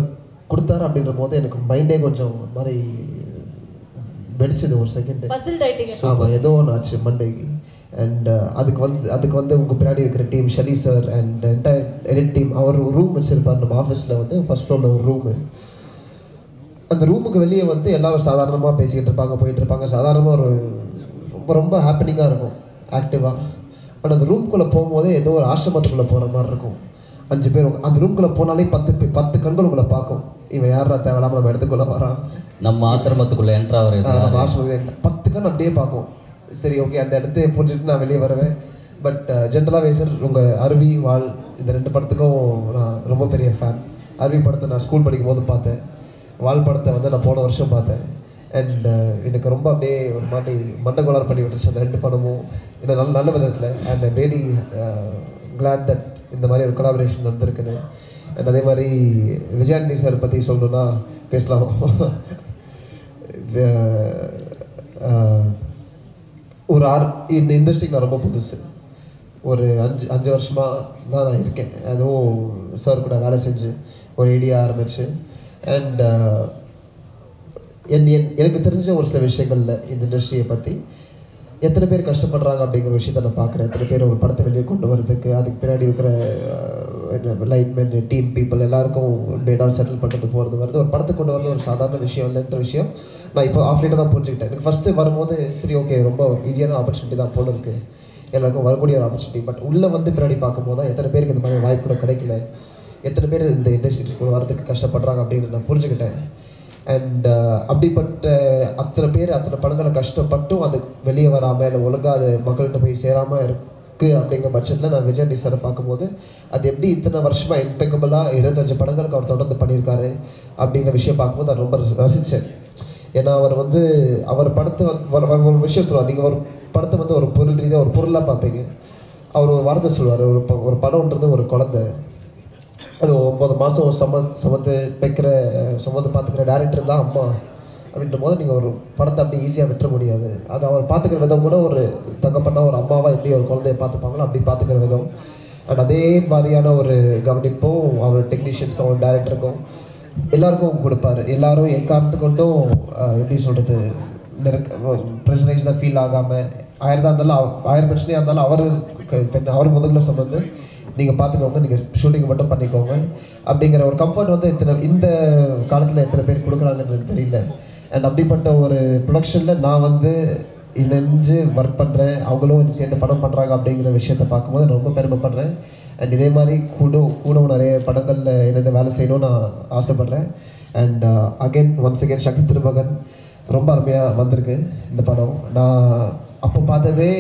கொடுத்தாரு அப்படின்ற போது எனக்கு மைண்டே கொஞ்சம் மாதிரி வெடிச்சது ஒரு செகண்ட். ஆமாம், ஏதோ ஒன்று ஆச்சு மண்டைக்கு. அண்ட் அதுக்கு வந்து உங்கள் பின்னாடி இருக்கிற team Shelly sir and entire edit team, அவர் ஒரு ரூம் வச்சுருப்பார் நம்ம ஆஃபீஸில் வந்து ஃபர்ஸ்ட் ஃப்ளோரில் ஒரு ரூமு. அந்த ரூமுக்கு வெளியே வந்து எல்லோரும் சாதாரணமாக பேசிக்கிட்டு இருப்பாங்க, போயிட்டு இருப்பாங்க. சாதாரணமாக ஒரு ரொம்ப ஹாப்பினிங்காக இருக்கும், ஆக்டிவாக. பட் அந்த ரூம்குள்ளே போகும்போதே ஏதோ ஒரு ஆசிரமத்துக்குள்ளே போகிற மாதிரி இருக்கும். 5 பேர் அந்த ரூம்குள்ளே போனாலே 10 கண்கள் உங்களை பார்க்கும். இவன் யாரா தேவையில்லாமல் நம்ம இடத்துக்குள்ளே வரான், நம்ம ஆசிரமத்துக்குள்ளே என்ட்ரா வர நம்ம ஆசிரமத்துக்கு 10 கண் அப்படியே பார்க்கும். சரி, ஓகே, அந்த இடத்த புரிஞ்சுட்டு நான் வெளியே வருவேன். பட் ஜென்ரலாகவே சார் உங்கள் அருவி வாழ் இந்த 2 படத்துக்கும் நான் ரொம்ப பெரிய ஃபேன். அருவி படத்தை நான் ஸ்கூல் படிக்கும் போது பார்த்தேன், வாழ் படத்தை வந்து நான் போன வருஷம் பார்த்தேன். அண்ட் எனக்கு ரொம்ப அப்படியே ஒரு மாதிரி மண்டகோளாறு பண்ணி விட்டுருச்சு அந்த 2 படமும், இல்லை நல்ல விதத்தில். அண்ட் ரியலி கிளாட் தட் இந்த மாதிரி ஒரு கொலாபரேஷன் வந்திருக்குன்னு. அண்ட் அதே மாதிரி விஜயாண்டி சார் பற்றி சொல்லணுன்னா பேசலாம். ஒரு இந்த இண்டஸ்ட்ரிக்கு நான் ரொம்ப புதுசு. ஒரு 5 வருஷமாக தான் நான் இருக்கேன். அதுவும் சார் கூட வேலை செஞ்சு ஒரு ஐடியா ஆரம்பிச்சு. அண்ட் எனக்கு தெரிஞ்ச ஒரு சில விஷயங்களில் இந்த இண்டஸ்ட்ரியை பற்றி எத்தனை பேர் கஷ்டப்படுறாங்க அப்படிங்கிற விஷயத்த நான் பார்க்குறேன். எத்தனை பேர் ஒரு படத்தை வெளியே கொண்டு வரதுக்கு அதுக்கு பின்னாடி இருக்கிற லைட்மேன் டீம் பீப்புள் எல்லாருக்கும் டேட்டால் செட்டில் பண்ணுறது போகிறது வருது. ஒரு படத்தை கொண்டு வரது ஒரு சாதாரண விஷயம் இல்லைன்ற விஷயம் நான் இப்போ ஆஃப்லைட்டாக தான் புரிஞ்சுக்கிட்டேன். எனக்கு ஃபஸ்ட்டு வரும்போது சரி ஓகே ரொம்ப ஈஸியான ஆப்பர்ச்சுனிட்டி தான் போல இருக்குது, எல்லாருக்கும் வரக்கூடிய ஒரு ஆப்பர்ச்சுனிட்டி. பட் உள்ளே வந்து பின்னாடி பார்க்கும்போது தான் எத்தனை பேருக்கு இந்த மாதிரி வாய்ப்பு கூட கிடைக்கல, எத்தனை பேர் இந்த இண்டஸ்ட்ரிக்குள்ள வரதுக்கு கஷ்டப்படுறாங்க அப்படின்னு நான் புரிஞ்சுக்கிட்டேன். அண்ட் அப்படிப்பட்ட அத்தனை பேர் அத்தனை படங்களை கஷ்டப்பட்டும் அது வெளியே வராமல் இல்லை ஒழுங்காக அது மக்கள்கிட்ட போய் சேராமல் இருக்குது அப்படிங்கிற பட்சத்தில் நான் விஜய் சாரை பார்க்கும்போது அது எப்படி இத்தனை வருஷமாக இம்பெக்கபிளாக 25 படங்களுக்கு அவர் தொடர்ந்து பண்ணியிருக்காரு அப்படிங்கிற விஷயம் பார்க்கும்போது நான் ரொம்ப ரசித்தேன். ஏன்னா அவர் படத்தை ஒரு விஷயம் சொல்லுவார், நீங்கள் ஒரு படத்தை வந்து ஒரு பொருள் ரீதியாக ஒரு பொருளாக பார்ப்பீங்க. அவர் ஒரு வார்த்தை சொல்லுவார், ஒரு படம்ன்றது ஒரு குழந்தை, அது 9 மாதம் சுமந்து பார்த்துக்கிற டேரக்டர் தான் அம்மா அப்படின்ற போது நீங்கள் ஒரு படத்தை அப்படி ஈஸியாக விட்டுற முடியாது. அது அவர் பார்த்துக்கிற விதம் கூட ஒரு தகப்பன்னா ஒரு அம்மாவாக எப்படி ஒரு குழந்தைய பார்த்துப்பாங்களோ அப்படி பார்த்துக்கிற விதம். அண்ட் அதே மாதிரியான ஒரு கவனிப்பும் அவர் டெக்னீஷியன்ஸ்க்கும் அவர் டேரக்டருக்கும் எல்லாருக்கும் கொடுப்பாரு. எல்லாரும் எக்காரணத்து கொண்டும் எப்படி சொல்கிறது ப்ரெஷரைஸ் தான் ஃபீல் ஆகாமல் 1000 தான் இருந்தாலும் 1000 பிரச்சனையாக இருந்தாலும் அவர் முதல்ல சொன்னது நீங்கள் பார்த்துக்கோங்க, நீங்கள் ஷூட்டிங் மட்டும் பண்ணிக்கோங்க அப்படிங்கிற ஒரு கம்ஃபர்ட் வந்து இந்த காலத்தில் எத்தனை பேர் கொடுக்குறாங்கன்றது தெரியல. அண்ட் அப்படிப்பட்ட ஒரு ப்ரொடக்ஷனில் நான் வந்து இணைஞ்சு ஒர்க் பண்ணுறேன், அவங்களும் சேர்ந்து படம் பண்ணுறாங்க அப்படிங்கிற விஷயத்தை பார்க்கும்போது நான் ரொம்ப பெருமைப்படுறேன். அண்ட் இதே மாதிரி கூடவும் நிறைய படங்களில் இணைந்து வேலை செய்யணும்னு நான் ஆசைப்பட்றேன். அண்ட் ஒன்ஸ் அகெயின் சக்தி திருமகன் ரொம்ப அருமையாக வந்திருக்கு இந்த படம். நான் அப்போ பார்த்ததே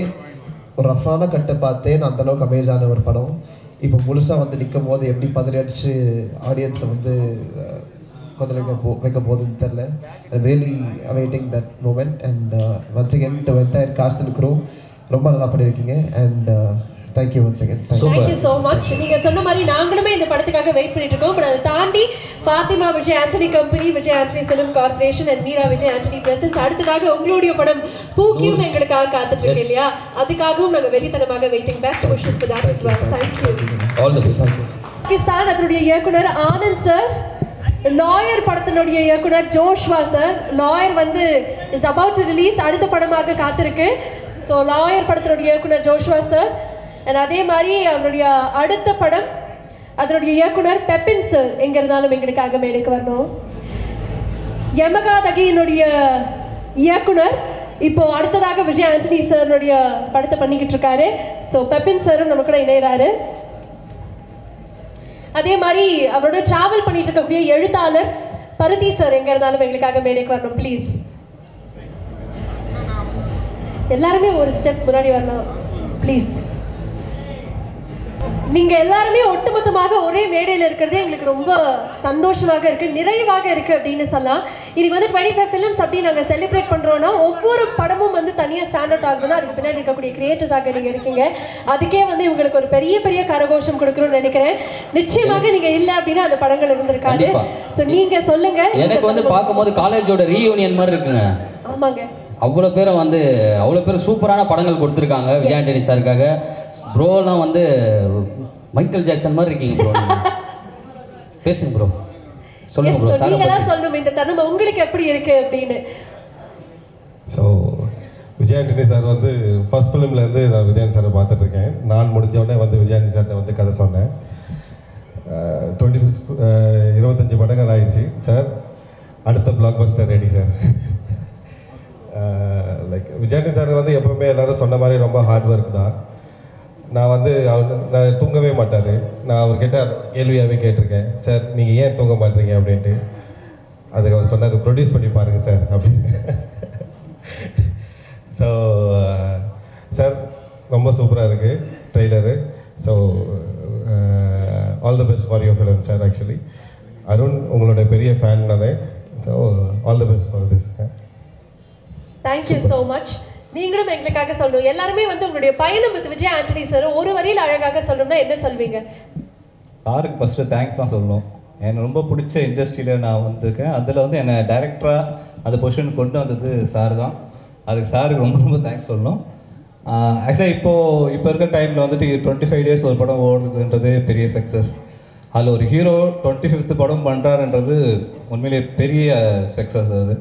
ஒரு ரஃப்பான கட்டை பார்த்தேன், நான் அந்தளவுக்கு அமேஸான ஒரு படம். இப்போ முழுசாக வந்து நிற்கும் போது எப்படி பதறடிச்சு ஆடியன்ஸை வந்து வைக்க போகுதுன்னு தெரில. I'm really awaiting that moment. And once again to entire cast and crew ரொம்ப நல்லா பண்ணியிருக்கீங்க. And thank you once again. Thank you so much. நீங்கள் சொன்ன மாதிரி நாங்களுமே இந்த படத்துக்காக வெயிட் பண்ணிட்டு இருக்கோம். பட் அதை தாண்டி Fathima Vijay Antony company, Vijay Antony film corporation and Meera Vijay Antony presents அடுத்ததாக உங்களுடைய படம் பூக்கியும் எங்களுக்காக காத்துட்டு இருக்கு இல்லையா? அதுக்காகவும் நாங்கள் வெறித்தனமாக waiting. Best wishes for that as well. Thank you. All the best. Pakistan அதனுடைய இயக்குனர் ஆனந்த் சார், லாயர் படத்தினுடைய இயக்குனர் ஜோஷ்வா சார். லாயர் வந்து இஸ் அபவுட் டு ரிலீஸ், அடுத்த படமாக காத்திருக்கு. ஸோ லாயர் படத்தினுடைய இயக்குனர் ஜோஷ்வா சார். அண்ட் அதே மாதிரி அவருடைய அடுத்த படம் அதனுடைய இயக்குனர் பெப்பின் சார் எங்கே இருந்தாலும் எங்களுக்காக மேடைக்கு வரணும். யமகாதகியினுடைய இயக்குனர் இப்போ அடுத்ததாக விஜய் ஆண்டனி சாருடைய படத்தை பண்ணிக்கிட்டு இருக்காரு. ஸோ பெப்பின் சாரும் நம்ம கூட இணைகிறாரு. அதே மாதிரி அவரோட டிராவல் பண்ணிட்டு இருக்கக்கூடிய எழுத்தாளர் பருத்தி சார் எங்க இருந்தாலும் எங்களுக்காக மேடைக்கு வரணும் ப்ளீஸ். எல்லாருமே ஒரு ஸ்டெப் முன்னாடி வரலாம் ப்ளீஸ். நீங்க எல்லாருமே ஒட்டுமொத்தமாக ஒரே மேடையில் இருக்கிறதே எங்களுக்கு ரொம்ப சந்தோஷமாக இருக்கு, நிறைவாக இருக்கு அப்படின்னு சொல்லலாம். இன்னைக்கு வந்து 25 ஃபிலிம்ஸ் அப்படி நாங்கள் செலிப்ரேட் பண்றோம்னா ஒவ்வொரு படமும் வந்து தனியாக ஸ்டாண்ட் அவுட் ஆகுதுன்னா அதுக்கு பின்னாடி இருக்கக்கூடிய கிரியேட்டர்ஸாக நீங்க இருக்கீங்க. அதுக்கே வந்து உங்களுக்கு ஒரு பெரிய பெரிய கரகோஷம் கொடுக்கணும்னு நினைக்கிறேன். நிச்சயமாக நீங்க இல்ல அப்படின்னா அந்த படங்கள் இருந்திருக்காது. ஸோ நீங்க சொல்லுங்க. எனக்கு வந்து பார்க்கும்போது காலேஜோட ரீயூனியன் மாதிரி இருக்குங்க. ஆமாங்க, அவ்வளோ பேர் சூப்பரான படங்கள் கொடுத்துருக்காங்க விஜய் ஆண்டனி சாருக்காக. ப்ரோலாம் வந்து மைக்கேல் ஜாக்சன் மாதிரி இருக்கீங்க ப்ரோ. பேசுங்க ப்ரோ, சொல்லுங்க ப்ரோ. நீங்க தான் சொல்லணும் இந்த தருணம் உங்களுக்கு எப்படி இருக்கு அப்படின்னு. ஸோ விஜய் ஆண்டனி சார் வந்து ஃபர்ஸ்ட் ஃபிலிம்லேருந்து நான் விஜய் சாரை பார்த்துட்டு இருக்கேன். நான் முடிஞ்சோடனே வந்து விஜய் ஆண்டனி சார்கிட்ட வந்து கதை சொன்னேன். 25 படங்கள் ஆயிடுச்சு சார், அடுத்த black Bastar ready sir. Like Vijay Antony sir வந்து எப்போவுமே எல்லோரும் சொன்ன மாதிரி ரொம்ப ஹார்ட் ஒர்க் தான். நான் தூங்கவே மாட்டார். நான் அவர்கிட்ட கேள்வியாகவே கேட்டிருக்கேன், சார் நீங்கள் ஏன் தூங்க மாட்டீங்க அப்படின்ட்டு. அதுக்கு அவர் சொன்னார், ப்ரொடியூஸ் பண்ணி பாருங்கள் சார் அப்படின்னு. ஸோ சார் ரொம்ப சூப்பராக இருக்குது trailer. So all the best for your film sir. Actually Arun உங்களோட பெரிய ஃபேன் நானே. So all the best for this. Thank you so much. நீங்களும் எங்களுக்காக சொல்லணும். எல்லாருமே வந்து உங்களுடைய பயணம் வித் விஜய் ஆண்டனி சார் ஒரு வரியில் அழகாக சொல்லணும்னா என்ன சொல்வீங்க? சாருக்கு ஃபஸ்ட்டு தேங்க்ஸ் தான் சொல்லணும். எனக்கு ரொம்ப பிடிச்ச இண்டஸ்ட்ரியில் நான் வந்திருக்கேன். அதில் வந்து என்னை டைரக்டராக அந்த பொசிஷன் கொண்டு வந்தது சார் தான். அதுக்கு சாருக்கு ரொம்ப ரொம்ப தேங்க்ஸ் சொல்லணும். ஆக்சுவலாக இப்போ இருக்க டைமில் வந்துட்டு 25 days ஒரு படம் ஓடுறதுன்றது பெரிய சக்ஸஸ். அதில் ஒரு ஹீரோ 25th படம் பண்ணுறாருன்றது உண்மையிலேயே பெரிய சக்ஸஸ். அது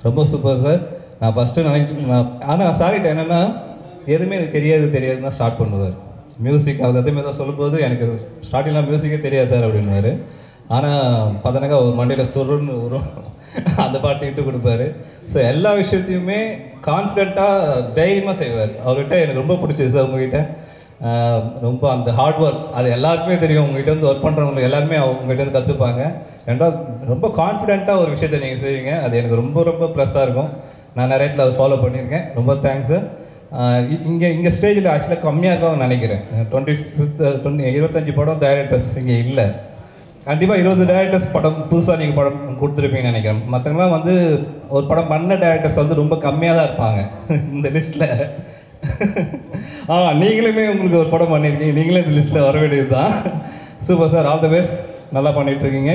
ரொம்ப சூப்பர் சார். நான் ஃபஸ்ட்டு ஆனால் சாரிட்ட என்னென்னா எதுவுமே எனக்கு தெரியாதுன்னு தான் ஸ்டார்ட் பண்ணுவார். மியூசிக் அது அதேமாதிரி தான் சொல்லும்போது எனக்கு ஸ்டார்டிங்லாம் மியூசிக்கே தெரியாது சார் அப்படின்வார். ஆனால் பார்த்தனாக்கா ஒரு மண்டையில் சுருன்னு வரும், அந்த பாட்டு இட்டு கொடுப்பாரு. ஸோ எல்லா விஷயத்தையுமே கான்ஃபிடென்ட்டாக தைரியமாக செய்வார். அவர்கிட்ட எனக்கு ரொம்ப பிடிச்சது சார் உங்ககிட்ட. ரொம்ப அந்த ஹார்ட் ஒர்க் அது எல்லாருக்குமே தெரியும். உங்ககிட்ட வந்து ஒர்க் பண்ணுறவங்களுக்கு எல்லாருமே அவங்ககிட்ட வந்து கற்றுப்பாங்க. ரெண்டாவது ரொம்ப கான்ஃபிடென்ட்டாக ஒரு விஷயத்தை நீங்கள் செய்வீங்க. அது எனக்கு ரொம்ப ரொம்ப ப்ளஸ்ஸாக இருக்கும். நான் நிறைய இடத்துல அதை ஃபாலோ பண்ணியிருக்கேன். ரொம்ப தேங்க்ஸ் சார். இங்கே ஸ்டேஜில் ஆக்சுவலாக கம்மியாக இருக்கும் நினைக்கிறேன். 25 படம் டைரக்டர்ஸ் இங்கே இல்லை. கண்டிப்பாக 20 டைரக்டர்ஸ் படம் புதுசாக நீங்கள் படம் கொடுத்துருப்பீங்கன்னு நினைக்கிறேன். மற்றவங்களாம் வந்து ஒரு படம் பண்ண டைரக்டர்ஸ் வந்து ரொம்ப கம்மியாக தான் இருப்பாங்க இந்த லிஸ்ட்டில். நீங்களுமே உங்களுக்கு ஒரு படம் பண்ணியிருக்கீங்க, நீங்களே இந்த லிஸ்ட்டில் வர வேண்டியது தான். Super sir, all the best. நல்லா பண்ணிகிட்ருக்கீங்க.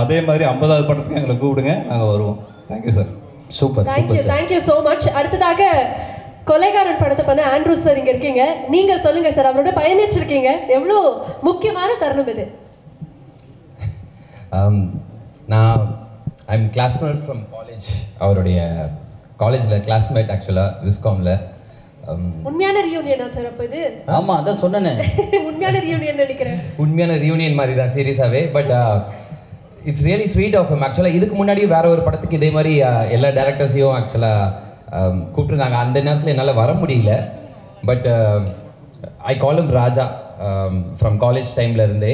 அதே மாதிரி 50வது படத்துக்கு எங்களை கூப்பிடுங்க, நாங்கள் வருவோம். Thank you sir. Super. Thank you so much. அடுத்ததாக கொலைகாரன் படத்தை பண்ண ஆண்ட்ரூ சார் இங்கே இருக்கீங்க. நீங்கள் சொல்லுங்கள் சார், அவரோட பயணிச்சிருக்கீங்க, எவ்வளோ முக்கியமான தருணம் இது? I'm classmate from college. அவருடைய காலேஜில் கிளாஸ்மேட் ஆக்சுவலாக விஸ்காமில். உண்மையான ரியூனியனா சார் அப்போ இது? ஆமாம், அதான் சொன்னேன். உண்மையான ரியூனியன் நினைக்கிறேன். உண்மையான ரியூனியன் மாதிரி தான் சீரியஸாகவே. But it's really sweet of him. ஆக்சுவலாக இதுக்கு முன்னாடி வேற ஒரு படத்துக்கு இதே மாதிரி எல்லா டேரக்டர்ஸையும் ஆக்சுவலாக கூப்பிட்டுருந்தாங்க. அந்த நேரத்தில் என்னால் வர முடியல. But I call him Raja from college டைம்லேருந்தே.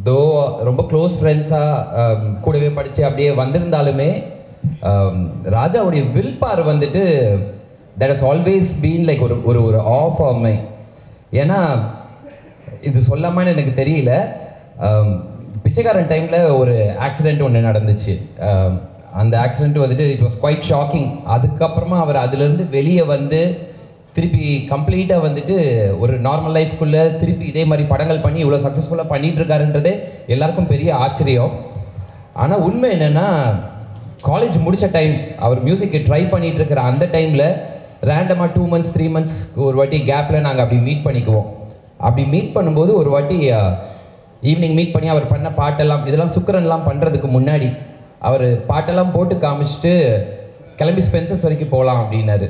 தோ ரொம்ப க்ளோஸ் ஃப்ரெண்ட்ஸாக கூடவே படித்து அப்படியே வந்திருந்தாலுமே ராஜாவுடைய வில் பார் வந்துட்டு that has always been like ஒரு ஒரு ஆஃப் ஆஃப் மை. ஏன்னா இது சொல்லாமான்னு எனக்கு தெரியல. பிச்சைக்காரன் டைமில் ஒரு ஆக்சிடெண்ட் ஒன்று நடந்துச்சு. அந்த ஆக்சிடெண்ட் வந்துட்டு இட் வாஸ் குவைட் ஷாக்கிங். அதுக்கப்புறமா அவர் அதுலேருந்து வெளியே வந்து திருப்பி கம்ப்ளீட்டாக வந்துட்டு ஒரு நார்மல் லைஃப்குள்ளே திருப்பி இதே மாதிரி படங்கள் பண்ணி இவ்வளோ சக்ஸஸ்ஃபுல்லாக பண்ணிகிட்டு இருக்காருன்றதே எல்லாருக்கும் பெரிய ஆச்சரியம். ஆனால் உண்மை என்னென்னா, காலேஜ் முடித்த டைம் அவர் மியூசிக்கை ட்ரை பண்ணிகிட்டு இருக்கிற அந்த டைமில் ரேண்டமாக 2 months 3 months ஒரு வாட்டி கேப்பில் நாங்கள் அப்படி மீட் பண்ணிக்குவோம். அப்படி மீட் பண்ணும்போது ஒரு வாட்டி ஈவினிங் மீட் பண்ணி அவர் பண்ண பாட்டெல்லாம், இதெல்லாம் சுக்கரன்லாம் பண்ணுறதுக்கு முன்னாடி அவர் பாட்டெல்லாம் போட்டு காமிச்சிட்டு கிளம்பி ஸ்பென்சர்ஸ் வரைக்கும் போகலாம் அப்படின்னாரு.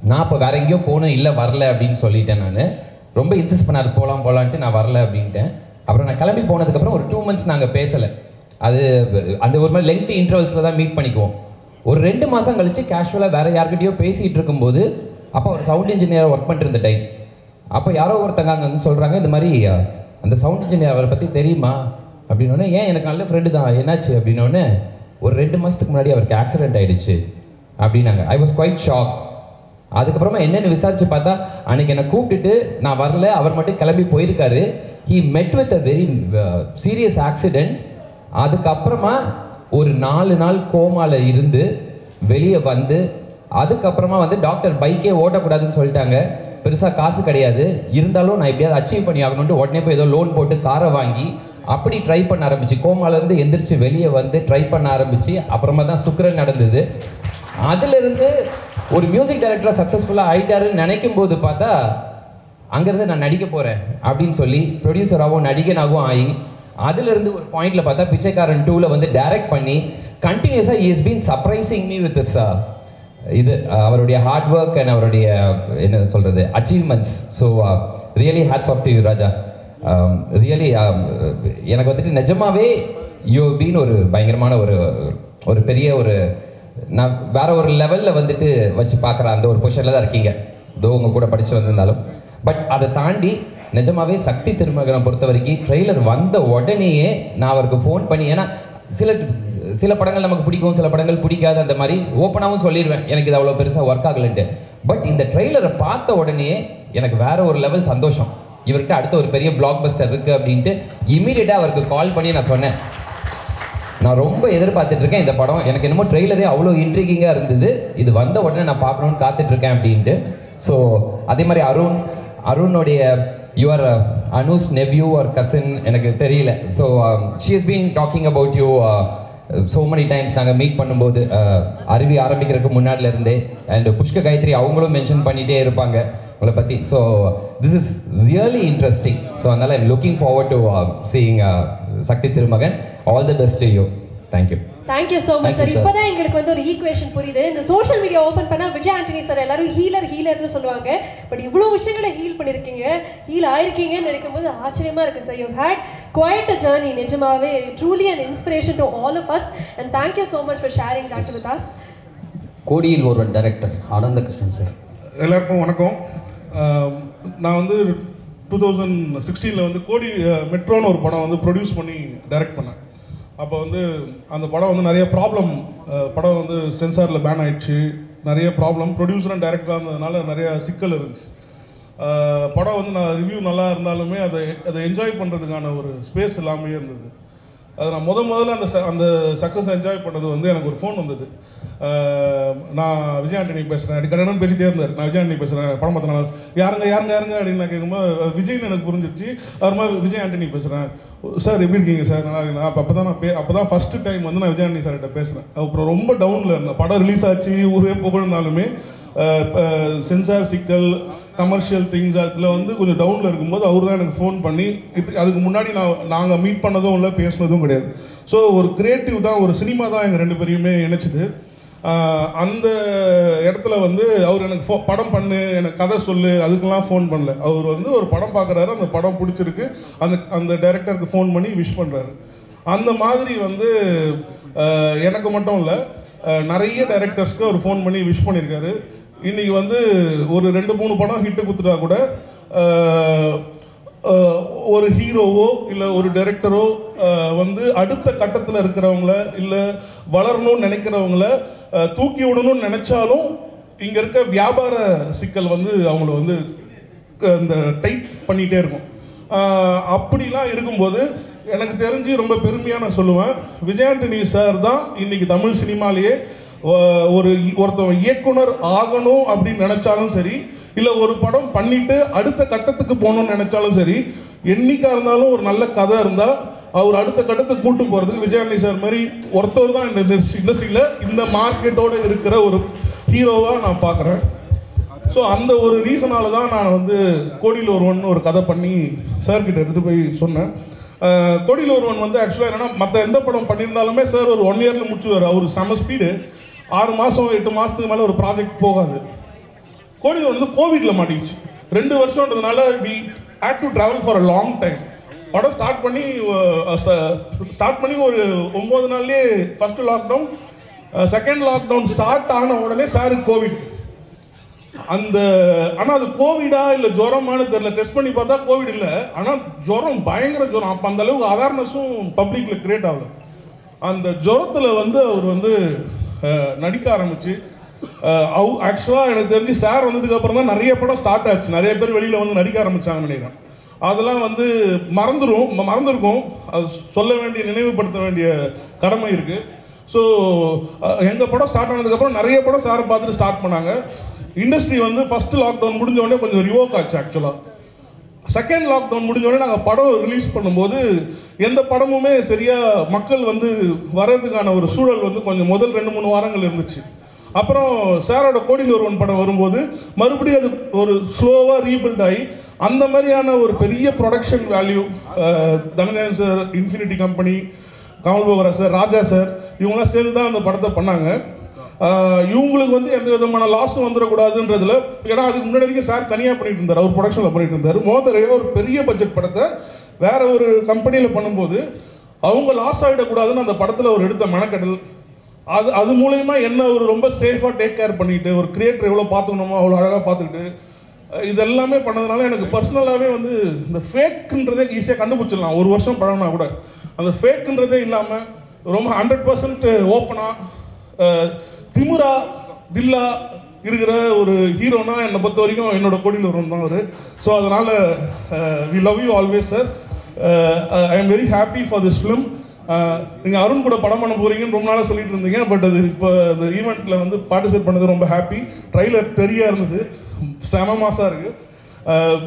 நான் அப்போ வேற எங்கேயோ போகணும், இல்லை வரல அப்படின்னு சொல்லிட்டேன். நான் ரொம்ப இன்சிஸ்ட் பண்ணார் போகலான்ட்டு, நான் வரல அப்படின்ட்டேன். அப்புறம் நான் கிளம்பி போனதுக்கப்புறம் ஒரு 2 months நாங்கள் பேசலை. அது அந்த ஒரு மாதிரி லெங்க்தி இன்டர்வல்ஸில் தான் மீட் பண்ணிக்குவோம். ஒரு 2 மாதம் கழிச்சு கேஷுவலாக வேறு யார்கிட்டயோ பேசிகிட்டு இருக்கும்போது, அப்போ ஒரு சவுண்ட் இன்ஜினியராக ஒர்க் பண்ணிட்டு இருந்த டைம், அப்போ யாரோ ஒருத்தங்க அங்கே வந்து சொல்கிறாங்க, இந்த மாதிரி அந்த சவுண்ட் இன்ஜினியர் அவரை பற்றி தெரியுமா அப்படின்னோடனே, ஏன் எனக்கு நல்ல ஃப்ரெண்டு தான், என்னாச்சு அப்படின்னோடனே, ஒரு 2 மாதத்துக்கு முன்னாடி அவருக்கு ஆக்சிடென்ட் ஆகிடுச்சு அப்படின்னாங்க. I was quite shock. அதுக்கப்புறமா என்னென்னு விசாரித்து பார்த்தா, அன்றைக்கி என்னை கூப்பிட்டுட்டு நான் வரல, அவர் மட்டும் கிளம்பி போயிருக்காரு. He met with a very serious accident. அதுக்கப்புறமா ஒரு 4 நாள் கோமாவில் இருந்து வெளியே வந்து, அதுக்கப்புறமா வந்து டாக்டர் பைக்கே ஓட்டக்கூடாதுன்னு சொல்லிட்டாங்க. பெருசாக காசு கிடையாது, இருந்தாலும் நான் எப்படியாவது அச்சீவ் பண்ணி ஆகணும்ட்டு உடனே போய் ஏதோ லோன் போட்டு காரை வாங்கி அப்படி ட்ரை பண்ண ஆரம்பிச்சு, கோமாலேருந்து எந்திரிச்சு வெளியே வந்து ட்ரை பண்ண ஆரம்பிச்சு, அப்புறமா தான் சுக்கரன் நடந்தது. அதுலேருந்து ஒரு மியூசிக் டைரக்டராக சக்ஸஸ்ஃபுல்லாக ஆகிட்டாருன்னு நினைக்கும் போது பார்த்தா, அங்கேருந்து நான் நடிக்க போகிறேன் அப்படின்னு சொல்லி ப்ரொடியூசராகவும் நடிகனாகவும் ஆகி, அதுலேருந்து ஒரு பாயிண்டில் பார்த்தா பிச்சைக்காரன் 2ல் வந்து டைரக்ட் பண்ணி கண்டினியூஸாக is been surprising me with this இது அவருடைய ஹார்ட் ஒர்க் அண்ட் அவருடைய என்ன சொல்கிறது achievements. So really hats off to you Raja. Really எனக்கு வந்துட்டு நிஜமாவே யூ பீன் ஒரு பயங்கரமான ஒரு பெரிய ஒரு, நான் வேற ஒரு லெவலில் வந்துட்டு வச்சு பார்க்குற அந்த ஒரு பொசிஷனில் தான் இருக்கீங்க, தோ உங்கள் கூட படித்து வந்திருந்தாலும். பட் அதை தாண்டி நிஜமாவே சக்தி திருமகனை பொறுத்த வரைக்கும் ட்ரெய்லர் வந்த உடனேயே நான் அவருக்கு ஃபோன் பண்ணி, ஏன்னா சில படங்கள் நமக்கு பிடிக்கும், சில படங்கள் பிடிக்காது, அந்த மாதிரி ஓப்பனாகவும் சொல்லிடுவேன் எனக்கு இது அவ்வளோ பெருசாக ஒர்க் ஆகலைன்ட்டு. பட் இந்த ட்ரெய்லரை பார்த்த உடனே எனக்கு வேற ஒரு லெவல் சந்தோஷம், இவர்கிட்ட அடுத்த ஒரு பெரிய பிளாக் பஸ்டர் இருக்குது அப்படின்ட்டு இமீடியட்டாக அவருக்கு கால் பண்ணி நான் சொன்னேன், நான் ரொம்ப எதிர்பார்த்துட்டு இருக்கேன் இந்த படம், எனக்கு என்னமோ ட்ரெய்லரே அவ்வளோ இன்ட்ரிகிங்காக இருந்தது, இது வந்த உடனே நான் பார்க்கணுன்னு காத்துட்ருக்கேன் அப்படின்ட்டு. ஸோ அதே மாதிரி அருணுடைய your Anu's nephew or cousin எனக்கு தெரியல. So she has been talking about you so many times. நாங்கள் மீட் பண்ணும்போது அருவி ஆரம்பிக்கிறதுக்கு முன்னாடிலேருந்தே, அண்ட் புஷ்க காயத்ரி அவங்களும் மென்ஷன் பண்ணிகிட்டே இருப்பாங்க உங்களை பற்றி. So this is really interesting. So அதனால் I'm looking forward to seeing Sakthi Thirumagan. All the best to you. Thank you. Thank you so much sir. இப்போதான் எங்களுக்கு வந்து ஒரு ஈக்குவேஷன் புரியுது. இந்த சோஷியல் மீடியா ஓப்பன் பண்ணால் விஜய் ஆண்டனி சார் எல்லாரும் ஹீலர்னு சொல்லுவாங்க. பட் இவ்வளோ விஷயங்களை ஹீல் பண்ணியிருக்கீங்க, ஹீல் ஆயிருக்கீங்கன்னு நினைக்கும் போது ஆச்சரியமா இருக்கு sir. You had quite a journey. நிஜமாவே truly an inspiration to all of us and thank you so much for sharing that with us. Kodiyil Oruvan director Ananda Krishnan sir. எல்லாருக்கும் வணக்கம். நான் வந்து 2016 வந்து கோடி மெட்ரோன்னு ஒரு படம் வந்து ப்ரொடியூஸ் பண்ணி டைரக்ட் பண்ணேன். அப்போ வந்து அந்த படம் வந்து நிறைய ப்ராப்ளம், படம் வந்து சென்சாரில் பேன் ஆகிடுச்சு, நிறைய ப்ராப்ளம், ப்ரொடியூசரும் டைரக்டராக இருந்ததுனால நிறைய சிக்கல் இருந்துச்சு. படம் வந்து நான் ரிவ்யூ நல்லா இருந்தாலுமே அதை என்ஜாய் பண்ணுறதுக்கான ஒரு ஸ்பேஸ் இல்லாமே இருந்தது. அது நான் முதல்ல அந்த சக்ஸஸ் என்ஜாய் பண்ணது வந்து எனக்கு ஒரு ஃபோன் வந்தது. நான் விஜய் ஆண்டனி பேசுகிறேன், கடனும் பேசிகிட்டே இருந்தார். நான் விஜய் ஆண்டனி பேசுகிறேன், படம் பார்த்தனால யாருங்க அப்படின்னு நான் கேட்கும்போது விஜய்னு எனக்கு புரிஞ்சிச்சு. அப்புறமா விஜய் ஆண்டனி பேசுகிறேன் சார், எப்படி இருக்கீங்க சார், நல்லா இருக்கீங்க. அப்போ தான் ஃபஸ்ட்டு டைம் வந்து நான் விஜய் ஆண்டனி சார்கிட்ட பேசுகிறேன். அப்புறம் ரொம்ப டவுனில் இருந்தேன். படம் ரிலீஸ் ஆச்சு, ஊரே புகழ்ந்தாலுமே சென்சார் சிக்கல், கமர்ஷியல் திங்ஸ் அதில் வந்து கொஞ்சம் டவுனில் இருக்கும்போது அவர் தான் எனக்கு ஃபோன் பண்ணி, அதுக்கு முன்னாடி நாங்கள் மீட் பண்ணதும் இல்லை, பேசுனதும் கிடையாது. ஸோ ஒரு கிரியேட்டிவ் தான், ஒரு சினிமா தான் எங்கள் 2 பேரையுமே இணைச்சிது. அந்த இடத்துல வந்து அவர் எனக்கு படம் பண்ணு, எனக்கு கதை சொல்லு, அதுக்கெல்லாம் ஃபோன் பண்ணல. அவர் வந்து ஒரு படம் பார்க்குறாரு, அந்த படம் பிடிச்சிருக்கு, அந்த டைரக்டருக்கு ஃபோன் பண்ணி விஷ் பண்ணுறாரு. அந்த மாதிரி வந்து எனக்கு மட்டும் இல்லை, நிறைய டைரக்டர்ஸ்க்கு அவர் ஃபோன் பண்ணி விஷ் பண்ணியிருக்காரு. இன்றைக்கி வந்து ஒரு 2-3 படம் ஹிட்டு கொடுத்துட்டா கூட ஒரு ஹீரோவோ இல்லை ஒரு டைரக்டரோ வந்து அடுத்த கட்டத்தில் இருக்கிறவங்கள இல்லை வளரணும்னு நினைக்கிறவங்கள தூக்கி விடணும்னு நினச்சாலும் இங்கே இருக்க வியாபார சிக்கல் வந்து அவங்கள வந்து இந்த டைட் பண்ணிகிட்டே இருக்கும். அப்படிலாம் இருக்கும்போது எனக்கு தெரிஞ்சு ரொம்ப பெருமையாக நான் சொல்லுவேன், விஜய் ஆண்டனி சார் தான் இன்னைக்கு தமிழ் சினிமாலேயே ஒருத்தவன் இயக்குனர் ஆகணும் அப்படின்னு நினச்சாலும் சரி, இல்லை ஒரு படம் பண்ணிட்டு அடுத்த கட்டத்துக்கு போகணும்னு நினச்சாலும் சரி, என்னைக்கா இருந்தாலும் ஒரு நல்ல கதை இருந்தால் அவர் அடுத்த கட்டத்துக்கு கூட்டு போகிறதுக்கு விஜய் ஆண்டனி சார் மாதிரி ஒருத்தர் தான் இந்த இண்டஸ்ட்ரியில் இந்த மார்க்கெட்டோடு இருக்கிற ஒரு ஹீரோவாக நான் பார்க்குறேன். ஸோ அந்த ஒரு ரீசனால தான் நான் வந்து கோடியில் ஒருவன் ஒரு கதை பண்ணி சார்கிட்ட எடுத்துகிட்டு போய் சொன்னேன். கோடியில் ஒருவன் வந்து ஆக்சுவலாக என்னன்னா, மற்ற எந்த படம் பண்ணியிருந்தாலுமே சார் ஒரு 1 இயரில் முடிச்சுவார். அவர் செம ஸ்பீடு. 6 மாதம் 8 மாதத்துக்கு மேலே ஒரு ப்ராஜெக்ட் போகாது. கோடியில் வந்து கோவிடில் மாட்டிச்சு. 2 வருஷம்ன்றதுனால we had to travel for a long time. படம் ஸ்டார்ட் பண்ணி ஒரு 9 நாள்லேயே first lockdown, second lockdown start ஆன உடனே சாருக்கு கோவிட். ஆனால் அது கோவிடா இல்லை ஜுரமானு தெரியல. டெஸ்ட் பண்ணி பார்த்தா கோவிட் இல்லை, ஆனால் ஜுரம், பயங்கர ஜுரம். அப்போ அந்த அளவுக்கு அவேர்னஸும் பப்ளிக்கில் கிரியேட் ஆகல. அந்த ஜுரத்தில் வந்து அவர் வந்து நடிக்க ஆரம்பிச்சு, ஆக்சுவலாக எனக்கு தெரிஞ்சு சார் வந்ததுக்கப்புறம் தான் நிறைய படம் ஸ்டார்ட் ஆச்சு. நிறைய பேர் வெளியில் வந்து நடிக்க ஆரம்பித்தாங்கன்னு நினைக்கிறேன். அதெல்லாம் வந்து மறந்துருக்கும். அது சொல்ல வேண்டிய, நினைவுபடுத்த வேண்டிய கடமை இருக்குது. ஸோ எங்கள் படம் ஸ்டார்ட் ஆனதுக்கப்புறம் நிறைய படம் சாரை பார்த்துட்டு ஸ்டார்ட் பண்ணாங்க. இண்டஸ்ட்ரி வந்து ஃபஸ்ட்டு லாக்டவுன் முடிஞ்ச உடனே கொஞ்சம் ரிவோக் ஆச்சு. ஆக்சுவலாக செகண்ட் லாக்டவுன் முடிஞ்ச உடனே நாங்கள் படம் ரிலீஸ் பண்ணும்போது எந்த படமுமே சரியாக மக்கள் வந்து வர்றதுக்கான ஒரு சூழல் வந்து கொஞ்சம் முதல் 2-3 வாரங்கள் இருந்துச்சு. அப்புறம் சாரோட கோடியில் ஒருவன் படம் வரும்போது மறுபடியும் அது ஒரு ஸ்லோவாக ரீபில்ட் ஆகி அந்த மாதிரியான ஒரு பெரிய production value, Dhananjayan sir, Infinity company, Kamal Bohra sir, Raja sir, இவங்களாம் சேர்ந்து தான் அந்த படத்தை பண்ணாங்க. இவங்களுக்கு வந்து எந்த விதமான லாஸும் வந்துடக்கூடாதுன்றதுல, ஏன்னா அதுக்கு முன்னாடி வரைக்கும் சார் தனியாக பண்ணிட்டு இருந்தார், அவர் ப்ரொடக்ஷனில் பண்ணிட்டு இருந்தார். மோதரையோ ஒரு பெரிய பட்ஜெட் படத்தை வேற ஒரு கம்பெனியில் பண்ணும்போது அவங்க லாஸ் ஆகிடக்கூடாதுன்னு அந்த படத்தில் அவர் எடுத்த மெனக்கடல், அது மூலயமா என்ன ஒரு ரொம்ப சேஃபாக டேக் கேர் பண்ணிட்டு, ஒரு கிரியேட்டர் எவ்வளோ பார்த்துக்கணுமோ அவ்வளோ அழகாக பார்த்துக்கிட்டு இதெல்லாமே பண்ணதுனால எனக்கு பர்சனலாகவே வந்து இந்த ஃபேக்குன்றதே ஈஸியாக கண்டுபிடிச்சிடலாம். 1 வருஷம் பழகினா கூட அந்த ஃபேக்குன்றதே இல்லாமல் ரொம்ப 100% ஓப்பனாக திமுரா தில்லா இருக்கிற ஒரு ஹீரோனா என்னை பொறுத்த வரைக்கும் என்னோட கோடியில் ஒருவன் தான் அவர். ஸோ அதனால் we love you always sir. I am very happy for this film. நீங்கள் அருண் கூட படம் பண்ண போகிறீங்கன்னு ரொம்ப நாளாக சொல்லிட்டு இருந்தீங்க. பட் அது இப்போ இந்த ஈவெண்ட்டில் வந்து பார்ட்டிசிபேட் பண்ணது ரொம்ப ஹாப்பி. ட்ரைலர் தெரியா இருந்தது, செம மாசாக இருக்குது,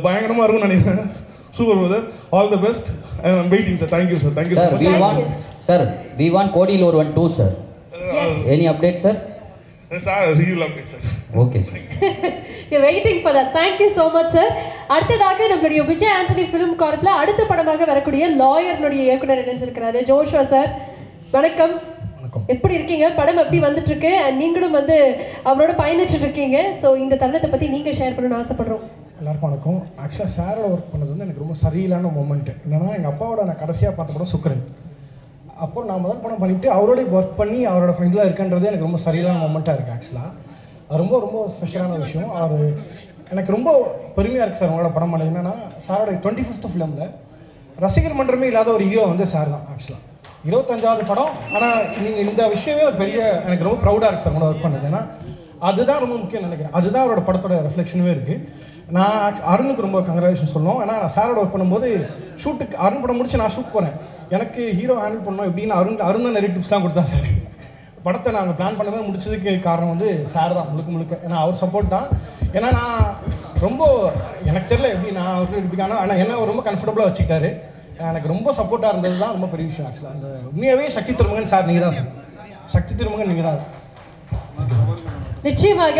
பயங்கரமாக இருக்கும்னு நினைக்கிறேன். Super brother, all the best. I am waiting sir. Thank you sir. Thank you sir. We want Kodiyil Oruvan 2 sir. Any update sir? Okay, sir. You're waiting for that. Thank you so much, sir. அடுத்ததாக நம்மளுடைய விஜய் ஆண்டனி ஃபிலிம் கார்ப்ல அடுத்த படமாக வரக்கூடிய லாயர்னுடைய இயக்குனர் இணைஞ்சிருக்கிறாரு ஜோஷுவா சார். வணக்கம். எப்படி இருக்கீங்க? படம் எப்படி வந்துட்டு இருக்கு? நீங்களும் வந்து அவரோட பயணிச்சுட்டு இருக்கீங்க. ஸோ இந்த தருணத்தை பற்றி நீங்கள் ஷேர் பண்ணணும்னு ஆசைப்படுறோம். எல்லாருக்கும் வணக்கம். ஆக்சுவலாக சாரோட ஒர்க் பண்ணது வந்து எனக்கு ரொம்ப சரியில்லான மொமெண்ட். என்னன்னா, எங்கள் அப்பாவோட நான் கடைசியாக பார்த்த படம் சுக்கரன். அப்போ நான் முதல் படம் பண்ணிவிட்டு அவரோட ஒர்க் பண்ணி அவரோட ஃபைனலாக இருக்குன்றது எனக்கு ரொம்ப சரியில்லான மொமெண்ட்டாக இருக்குது. ஆக்சுவலாக அது ரொம்ப ரொம்ப ஸ்பெஷலான விஷயம். அவர் எனக்கு ரொம்ப பெருமையாக இருக்குது சார் உங்களோட படம் பண்ணது. என்னென்னா, சாரோட 25th ஃபிலிமில் ரசிகர் மன்றமே இல்லாத ஒரு ஹீரோ வந்து சார் தான். ஆக்சுவலாக 25வது படம். ஆனால் நீங்கள் இந்த விஷயமே ஒரு பெரிய எனக்கு ரொம்ப ப்ரௌடாக இருக்குது சார் உங்களோட ஒர்க் பண்ணது. ஏன்னா அதுதான் ரொம்ப முக்கியம் நினைக்கிறேன். அதுதான் அவரோட படத்தோட ரெஃப்ளெக்ஷனுமே இருக்குது. நான் அருணுக்கு ரொம்ப கங்க்ராச்சுலேஷன் சொல்லணும். ஏன்னா நான் சாரோட ஒர்க் பண்ணும்போது ஷூட்டுக்கு அருண் படம் முடிச்சு நான் ஷூட் போனேன். எனக்கு ஹீரோ ஹேண்டில் பண்ணோம் எப்படின்னு அருண் தான் நிறைய டிப்ஸ்லாம் கொடுத்தா சார். படத்தை நாங்கள் பிளான் பண்ணவே முடிச்சதுக்கு காரணம் வந்து சார் தான் முழுக்க. ஏன்னா அவர் சப்போர்ட் தான். ஏன்னா நான் ரொம்ப எனக்கு தெரியல எப்படி நான் அவருக்கு இதுக்கான, ஆனால் என்ன ரொம்ப கம்ஃபர்டபுளாக வச்சுக்கிட்டாரு. எனக்கு ரொம்ப சப்போர்ட்டாக இருந்தது தான் ரொம்ப பெரிய விஷயம். ஆக்சுவலாக அந்த உண்மையாகவே சக்தி திருமகன் சார் நீங்கள் தான் சார். சக்தி திருமகன் நீங்கள் தான். நிச்சயமாக.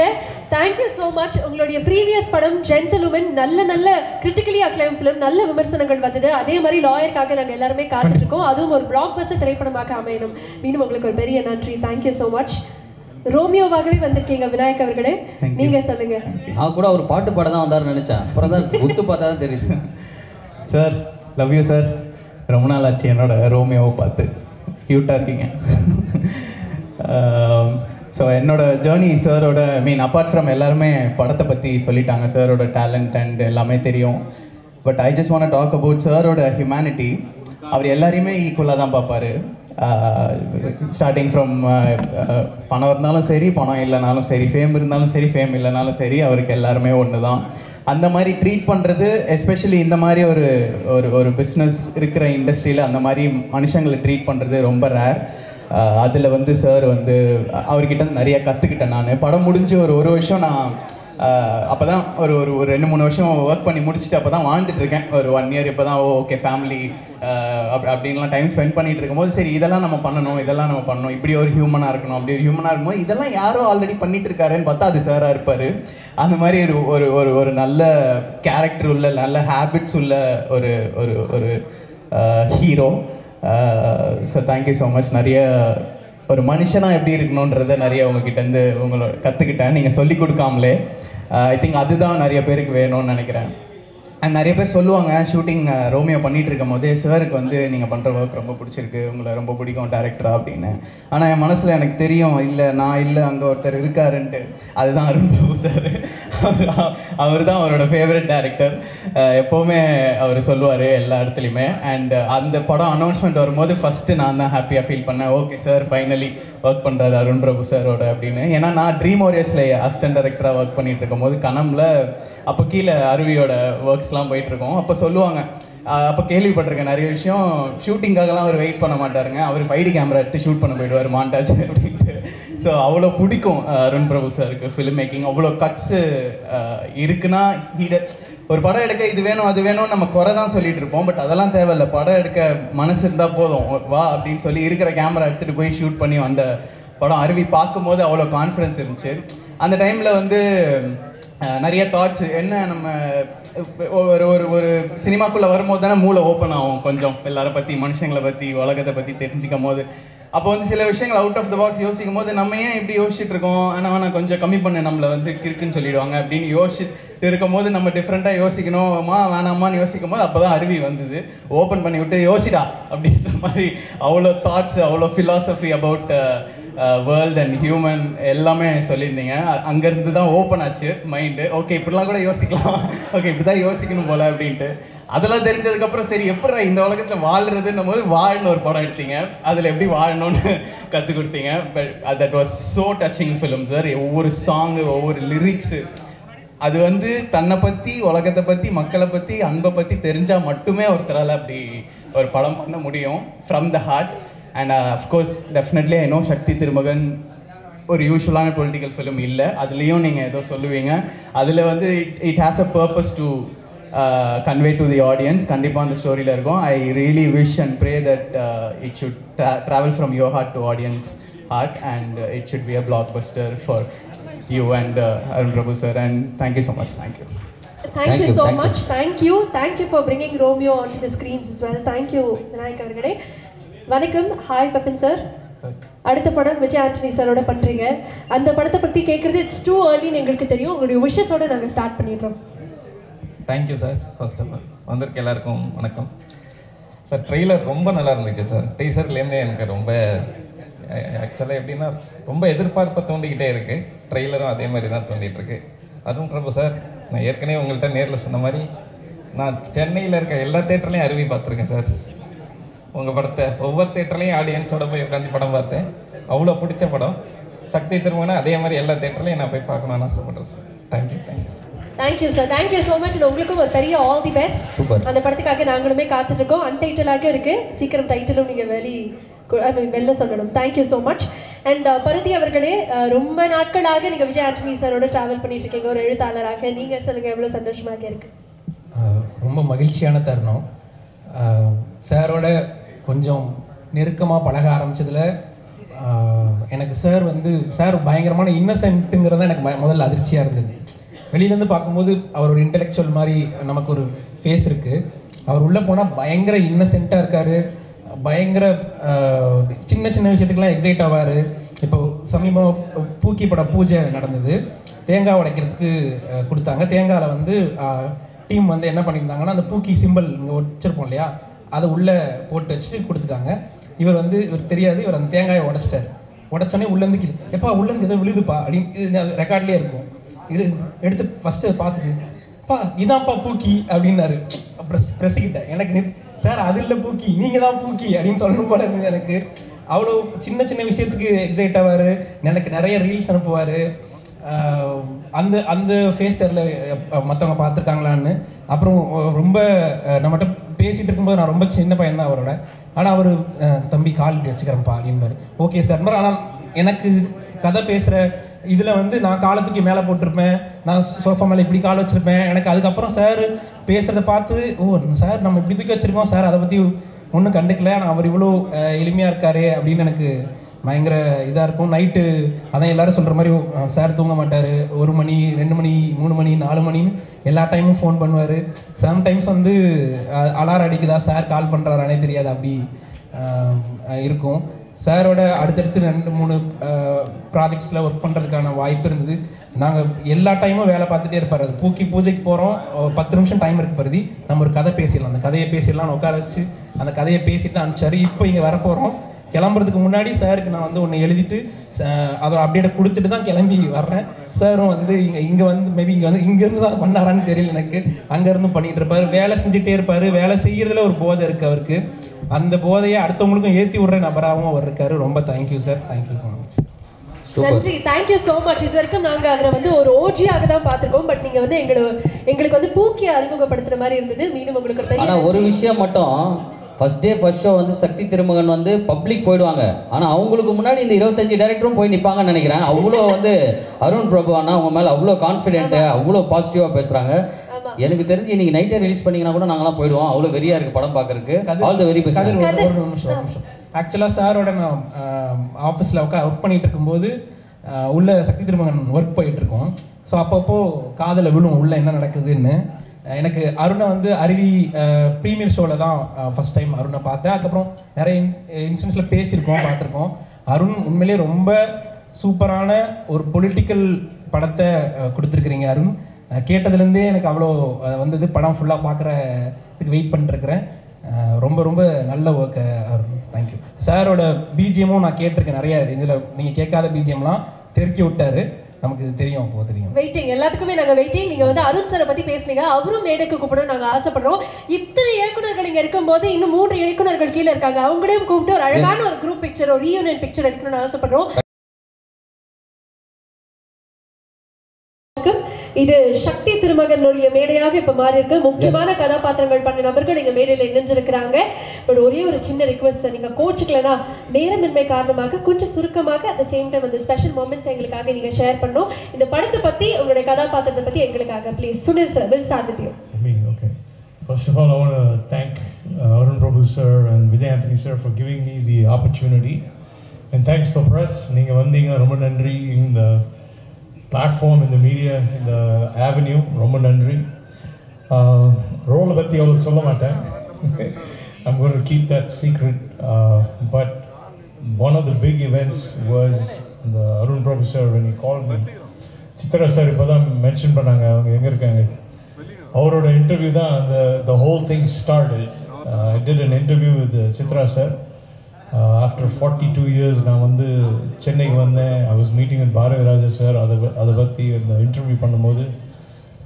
Thank you so much. உங்களுடைய ப்ரீவியஸ் படம் ஜென்டில்மேன் நல்ல கிரிட்டிக்கலி அக்ளைம் ஃபிலிம், நல்ல விமர்சனங்கள் வந்தது. அதே மாதிரி லாயருக்காக நாங்கள் எல்லாருமே காத்துட்ருக்கோம். அதுவும் ஒரு பிளாக் பஸ்டர் திரைப்படமாக அமையணும். மீண்டும் உங்களுக்கு ஒரு பெரிய நன்றி. Thank you so much. ரோமியோவாகவே வந்திருக்கீங்க விநாயக் அவர்களே, நீங்கள் சொல்லுங்க. நான் கூட ஒரு பாட்டு பாட தான் வந்தாருன்னு நினச்சேன். அப்புறம் தான் குத்து பார்த்தா தான் தெரியுது. Sir love you sir. ரொம்ப நாள் ஆச்சு என்னோட ரோமியோவை பார்த்து. க்யூட்டாக இருக்கீங்க. ஸோ என்னோட ஜேர்னி சாரோட அப்பார்ட் ஃப்ரம் எல்லாருமே படத்தை பற்றி சொல்லிட்டாங்க. சாரோட டேலண்ட் அண்ட் எல்லாமே தெரியும். But I just want talk about சாரோட ஹியூமனிட்டி. அவர் எல்லாரையுமே ஈக்குவலாக தான் பார்ப்பார். ஸ்டார்டிங் ஃப்ரம் பணம் இருந்தாலும் சரி, பணம் இல்லைனாலும் சரி, ஃபேம் இருந்தாலும் சரி, ஃபேம் இல்லைனாலும் சரி, அவருக்கு எல்லாருமே ஒன்று தான். அந்த மாதிரி ட்ரீட் பண்ணுறது, எஸ்பெஷலி இந்த மாதிரி ஒரு ஒரு ஒரு பிஸ்னஸ் இருக்கிற இண்டஸ்ட்ரியில் அந்த மாதிரி மனுஷங்களை ட்ரீட் பண்ணுறது ரொம்ப ரேர். அதில் வந்து சார் வந்து அவர்கிட்ட நிறைய கற்றுக்கிட்டேன். நான் படம் முடிஞ்சு ஒரு வருஷம் நான் அப்போ தான் ஒரு 2-3 வருஷம் ஒர்க் பண்ணி முடிச்சுட்டு அப்போ தான் வாழ்ந்துட்டு இருக்கேன். ஒரு 1 இயர் இப்போ தான் ஓகே ஃபேமிலி அப்படின்லாம் டைம் ஸ்பெண்ட் பண்ணிட்டு இருக்கும்போது சரி இதெல்லாம் நம்ம பண்ணணும், இப்படி ஒரு ஹியூமனாக இருக்கணும், அப்படி ஒரு ஹியூமனாக இருக்கும்போது இதெல்லாம் யாரோ ஆல்ரெடி பண்ணிட்டு இருக்காருன்னு பார்த்தா அது சாராக இருப்பார். அந்த மாதிரி ஒரு நல்ல கேரக்டர் உள்ள, நல்ல ஹேபிட்ஸ் உள்ள ஒரு ஒரு ஒரு hero. So thank you so much. நிறைய ஒரு மனுஷனாக எப்படி இருக்கணுன்றதை நிறைய உங்ககிட்டேருந்து உங்களோட கற்றுக்கிட்டேன், நீங்கள் சொல்லி கொடுக்காமலே. ஐ திங்க் அதுதான் நிறைய பேருக்கு வேணும்னு நினைக்கிறேன். அண்ட் நிறைய பேர் சொல்லுவாங்க ஷூட்டிங் ரோமியோ பண்ணிகிட்டு இருக்கும் போதே சாருக்கு வந்து நீங்கள் பண்ணுற ஒர்க் ரொம்ப பிடிச்சிருக்கு, உங்களை ரொம்ப பிடிக்கும் டேரக்டராக அப்படின்னு. ஆனால் என் மனசில் எனக்கு தெரியும் நான் இல்லை அங்கே ஒருத்தர் இருக்காருன்ட்டு. அதுதான் அருண் பிரபு சார். அவர் தான் அவரோட ஃபேவரட் டேரக்டர். எப்போவுமே அவர் சொல்லுவார் எல்லா இடத்துலையுமே. அண்ட் அந்த படம் அனௌன்ஸ்மெண்ட் வரும்போது ஃபஸ்ட்டு நான் தான் ஹாப்பியாக ஃபீல் பண்ணேன். ஓகே சார் ஃபைனலி ஒர்க் பண்ணுறாரு அருண் பிரபு சாரோட அப்படின்னு. ஏன்னா நான் ட்ரீம் வாரியர்ஸில் அசிஸ்டன்ட் டைரக்டராக ஒர்க் பண்ணிகிட்டு இருக்கும்போது கனம்ல அப்போ கீழே அருவியோட ஒர்க்ஸ்லாம் போயிட்டுருக்கோம். அப்போ சொல்லுவாங்க, அப்போ கேள்விப்பட்டிருக்கேன் நிறைய விஷயம், ஷூட்டிங்காகலாம் அவர் வெயிட் பண்ண மாட்டாருங்க, அவர் 5D கேமரா எடுத்து ஷூட் பண்ண போயிடுவார் மாண்டாச்சு அப்படின்ட்டு. ஸோ அவ்வளோ பிடிக்கும் அருண் பிரபு சாருக்கு ஃபிலிம் மேக்கிங். அவ்வளோ கட்ஸு இருக்குன்னா ஒரு படம் எடுக்க இது வேணும் அது வேணும்னு நம்ம குறை தான் சொல்லிட்டு இருப்போம். பட் அதெல்லாம் தேவையில்லை, படம் எடுக்க மனசு இருந்தால் போதும், வா அப்படின்னு சொல்லி இருக்கிற கேமரா எடுத்துகிட்டு போய் ஷூட் பண்ணி அந்த படம் அருவி பார்க்கும்போது அவ்வளோ கான்ஃபிடன்ஸ் இருந்துச்சு. அந்த டைமில் வந்து நிறைய தாட்ஸ் என்ன, நம்ம ஒரு ஒரு சினிமாக்குள்ளே வரும்போது தானே மூளை ஓப்பன் ஆகும் கொஞ்சம், எல்லாரை பற்றி, மனுஷங்களை பற்றி, உலகத்தை பற்றி தெரிஞ்சுக்கும் போது. அப்போ வந்து சில விஷயங்கள் அவுட் ஆஃப் த பாக்ஸ் யோசிக்கும் போது நம்ம ஏன் இப்படி யோசிச்சுட்டு இருக்கோம், ஆனால் கொஞ்சம் கம்மி பண்ண நம்மளை வந்து கிறுக்குன்னு சொல்லிடுவாங்க அப்படின்னு யோசிச்சுட்டு இருக்கும் போது நம்ம டிஃப்ரெண்ட்டாக யோசிக்கணுமா வேணாமான்னு யோசிக்கும் போது அப்போ தான் அருவி வந்தது. ஓப்பன் பண்ணி விட்டு யோசிடா அப்படின்ற மாதிரி அவ்வளோ தாட்ஸ், அவ்வளோ philosophy about world and human எல்லாமே சொல்லியிருந்தீங்க. அங்கேருந்து தான் ஓப்பன் ஆச்சு மைண்டு. ஓகே இப்படிலாம் கூட யோசிக்கலாம், ஓகே இப்படி தான் யோசிக்கணும் போல் அப்படின்ட்டு. அதெல்லாம் தெரிஞ்சதுக்கப்புறம் சரி எப்படி இந்த உலகத்தில் வாழ்கிறதுன்னும் போது வாழ்னு ஒரு படம் எடுத்தீங்க, அதில் எப்படி வாழணும்னு கற்றுக் கொடுத்தீங்க. But that was so touching film sir. ஒவ்வொரு சாங்கு, ஒவ்வொரு லிரிக்ஸு, அது வந்து தன்னை பற்றி, உலகத்தை பற்றி, மக்களை பற்றி, அன்பை பற்றி தெரிஞ்சால் மட்டுமே ஒருத்தரால் அப்படி ஒரு படம் பண்ண முடியும் from the heart. And of course definitely I know Sakthi Thirumagan ஒரு யூஸ்வலான பொலிட்டிக்கல் ஃபிலிம் இல்லை, அதுலேயும் நீங்கள் ஏதோ சொல்லுவீங்க. அதில் வந்து it has a purpose to convey to the audience. கண்டிப்பாக அந்த ஸ்டோரியில் இருக்கும். I really wish and pray that it should travel from your heart to audience heart and it should be a blockbuster for you and Arun Prabhu sir, and thank you so much. Thank you. Thank you so much. Thank you for bringing Romeo onto the screens as well. Thank you Vinayak அவர்களே. வணக்கம். ஹாய் பப்பின் சார். அடுத்த படம் விஜய் ஆண்டனி சாரோட பண்ணுறீங்க. அந்த படத்தை பற்றி கேட்குறது இட்ஸ் டூ ஏர்லின்னு எங்களுக்கு தெரியும். உங்களுடைய விஷஸோட நாங்கள் ஸ்டார்ட் பண்ணிடுறோம். Thank you sir. First of all வந்திருக்க எல்லாருக்கும் வணக்கம் சார். ட்ரெய்லர் ரொம்ப நல்லா இருந்துச்சு சார். டீசர்லேருந்தே எனக்கு ரொம்ப ஆக்சுவலாக எப்படின்னா ரொம்ப எதிர்பார்ப்பை தூண்டிக்கிட்டே இருக்குது. ட்ரெய்லரும் அதே மாதிரி தான் தூண்டிகிட்ருக்கு. அருண் பிரபு சார், நான் ஏற்கனவே உங்கள்கிட்ட நேரில் சொன்ன மாதிரி நான் சென்னையில் இருக்க எல்லா தேட்டர்லையும் அருவி பார்த்துருக்கேன் சார். உங்கள் படத்தை ஒவ்வொரு தேட்டர்லையும் ஆடியன்ஸோட போய் உட்காந்து படம் பார்த்தேன். அவ்வளோ பிடிச்ச படம். சக்தி திருமணம் அதே மாதிரி எல்லா தேட்டர்லையும் நான் போய் பார்க்கணும்னு ஆசைப்படுறேன் sir. Thank you sir. Thank you sir. Thank you so much. உங்களுக்கும் ஒரு பெரிய ஆல் தி பெஸ்ட். அந்த படத்துக்காக நாங்களுமே காத்துட்ருக்கோம். அன்டைட்டிலாக இருக்குது, சீக்கிரம் டைட்டிலும் நீங்கள் வெளில சொல்லணும். Thank you so much. அண்ட் பருதி அவர்களே, ரொம்ப நாட்களாக நீங்கள் விஜய் ஆண்டனி சாரோட ட்ராவல் பண்ணிட்டு இருக்கீங்க ஒரு எழுத்தாளராக. நீங்கள் சொல்லுங்கள், எவ்வளோ சந்தோஷமாக இருக்குது? ரொம்ப மகிழ்ச்சியான தருணம். சாரோட கொஞ்சம் நெருக்கமாக பழக ஆரம்பித்ததில் எனக்கு சார் பயங்கரமான இன்னசென்ட்டுங்கிறது எனக்கு முதல்ல அதிர்ச்சியாக இருந்தது. வெளியிலேருந்து பார்க்கும்போது அவர் ஒரு இன்டெலெக்சுவல் மாதிரி நமக்கு ஒரு ஃபேஸ் இருக்குது. அவர் உள்ளே போனால் பயங்கர இன்னசென்ட்டாக இருக்கார். பயங்கர சின்ன சின்ன விஷயத்துக்கெலாம் எக்ஸைட் ஆவார். இப்போ சமீபம் பூக்கி பட பூஜை நடந்தது. தேங்காய் உடைக்கிறதுக்கு கொடுத்தாங்க. தேங்காயில் டீம் என்ன பண்ணியிருந்தாங்கன்னா அந்த பூக்கி சிம்பிள் இங்கே வச்சுருப்போம் இல்லையா, அதை உள்ளே போட்டு வச்சுட்டு கொடுத்துட்டாங்க. இவர் தெரியாது, இவர் அந்த தேங்காயை உடைச்சிட்டார். உடச்சோடனே உள்ளேருந்து எப்பா உள்ளேருந்து எதோ விழுதுப்பா அப்படின்னு ரெக்கார்ட்லேயே இருக்கும். இது எடுத்து ஃபஸ்ட்டு பார்த்துட்டு அப்பா இதான்ப்பா பூக்கி அப்படின்னாரு. ப்ரெஸ்ஸுக்கிட்ட எனக்கு சார் அது இல்லை பூக்கி, நீங்கள் தான் பூக்கி அப்படின்னு சொல்லணும் போல இருந்தது எனக்கு. அவ்வளோ சின்ன சின்ன விஷயத்துக்கு எக்ஸைட் ஆவார். எனக்கு நிறைய ரீல்ஸ் அனுப்புவார். அந்த அந்த ஃபேஸ் தெரில மற்றவங்க பார்த்துருக்காங்களான்னு. அப்புறம் ரொம்ப நம்மகிட்ட பேசிகிட்டு இருக்கும்போது நான் ரொம்ப சின்ன பையன் தான் அவரோட. ஆனால் அவர் தம்பி கால் இப்படி வச்சுக்கிறேன்ப்பா அப்படின்பாரு. Okay sir. ஆனால் எனக்கு கதை பேசுகிற இதில் வந்து நான் காலத்துக்கு மேலே போட்டிருப்பேன், நான் சோஃபா மேலே இப்படி கால் வச்சுருப்பேன். எனக்கு அதுக்கப்புறம் சார் பேசுகிறத பார்த்து ஓ சார் நம்ம இப்படி தூக்கி வச்சுருக்கோம் சார், அதை பற்றி ஒன்றும் கண்டுக்கல, ஆனால் அவர் இவ்வளோ எளிமையாக இருக்காரு அப்படின்னு எனக்கு பயங்கர இதாக இருக்கும். நைட்டு அதான் எல்லோரும் சொல்கிற மாதிரி சார் தூங்க மாட்டார். 1 மணி 2 மணி 3 மணி 4 மணின்னு எல்லா டைமும் ஃபோன் பண்ணுவார். சம்டைம்ஸ் வந்து அலாரம் அடிக்குதா சார் கால் பண்ணுறாரானே தெரியாது, அப்படி இருக்கும். சாரோட அடுத்தடுத்து 2-3 ப்ராஜெக்ட்ஸில் ஒர்க் பண்ணுறதுக்கான வாய்ப்பு இருந்தது. நாங்கள் எல்லா டைமும் வேலை பார்த்துட்டே இருப்பார். அது பூஜைக்கு போகிறோம், 10 நிமிஷம் டைம் இருக்கு பருதி, நம்ம ஒரு கதை பேசிடலாம், அந்த கதையை பேசிடலாம்னு உட்கார வச்சு அந்த கதையை பேசிட்டு தான் அனுப்பிச்சாரு. இப்போ இங்கே வரப்போகிறோம். கிளம்புறதுக்கு முன்னாடி சாருக்கு நான் வந்து ஒன்று எழுதிட்டு அதை அப்டேட்டை கொடுத்துட்டு தான் கிளம்பி வர்றேன். சாரும் வந்து இங்கே வந்து மேபி இங்கேருந்து தான் பண்ணாரான்னு தெரியல எனக்கு. அங்கேருந்து பண்ணிகிட்டு இருப்பார், வேலை செஞ்சுட்டே இருப்பார். வேலை செய்கிறதுல ஒரு போதை இருக்குது அவருக்கு. அந்த போதையை அடுத்தவங்களுக்கும் ஏற்றி விடுற நபராகவும் அவர் இருக்காரு. ரொம்ப தேங்க்யூ சார். தேங்க்யூ. நன்றி, தேங்க்யூ ஸோ மச். இது வரைக்கும் நாங்கள் அதில் வந்து ஒரு ஓஜியாக தான் பார்த்துருக்கோம். பட் நீங்கள் வந்து எங்களுக்கு வந்து பூக்கியை அறிமுகப்படுத்துகிற மாதிரி இருந்தது. மீண்டும் உங்களுக்கு பெரிய ஆனால் ஒரு விஷயம் மட்டும், ஃபர்ஸ்ட் டே ஃபர்ஸ்ட் ஷோ வந்து சக்தி திருமகன் வந்து பப்ளிக் போயிடுவாங்க. ஆனால் அவங்களுக்கு முன்னாடி இந்த 25 டைரக்டரும் போய் நிற்பாங்கன்னு நினைக்கிறேன். அவ்வளோ வந்து அருண் பிரபு அண்ணா அவங்க மேலே அவ்வளோ கான்ஃபிடென்ட்டு, அவ்வளோ பாசிட்டிவாக பேசுகிறாங்க. எனக்கு தெரிஞ்சு இன்னைக்கு நைட்டே ரிலீஸ் பண்ணிங்கன்னா கூட நாங்களாம் போயிடுவோம். அவ்வளோ வெறியாக இருக்குது படம் பார்க்கறதுக்கு. All the very best. ஆக்சுவலாக சாரோட நான் ஆஃபீஸில் ஒர்க் பண்ணிட்டு இருக்கும்போது உள்ள சக்தி திருமகன் ஒர்க் போயிட்டு இருக்கோம். ஸோ அப்பப்போ காதில் விழும் உள்ள என்ன நடக்குதுன்னு. எனக்கு அருணை வந்து அருவி ப்ரீமியர் ஷோவில் தான் ஃபஸ்ட் டைம் அருணை பார்த்தேன். அதுக்கப்புறம் நிறைய இன்சிடென்ட்ஸில் பேசியிருக்கோம், பார்த்துருக்கோம். அருண் உண்மையிலே ரொம்ப சூப்பரான ஒரு பொலிட்டிக்கல் படத்தை கொடுத்துருக்குறீங்க அருண். கேட்டதுலேருந்தே எனக்கு அவ்வளோ வந்தது. படம் ஃபுல்லாக பார்க்குறதுக்கு வெயிட் பண்ணிட்டுருக்கிறேன். ரொம்ப ரொம்ப நல்ல ஒர்க்கு அருண். தேங்க்யூ. சாரோட பிஜிஎமும் நான் கேட்டிருக்கேன் நிறைய. இதில் நீங்கள் கேட்காத பிஜிஎம்லாம் தெருக்கி விட்டார். நமக்கு இது தெரியும், அப்போ தெரியும். வெயிட்டிங், எல்லாத்துக்குமே நாங்கள் வெயிட்டிங். நீங்கள் வந்து அருண் சாரை பற்றி பேசுனீங்க, அவரும் மேடைக்கு கூப்பிடணும் நாங்கள் ஆசைப்படுறோம். இத்தனை இயக்குநர்கள் இங்கே இருக்கும்போது இன்னும் 3 இயக்குநர்கள் கீழே இருக்காங்க. அவங்களையும் கூப்பிட்டு ஒரு அழகான ஒரு குரூப் பிக்சர், ஒரு ரீயூனியன் பிக்சர் எடுக்கணும்னு ஆசைப்படுறோம். இது சக்தி திருமகனுடைய மேடையாக இப்போ மாறி இருக்கு. முக்கியமான கதாபாத்திரங்கள் பண்ண நபர்கள் இங்கே மேடையில் இணைஞ்சிருக்கிறாங்க. பட் ஒரே ஒரு சின்ன ரிக்வஸ்ட் சார், நீங்கள் கோச்சுக்கலனா நேரமின்மை காரணமாக கொஞ்சம் சுருக்கமாக அட் த சேம் டைம் அந்த ஸ்பெஷல் மூமெண்ட்ஸ் எங்களுக்காக நீங்கள் ஷேர் பண்ணணும். இந்த படத்தை பற்றி உங்களுடைய கதாபாத்திரத்தை பற்றி எங்களுக்காக please. Sunil sir, will start with you. Okay. First of all, I want to thank Arun Prabhu sir and Vijay Anthony sir for giving me the opportunity. And thanks for press. நீங்க வந்தீங்க, ரொம்ப நன்றி. In the platform, in the media, in the avenue, ரொம்ப நன்றி. ரோலை பற்றி அவ்வளோ சொல்ல மாட்டேன். I'm going to keep that secret. But one of the big events was the Arun Prabhu sir when he called me. Chitra sir இப்போ தான் மென்ஷன் பண்ணாங்க, அவங்க எங்கே இருக்காங்க. அவரோட இன்டர்வியூ தான் the whole thing started. I did an interview with Chitra sir. After 42 years நான் வந்து சென்னைக்கு வந்தேன். I was meeting with Bharat Raja sir. அதை பற்றி இந்த இன்டர்வியூ பண்ணும்போது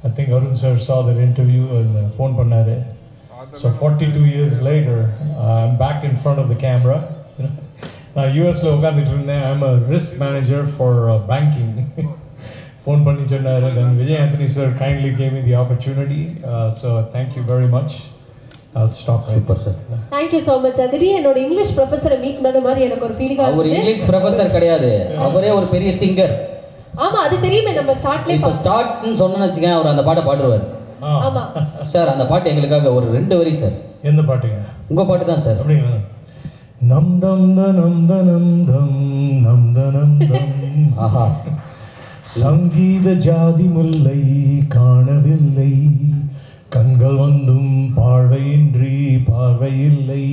I think Arun sir saw that interview and phone பண்ணாரு. So 42 years later, I'm back in front of the camera. நான் யூஎஸ்ல உட்காந்துட்டு இருந்தேன். I'm a risk manager for banking. phone பண்ணி சொன்னாரு. Then Vijay Anthony sir kindly gave me the opportunity. So thank you very much. I'll stop right there. Thank you so much. திடீர்னு என்னோட இங்கிலீஷ் ப்ரொஃபஸரை மீட் பண்ண மாதிரி எனக்கு ஒரு ஃபீலிங் ஆகுது. அவர் இங்கிலீஷ் ப்ரொஃபஸர் கிடையாது, அவரே ஒரு பெரிய சிங்கர். ஆமா, அது தெரியுமே. நம்ம ஸ்டார்ட்ல இப்போ ஸ்டார்ட்னு சொன்னேன்னு வச்சுக்கேன், அவர் அந்த பாட்டை பாடுவார். ஆமா சார், அந்த பாட்டு எங்களுக்காக ஒரு 2 வரி சார். எந்த பாட்டுங்க? உங்க பாட்டு தான் சார். அப்படிங்களா? நம்தம் தனம் தனம் தம் நம்தனம் தம். ஆஹா. சங்கீத ஜாதி முல்லை காணவில்லை, கண்கள் வந்தும் பார்வையின்றி பார்வையில்லை,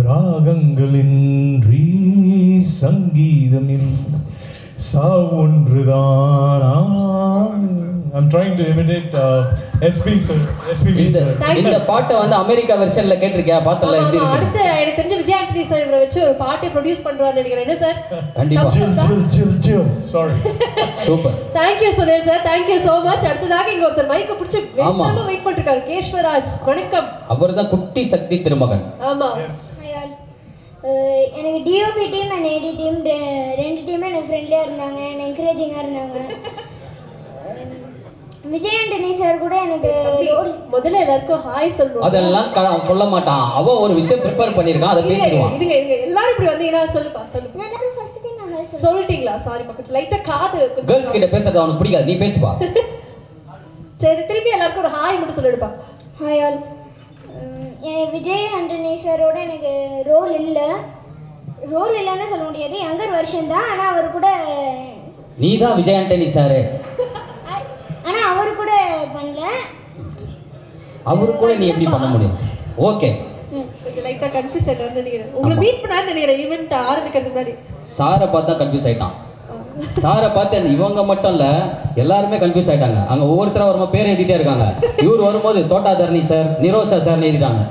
ராகங்களின்றி சங்கீதமில் சாவொன்றுதானா. I'm trying to imitate SPB sir. இந்த பாட்டை வந்து அமெரிக்கா வெர்ஷன்ல கேட்டிருக்கியா? பார்த்தல எப்படி இருக்கு? அடுத்து எனக்கு தெரிஞ்ச விஜய் ஆண்டனி சார் இவரை வச்சு ஒரு பாட்டை ப்ரொடியூஸ் பண்றாருன்னு நினைக்கிறேன். என்ன சார்? கண்டிப்பா. ஜில் sorry. Super. Thank you Sunil sir. Thank you so much. அடுத்ததாக இங்க ஒருத்தர் மைக்க பிடிச்சு வெயிட் பண்ணிருக்காரு. கேஷ்வராஜ், வணக்கம். அவர்தான் குட்டி சக்தி திருமகன். ஆமா. எனக்கு DOP team and AD team ரெண்டு டீமே எனக்கு ஃப்ரெண்ட்லியாக இருந்தாங்க, எனக்கு என்கரேஜிங்காக இருந்தாங்க. விஜய் ஆண்டனி சார் கூட எனக்கு முதல்ல எல்லாருக்கும் ஹாய் சொல்லுவோம். அதெல்லாம் சொல்ல மாட்டான், அவன் ஒரு விஷயம் ப்ரிப்பேர் பண்ணியிருக்கான், அதை பேசிடுவான். இருங்க எல்லாரும் இப்படி வந்தீங்கன்னா சொல்லுப்பா சொல்லுப்பா. எல்லாரும் ஃபர்ஸ்ட் திங் நான் சொல்லிட்டீங்களா? சாரி பக்கத்துல லைட்டா காது கேர்ள்ஸ் கிட்ட பேசுறது அவனுக்கு பிடிக்காது, நீ பேசுப்பா. சரி திருப்பி எல்லாருக்கும் ஒரு ஹாய் மட்டும் சொல்லிடுப்பா. Hi all. விஜய் ஆண்டனி சாரோட எனக்கு ரோல் இல்லைன்னு சொல்ல முடியாது, யங்கர் வெர்ஷன் தான். ஆனால் அவர் கூட நீ தான் விஜய் ஆண்டனி சாரு. ஆனால் அவர் கூட பண்ணல. அவரு கூட நீ எப்படி பண்ண முடியும்? ஓகே, கொஞ்சம் லைட்டா கன்ஃபியூஸ் ஆயிட்டான்னு நினைக்கிறேன். உங்களை மீட் பண்ணான்னு நினைக்கிறேன் ஈவென்ட் ஆரம்பிக்கிறதுக்கு முன்னாடி. சாரை பார்த்தா கன்ஃபியூஸ் ஆயிட்டான். சாரை பார்த்து இவங்க மட்டும் இல்லை, எல்லாருமே கன்ஃபியூஸ் ஆயிட்டாங்க. அங்கே ஒவ்வொருத்தரும் வரும்போது பேர் எழுதிட்டே இருக்காங்க. இவர் வரும்போது தோட்டாதர்ணி சார், நிரோஷா சார்னு எழுதிட்டாங்க.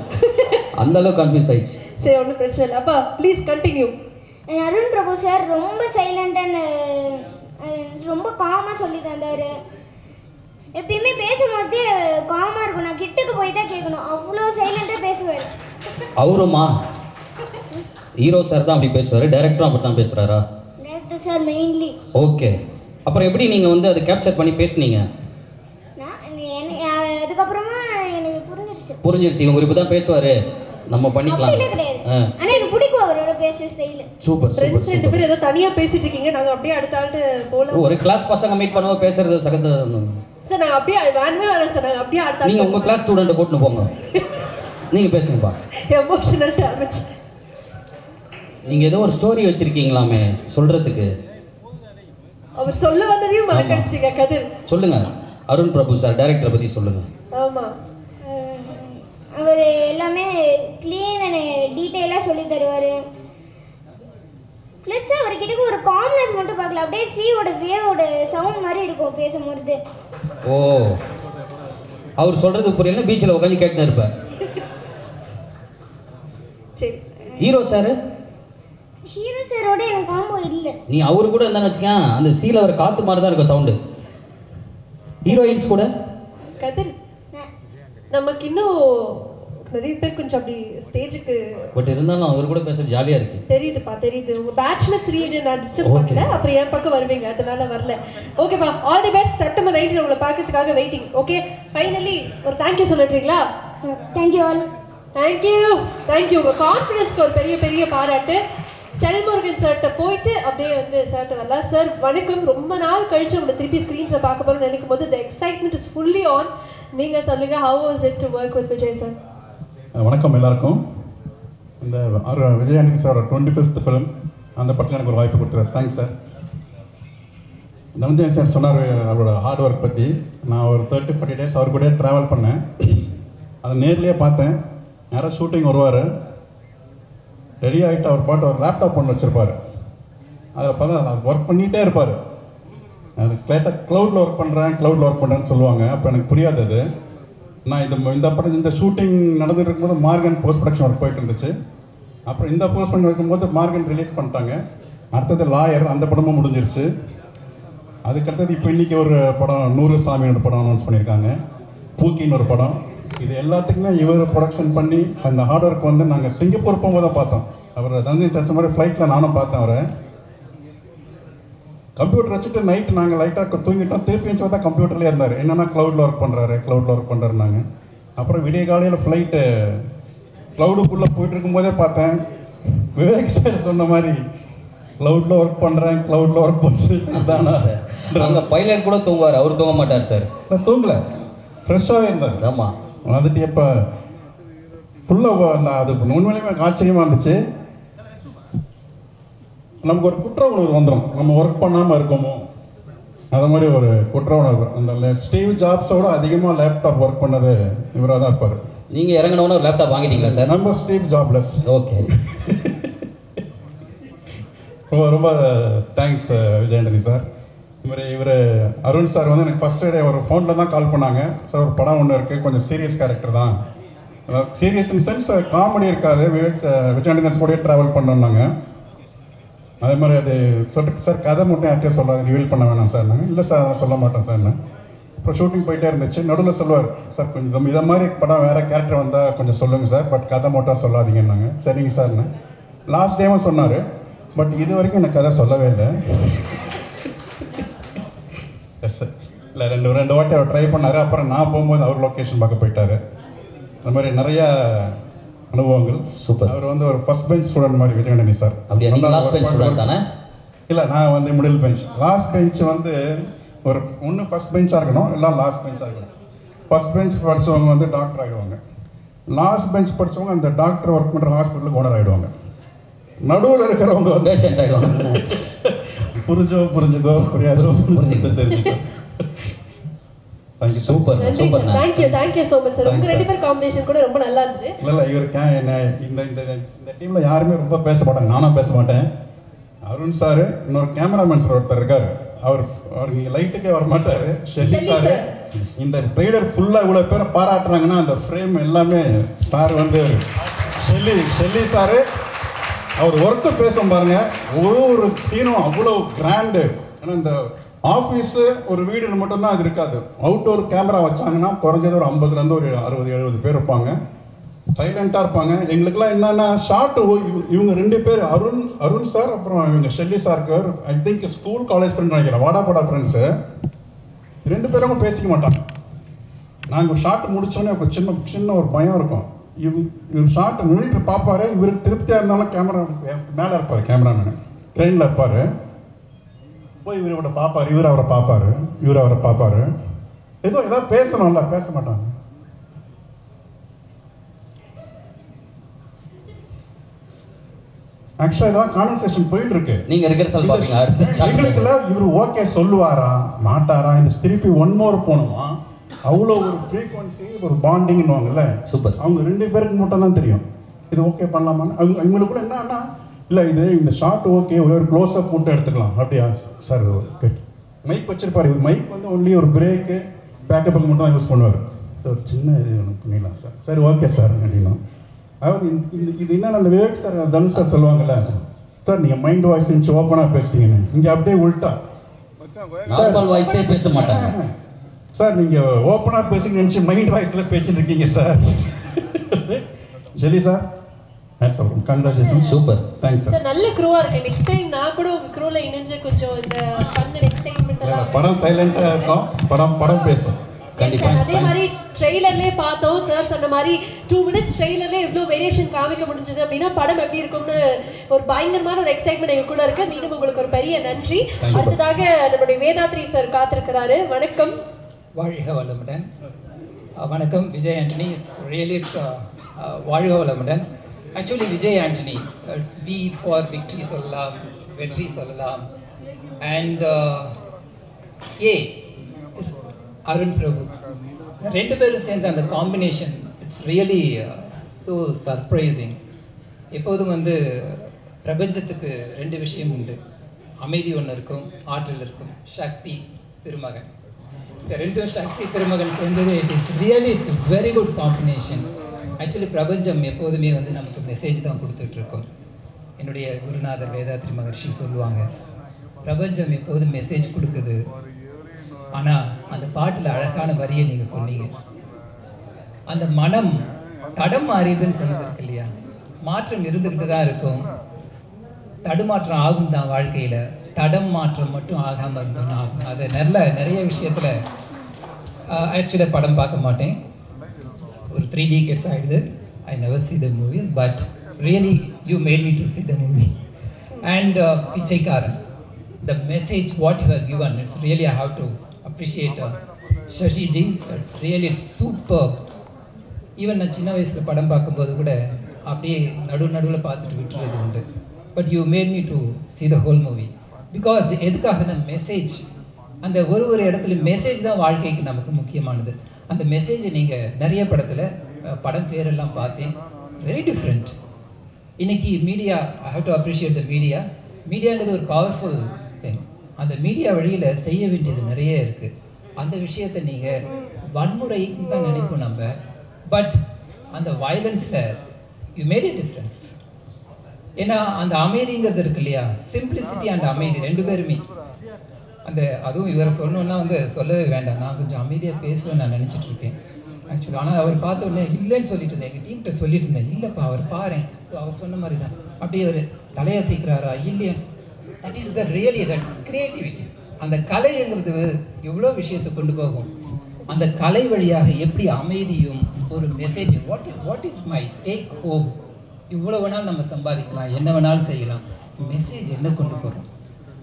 அந்த அளவுக்கு கன்ஃபியூஸ் ஆயிடுச்சு. சரி ஒன்றும் பிரச்சனை இல்லை. அப்பா please continue. Arun Prabhu sir ரொம்ப சைலண்டான ரொம்ப காமாக சொல்லி தந்தார். எப்பயுமே பேசும்போது காமாக இருக்கும், நான் கிட்டுக்கு போய் தான் கேட்கணும், அவ்வளோ சைலண்டாக பேசுவார். அவருமா ஹீரோ சார் தான் அப்படி பேசுவார், டைரக்டரும் அப்படி தான் பேசுகிறாரா? Director sir mainly. ஓகே, அப்புறம் எப்படி நீங்கள் வந்து அதை கேப்சர் பண்ணி பேசுனீங்க? அதுக்கப்புறமா எனக்கு புரிஞ்சிருச்சு, இவங்க இப்படி தான் பேசுவார், நம்ம பண்ணிக்கலாம். ஆனா எனக்கு பிடிக்கும் அவரோட பேசுற ஸ்டைல். Super super. ரெண்டு பேரும் ஏதோ தனியா பேசிட்டு இருக்கீங்க, நாங்க அப்படியே அடுத்த ஆள்கிட்ட போலாம். ஒரு கிளாஸ் பசங்க மீட் பண்ணும்போது பேசுறது சகஜ சார். நாங்க அப்படியே வேணுமே வேணாம் சார், நாங்க அப்படியே அடுத்த நீங்க உங்க கிளாஸ் ஸ்டூடெண்ட் கூட்டிட்டு போங்க, நீங்க பேசுங்கப்பா. Emotional damage. நீங்க ஏதோ ஒரு ஸ்டோரி வச்சிருக்கீங்களாமே சொல்றதுக்கு? அவர் சொல்ல வந்ததையும் மறக்கடிச்சிங்க கதிர். சொல்லுங்க அருண் பிரபு சார் டைரக்டரை பத்தி சொல்லுங்க. ஆமா, அவர் எல்லாமே க்ளீன் அண்ட் டீட்டெயிலாக சொல்லி தருவார். ப்ளஸ் அவர்கிட்ட ஒரு காம்னஸ் மட்டும் பார்க்கல, அப்படியே சீயோட வேவோட சவுண்ட் மாதிரி இருக்கும் பேசும்போது. ஓ, அவர் சொல்றது புரியல, பீச்சில் உட்காந்து கேட்டுன்னு இருப்பேன். சரி, ஹீரோ சார் சாரோட எனக்கு காம்போ இல்லை. நீ அவரு கூட இருந்தான்னு வச்சுக்கேன், அந்த சீல வர காத்து மாதிரி தான் இருக்கும் சவுண்டு. ஹீரோயின்ஸ் கூட கதிர் நமக்கு இன்னும் நிறைய பேர் கொஞ்சம் அப்படி ஸ்டேஜுக்கு பட் இருந்தாலும் அவர் கூட பேசுறது ஜாலியா இருக்கு. தெரியுதுப்பா தெரியுது. உங்க பேட்ச்மெட்ஸ் ரீயூனியன் நான் டிஸ்டர்ப் பண்ணல, அப்புறம் என் பக்கம் வருவீங்க, அதனால வரல. ஓகேப்பா, ஆல் தி பெஸ்ட். செப்டம்பர் 19 உங்களை பார்க்கறதுக்காக வெயிட்டிங். ஓகே, ஃபைனலி ஒரு தேங்க்யூ சொல்லிடுறீங்களா? Thank you all. தேங்க்யூ. உங்க கான்ஃபிடன்ஸ்க்கு ஒரு பெரிய பெரிய பாராட்டு. செல்முருகன் சார்கிட்ட போயிட்டு அப்படியே வந்து சார்கிட்ட வரலாம். சார் வணக்கம். ரொம்ப நாள் கழிச்சு உங்களை திருப்பி ஸ்க்ரீன்ஸில் பார்க்க போகிறோம்னு நினைக்கும் போது the excitement is fully on. நீங்கள் சொல்லுங்கள், how was it to work with Vijay sir? வணக்கம் எல்லாருக்கும். இந்த விஜய் ஆண்டனி சாரோட 25th ஃபிலிம், அந்த படத்தில் எனக்கு ஒரு வாய்ப்பு கொடுத்துருவார். Thanks sir. தனஞ்சயன் சார் சொன்னார் அவரோட ஹார்ட் ஒர்க் பற்றி. நான் ஒரு 30-40 days அவர் கூட ட்ராவல் பண்ணேன். அதை நேர்லேயே பார்த்தேன். யாராவது ஷூட்டிங் வருவார், ரெடி ஆகிட்டு அவர் பாட்டு ஒரு லேப்டாப் ஒன்று வச்சுருப்பார். அதில் பார்த்தா அது ஒர்க் பண்ணிகிட்டே இருப்பார். அது க்ளவுடில் ஒர்க் பண்ணுறேன்னு சொல்லுவாங்க. அப்போ எனக்கு புரியாது அது. நான் இந்த படம் இந்த ஷூட்டிங் நடந்துட்டு இருக்கும்போது மார்கன் போஸ்ட் ப்ரொடக்ஷன் ஒர்க் போயிட்டு இருந்துச்சு. அப்புறம் இந்த போஸ்ட் பண்ணி வைக்கும்போது மார்கன் ரிலீஸ் பண்ணிட்டாங்க. அடுத்தது லாயர், அந்த படமும் முடிஞ்சிருச்சு. அதுக்கடுத்தது இப்போ இன்றைக்கி ஒரு படம் 100 சாமியோட படம் அனௌன்ஸ் பண்ணியிருக்காங்க, பூக்கின்னு ஒரு படம். இது எல்லாத்துக்குமே இவர் ப்ரொடக்ஷன் பண்ணி அந்த ஹார்ட் ஒர்க் வந்து நாங்கள் சிங்கப்பூர் போகும்போது தான் பார்த்தோம். அவர் தனஞ்சயன் சார் மாதிரி ஃப்ளைட்டில் நானும் பார்த்தேன் அவரை. கம்ப்யூட்டர் வச்சுட்டு நைட்டு நாங்கள் லைட்டாக தூங்கிட்டோம், திருப்பி வச்சு பார்த்தா கம்ப்யூட்டர்லேயே இருந்தார். என்னென்னா க்ளவுடில் ஒர்க் பண்ணுறாருனாங்க. அப்புறம் விடிய காலையில் ஃப்ளைட்டு க்ளவுடுக்குள்ளே போயிட்டு இருக்கும்போதே பார்த்தேன், விவேக் சார் சொன்ன மாதிரி க்ளவுடில் ஒர்க் பண்ணுறேன் தானா. அங்கே பைலட் கூட தூங்குவார், அவர் தூங்க மாட்டார் சார். நான் தூங்கலை, ஃப்ரெஷ்ஷாகவே இருந்தார். ஆமாம், வந்துட்டு இப்போ ஃபுல்லாக அது உண்மையிலேயே ஆச்சரியமாக இருந்துச்சு. நமக்கு ஒரு குற்ற உணர்வு வந்துடும், நம்ம ஒர்க் பண்ணாமல் இருக்கோமோ, அது மாதிரி ஒரு குற்ற உணர்வு. அந்த ஸ்டீவ் ஜாப்ஸோட அதிகமாக லேப்டாப் ஒர்க் பண்ணது இவராக தான் இருப்பார். நீங்கள் இறங்கினோன்னு ஒரு லேப்டாப் வாங்கிட்டீங்களா சார்? நம்ம ஸ்டீவ் ஜாப்லெஸ். ஓகே, ரொம்ப தேங்க்ஸ் விஜய் ஆண்டனி சார். இவர் அருண் சார் வந்து எனக்கு ஃபஸ்ட் டே ஒரு ஃபோனில் தான் கால் பண்ணாங்க. சார் ஒரு படம் ஒன்று இருக்குது, கொஞ்சம் சீரியஸ் கேரக்டர் தான், சீரியஸ் இன் சென்ஸ் காமெடி இருக்காது, விஜய் ஆண்டனி கூட ட்ராவல் பண்ணோன்னாங்க. அதே மாதிரி அது சொல்லிட்டு சார் கதை மட்டும் யார்கிட்டயும் சொல்லாது, ரிவீல் பண்ண வேணாம் சார். நாங்கள் இல்லை சார் சொல்ல மாட்டேன் சார். அப்புறம் ஷூட்டிங் போயிட்டே இருந்துச்சு. நடுவில் சொல்லுவார், சார் கொஞ்சம் இதை மாதிரி படம் வேறு கேரக்டர் வந்தால் கொஞ்சம் சொல்லுங்கள் சார், பட் கதை மட்டும் சொல்லாதீங்கன்னாங்க. சரிங்க சார்ண்ணே. லாஸ்ட் டேவும் சொன்னார். பட் இது வரைக்கும் எனக்கு கதை சொல்லவே இல்லை. Yes sir. இல்லை ரெண்டு வாட்டி அவர் ட்ரை பண்ணார். அப்புறம் நான் போகும்போது அவர் லொக்கேஷன் பார்க்க போயிட்டார். அந்த மாதிரி நிறையா அனுபவங்கள். சூப்பர். அவர் வந்து ஒரு ஃபர்ஸ்ட் பெஞ்ச் ஸ்டூடெண்ட் மாதிரி விஜயகண்டனி சார். அப்படியே நீங்கள் லாஸ்ட் பெஞ்ச் ஸ்டூடெண்ட் தானே? இல்லை, நான் வந்து மிடில் பெஞ்ச். லாஸ்ட் பெஞ்ச் வந்து ஒரு ஒன்று ஃபர்ஸ்ட் பெஞ்சாக இருக்கணும், இல்லை லாஸ்ட் பெஞ்சாக இருக்கணும். ஃபர்ஸ்ட் பெஞ்ச் படித்தவங்க வந்து டாக்டர் ஆகிடுவாங்க. லாஸ்ட் பெஞ்ச் படித்தவங்க அந்த டாக்டர் ஒர்க் பண்ணுற ஹாஸ்பிட்டலுக்கு ஓனர் ஆகிடுவாங்க. நடுவில் இருக்கிறவங்க வந்து பேஷண்ட் ஆகிடுவாங்க. புரிஞ்சுக்கோ புரியாதோ தெரிஞ்சுக்கோ. சூப்பர் நன்றி sir. Thank you so much sir. உங்க ரெண்டு பேர் காம்பினேஷன் கூட ரொம்ப நல்லா இருந்தது. இல்லை இவர் இந்த டீமில் யாருமே ரொம்ப பேச மாட்டாங்க, நானும் பேச மாட்டேன். அருண் சார், இன்னொரு கேமராமேன் சார் ஒருத்தர் இருக்காரு, அவர் நீங்கள் லைட்டுக்கே வர மாட்டார். Shelley sir. இந்த ட்ரெய்லர் ஃபுல்லாக இவ்வளோ பேரை பாராட்டுறாங்கன்னா அந்த ஃப்ரேம் எல்லாமே சார் வந்து ஷெல்லி சார். அவர் ஒர்க்கு பேசும் பாருங்க, ஒரு சீனும் அவ்வளோ கிராண்டு. ஏன்னா இந்த ஆஃபீஸு ஒரு வீடு மட்டும்தான் அது இருக்காது. அவுட்டோர் கேமரா வச்சாங்கன்னா குறைஞ்சது ஒரு 50லேருந்து ஒரு 60-70 பேர் இருப்பாங்க. சைலண்ட்டாக இருப்பாங்க. எங்களுக்கெல்லாம் என்னென்னா ஷார்ட்டு இவங்க 2 பேர் அருண் சார் அப்புறம் இவங்க ஷெல்லி சாருக்கு I think school college friend நினைக்கிறேன், வாடாப்படா ஃப்ரெண்ட்ஸு. 2 பேரும் பேசிக்க மாட்டாங்க. நாங்கள் ஷார்ட் முடித்தோன்னே ஒரு சின்ன ஒரு பயம் இருக்கும். இவர் ஷார்ட் மானிட்டர் பார்ப்பாரு, இவருக்கு திருப்தியாக இருந்தாலும் கேமரா மேலே இருப்பார், கேமராமேனு ட்ரெயினில் இருப்பார். போய் இவரோட பார்ப்பார், இவர் அவரை பார்ப்பாரு. ஏதாவது பேசணும்ல, பேச மாட்டாங்க. ஆக்சுவலாக இதான் கான்வர்சேஷன் போயிட்டு இருக்கு. நீங்க ரிகர்சல் பாத்தீங்களா? எங்களுக்குல இவர் ஓகே சொல்லுவாரா மாட்டாரா, இந்த திருப்பி ஒன் மோர் போகணுமா, அவ்வளோ ஒரு ஃப்ரீக்வன்சி, ஒரு பாண்டிங்னுவாங்கல்ல. சூப்பர். அவங்க 2 பேருக்கு மட்டும் தான் தெரியும் இது ஓகே பண்ணலாமான்னு. அவங்களுக்குள்ள என்னன்னா, இல்லை இது இந்த ஷார்ட் ஓகே, ஒரு க்ளோஸ்அப் மட்டும் எடுத்துக்கலாம். அப்படியா சார்? ஓகே. மைக் வச்சிருப்பாரு. இவர் மைக் வந்து ஒன்லி ஒரு பிரேக்கு பேக்கப்புக்கு மட்டும் தான் யூஸ் பண்ணுவார். ஒரு சின்ன இது பண்ணிடலாம் சார். சரி ஓகே சார் அப்படின்னா. அதாவது இது என்னென்ன அந்த விவேக் சார் தனுஷ் சார் சொல்லுவாங்கல்ல, சார் நீங்கள் மைண்ட் வாய்ஸ் இருந்துச்சு ஓப்பனாக பேசிட்டீங்கன்னு. இங்கே அப்படியே உள்ட்டா நார்மல் வாய்ஸே பேச மாட்டாங்க சார். நீங்கள் ஓப்பனாக பேசிங்க நினச்சி மைண்ட் வாய்ஸில் பேசிட்டு இருக்கீங்க sir. Jelly sir, congratulation. Super, thanks sir. நல்ல க்ரூவா இருக்கு. நெக்ஸ்ட் டைம் நான் கூட உங்க க்ரூல இணைஞ்சு கொஞ்சம் இந்த ஃபன் அண்ட் எக்ஸைட்மென்ட் எல்லாம். படம் சைலண்டா இருக்கும், படம் பேசும். கண்டிப்பா. அதே மாதிரி ட்ரெய்லர்லயே பார்த்தோம் சார் சொன்ன மாதிரி 2 மினிட்ஸ் ட்ரெய்லர்லயே எவ்வளவு வேரியேஷன் காமிக்க முடிஞ்சது அப்படின்னா படம் எப்படி இருக்கும்னு ஒரு பயங்கரமான ஒரு எக்ஸைட்மெண்ட் எங்களுக்குள்ள இருக்கு. மீண்டும் உங்களுக்கு ஒரு பெரிய நன்றி. அடுத்ததாக நம்மளுடைய வேதாத்ரி சார் காத்திருக்கிறாரு. வணக்கம். வாழ்க வளமுடன். வணக்கம் விஜய் ஆண்டனி. இட்ஸ் வாழ்க வளமுடன். Actually Vijay Antony, it's V for victory சொல்லலாம், வெற்றி சொல்லலாம். And A is Arun Prabhu. 2 பேரும் சேர்ந்த அந்த combination it's really so surprising. எப்போதும் வந்து பிரபஞ்சத்துக்கு 2 விஷயம் உண்டு. அமைதி ஒன்று இருக்கும், ஆற்றல் இருக்கும். சக்தி திருமகன், இந்த 2 சக்தி திருமகன் சேர்ந்தது it's very good combination. Actually பிரபஞ்சம் எப்போதுமே வந்து நமக்கு மெசேஜ் தான் கொடுத்துட்ருக்கோம். என்னுடைய குருநாதர் வேதாத்ரி மகர்ஷி சொல்லுவாங்க, பிரபஞ்சம் எப்போதும் மெசேஜ் கொடுக்குது. ஆனால் அந்த பாட்டில் அழகான வரியை நீங்கள் சொன்னீங்க, அந்த மனம் தடம் மாறிடுதுன்னு சொன்னது இருக்கு இல்லையா. மாற்றம் இருந்துக்கிட்டு தான் இருக்கும், தடுமாற்றம் ஆகும் தான் வாழ்க்கையில். தடம் மாற்றம் மட்டும் ஆகாமல் இருந்தோம்னா ஆகும். அது நிறைய விஷயத்தில் ஆக்சுவலாக படம் பார்க்க மாட்டேன். ஒரு 3 decades ஆகிடுது. I never see the movies, but really you made me to see the movie. And Pichaikaran, the message what you have given, it's really I have to appreciate Shashi ji. It's really superb. Even நான் சின்ன வயசில் படம் பார்க்கும்போது கூட அப்படியே நடுவில் பார்த்துட்டு விட்டுறது உண்டு. But you made me to see the whole movie. Because எதுக்காக அந்த மெசேஜ், அந்த ஒரு இடத்துல மெசேஜ் தான் வாழ்க்கைக்கு நமக்கு முக்கியமானது. அந்த மெசேஜை நீங்கள் நிறைய படம் பேரெல்லாம் பார்த்தேன். Very different. இன்னைக்கு media, I have to appreciate the media. மீடியாங்கிறது ஒரு பவர்ஃபுல் திங். அந்த மீடியா வழியில் செய்ய வேண்டியது நிறைய இருக்குது. அந்த விஷயத்தை நீங்கள் வன்முறைன்னு தான் நினைப்போம் நம்ம. பட் அந்த வயலன்ஸில் யூ மேட் எ டிஃப்ரென்ஸ். ஏன்னா அந்த அமைதிங்கிறது இருக்கு இல்லையா, சிம்பிளிசிட்டி அண்ட் அமைதி 2 பேருமே. அதுவும் இவரை சொல்லணுன்னா சொல்லவே வேண்டாம். நான் கொஞ்சம் அமைதியாக பேசுவேன்னு நான் நினச்சிட்டு இருக்கேன் ஆக்சுவலி. ஆனால் அவர் பார்த்த உடனே இல்லைன்னு சொல்லிட்டு இருந்தேன். எங்கள் டீம்கிட்ட சொல்லிட்டு இருந்தேன், இல்லைப்பா அவர் பாரு, அவர் சொன்ன மாதிரி தான் அப்படியே ஒரு தலையசைக்கிறாரா இல்லையா, that is the really the creativity. அந்த கலைங்கிறது எவ்வளோ விஷயத்தை கொண்டு போகும். அந்த கலை வழியாக எப்படி அமைதியும் ஒரு message, what is my take home. இவ்வளோ வேணாலும் நம்ம சம்பாதிக்கலாம், என்ன வேணாலும் செய்யலாம், மெசேஜ் என்ன கொண்டு போகிறோம்,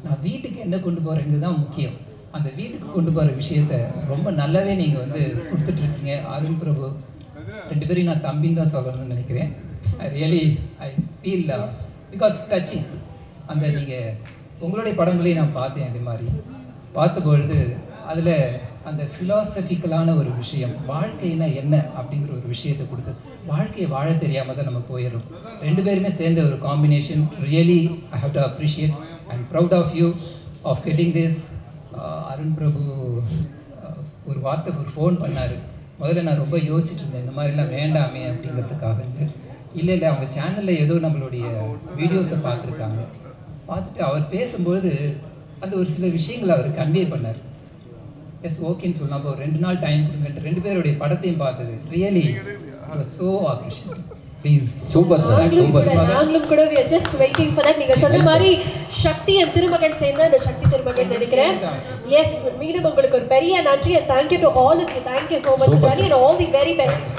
நான் வீட்டுக்கு என்ன கொண்டு போகிறேங்கிறது தான் முக்கியம். அந்த வீட்டுக்கு கொண்டு போகிற விஷயத்த ரொம்ப நல்லாவே நீங்கள் வந்து கொடுத்துட்ருக்கீங்க. அருண் பிரபு 2 பேரையும் நான் தம்பின்னு தான் சொல்லணும்னு நினைக்கிறேன். I feel because touching. அந்த நீங்கள் உங்களுடைய படங்களையும் நான் பார்த்தேன். இது மாதிரி பார்த்தபொழுது அதில் அந்த ஃபிலாசபிக்கலான ஒரு விஷயம், வாழ்க்கைனா என்ன அப்படிங்கிற ஒரு விஷயத்தை கொடுத்து வாழ்க்கையை வாழ தெரியாமல் தான் நம்ம போயிடுறோம். 2 பேருமே சேர்ந்த ஒரு combination. Really I have to appreciate. I am proud of you of getting this. Arun Prabhu ஒரு வார்த்தை ஒரு ஃபோன் பண்ணார். முதல்ல நான் ரொம்ப யோசிச்சுட்டு இருந்தேன், இந்த மாதிரிலாம் வேண்டாமே அப்படிங்கிறதுக்காகன்ட்டு. இல்லை அவங்க சேனலில் ஏதோ நம்மளுடைய வீடியோஸை பார்த்துருக்காங்க. பார்த்துட்டு அவர் பேசும்பொழுது அந்த ஒரு சில விஷயங்களை அவர் கன்வே பண்ணார். எஸ் ஓகேன்னு சொல்லலாம். அப்போ 2 நாள் டைம் கொடுங்கன்ட்டு 2 பேருடைய படத்தையும் பார்த்தது really so appreciate. Please. Super sir, super sir. நாங்களும் கூட we are just waiting for that. நீங்க சொன்ன மாதிரி சக்தி and திருமகன் சேர்ந்தா இந்த சக்தி திருமகன் நினைக்கிறேன். எஸ், மீண்டும் உங்களுக்கு ஒரு பெரிய நன்றி and thank you to all of you. Thank you so much Johnny and all the very best.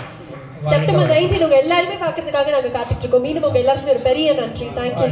September 19 உங்க எல்லாருமே பார்க்கிறதுக்காக நாங்க காத்துட்டு இருக்கோம். மீண்டும் உங்க எல்லாருக்கும் ஒரு பெரிய நன்றி. Thank you.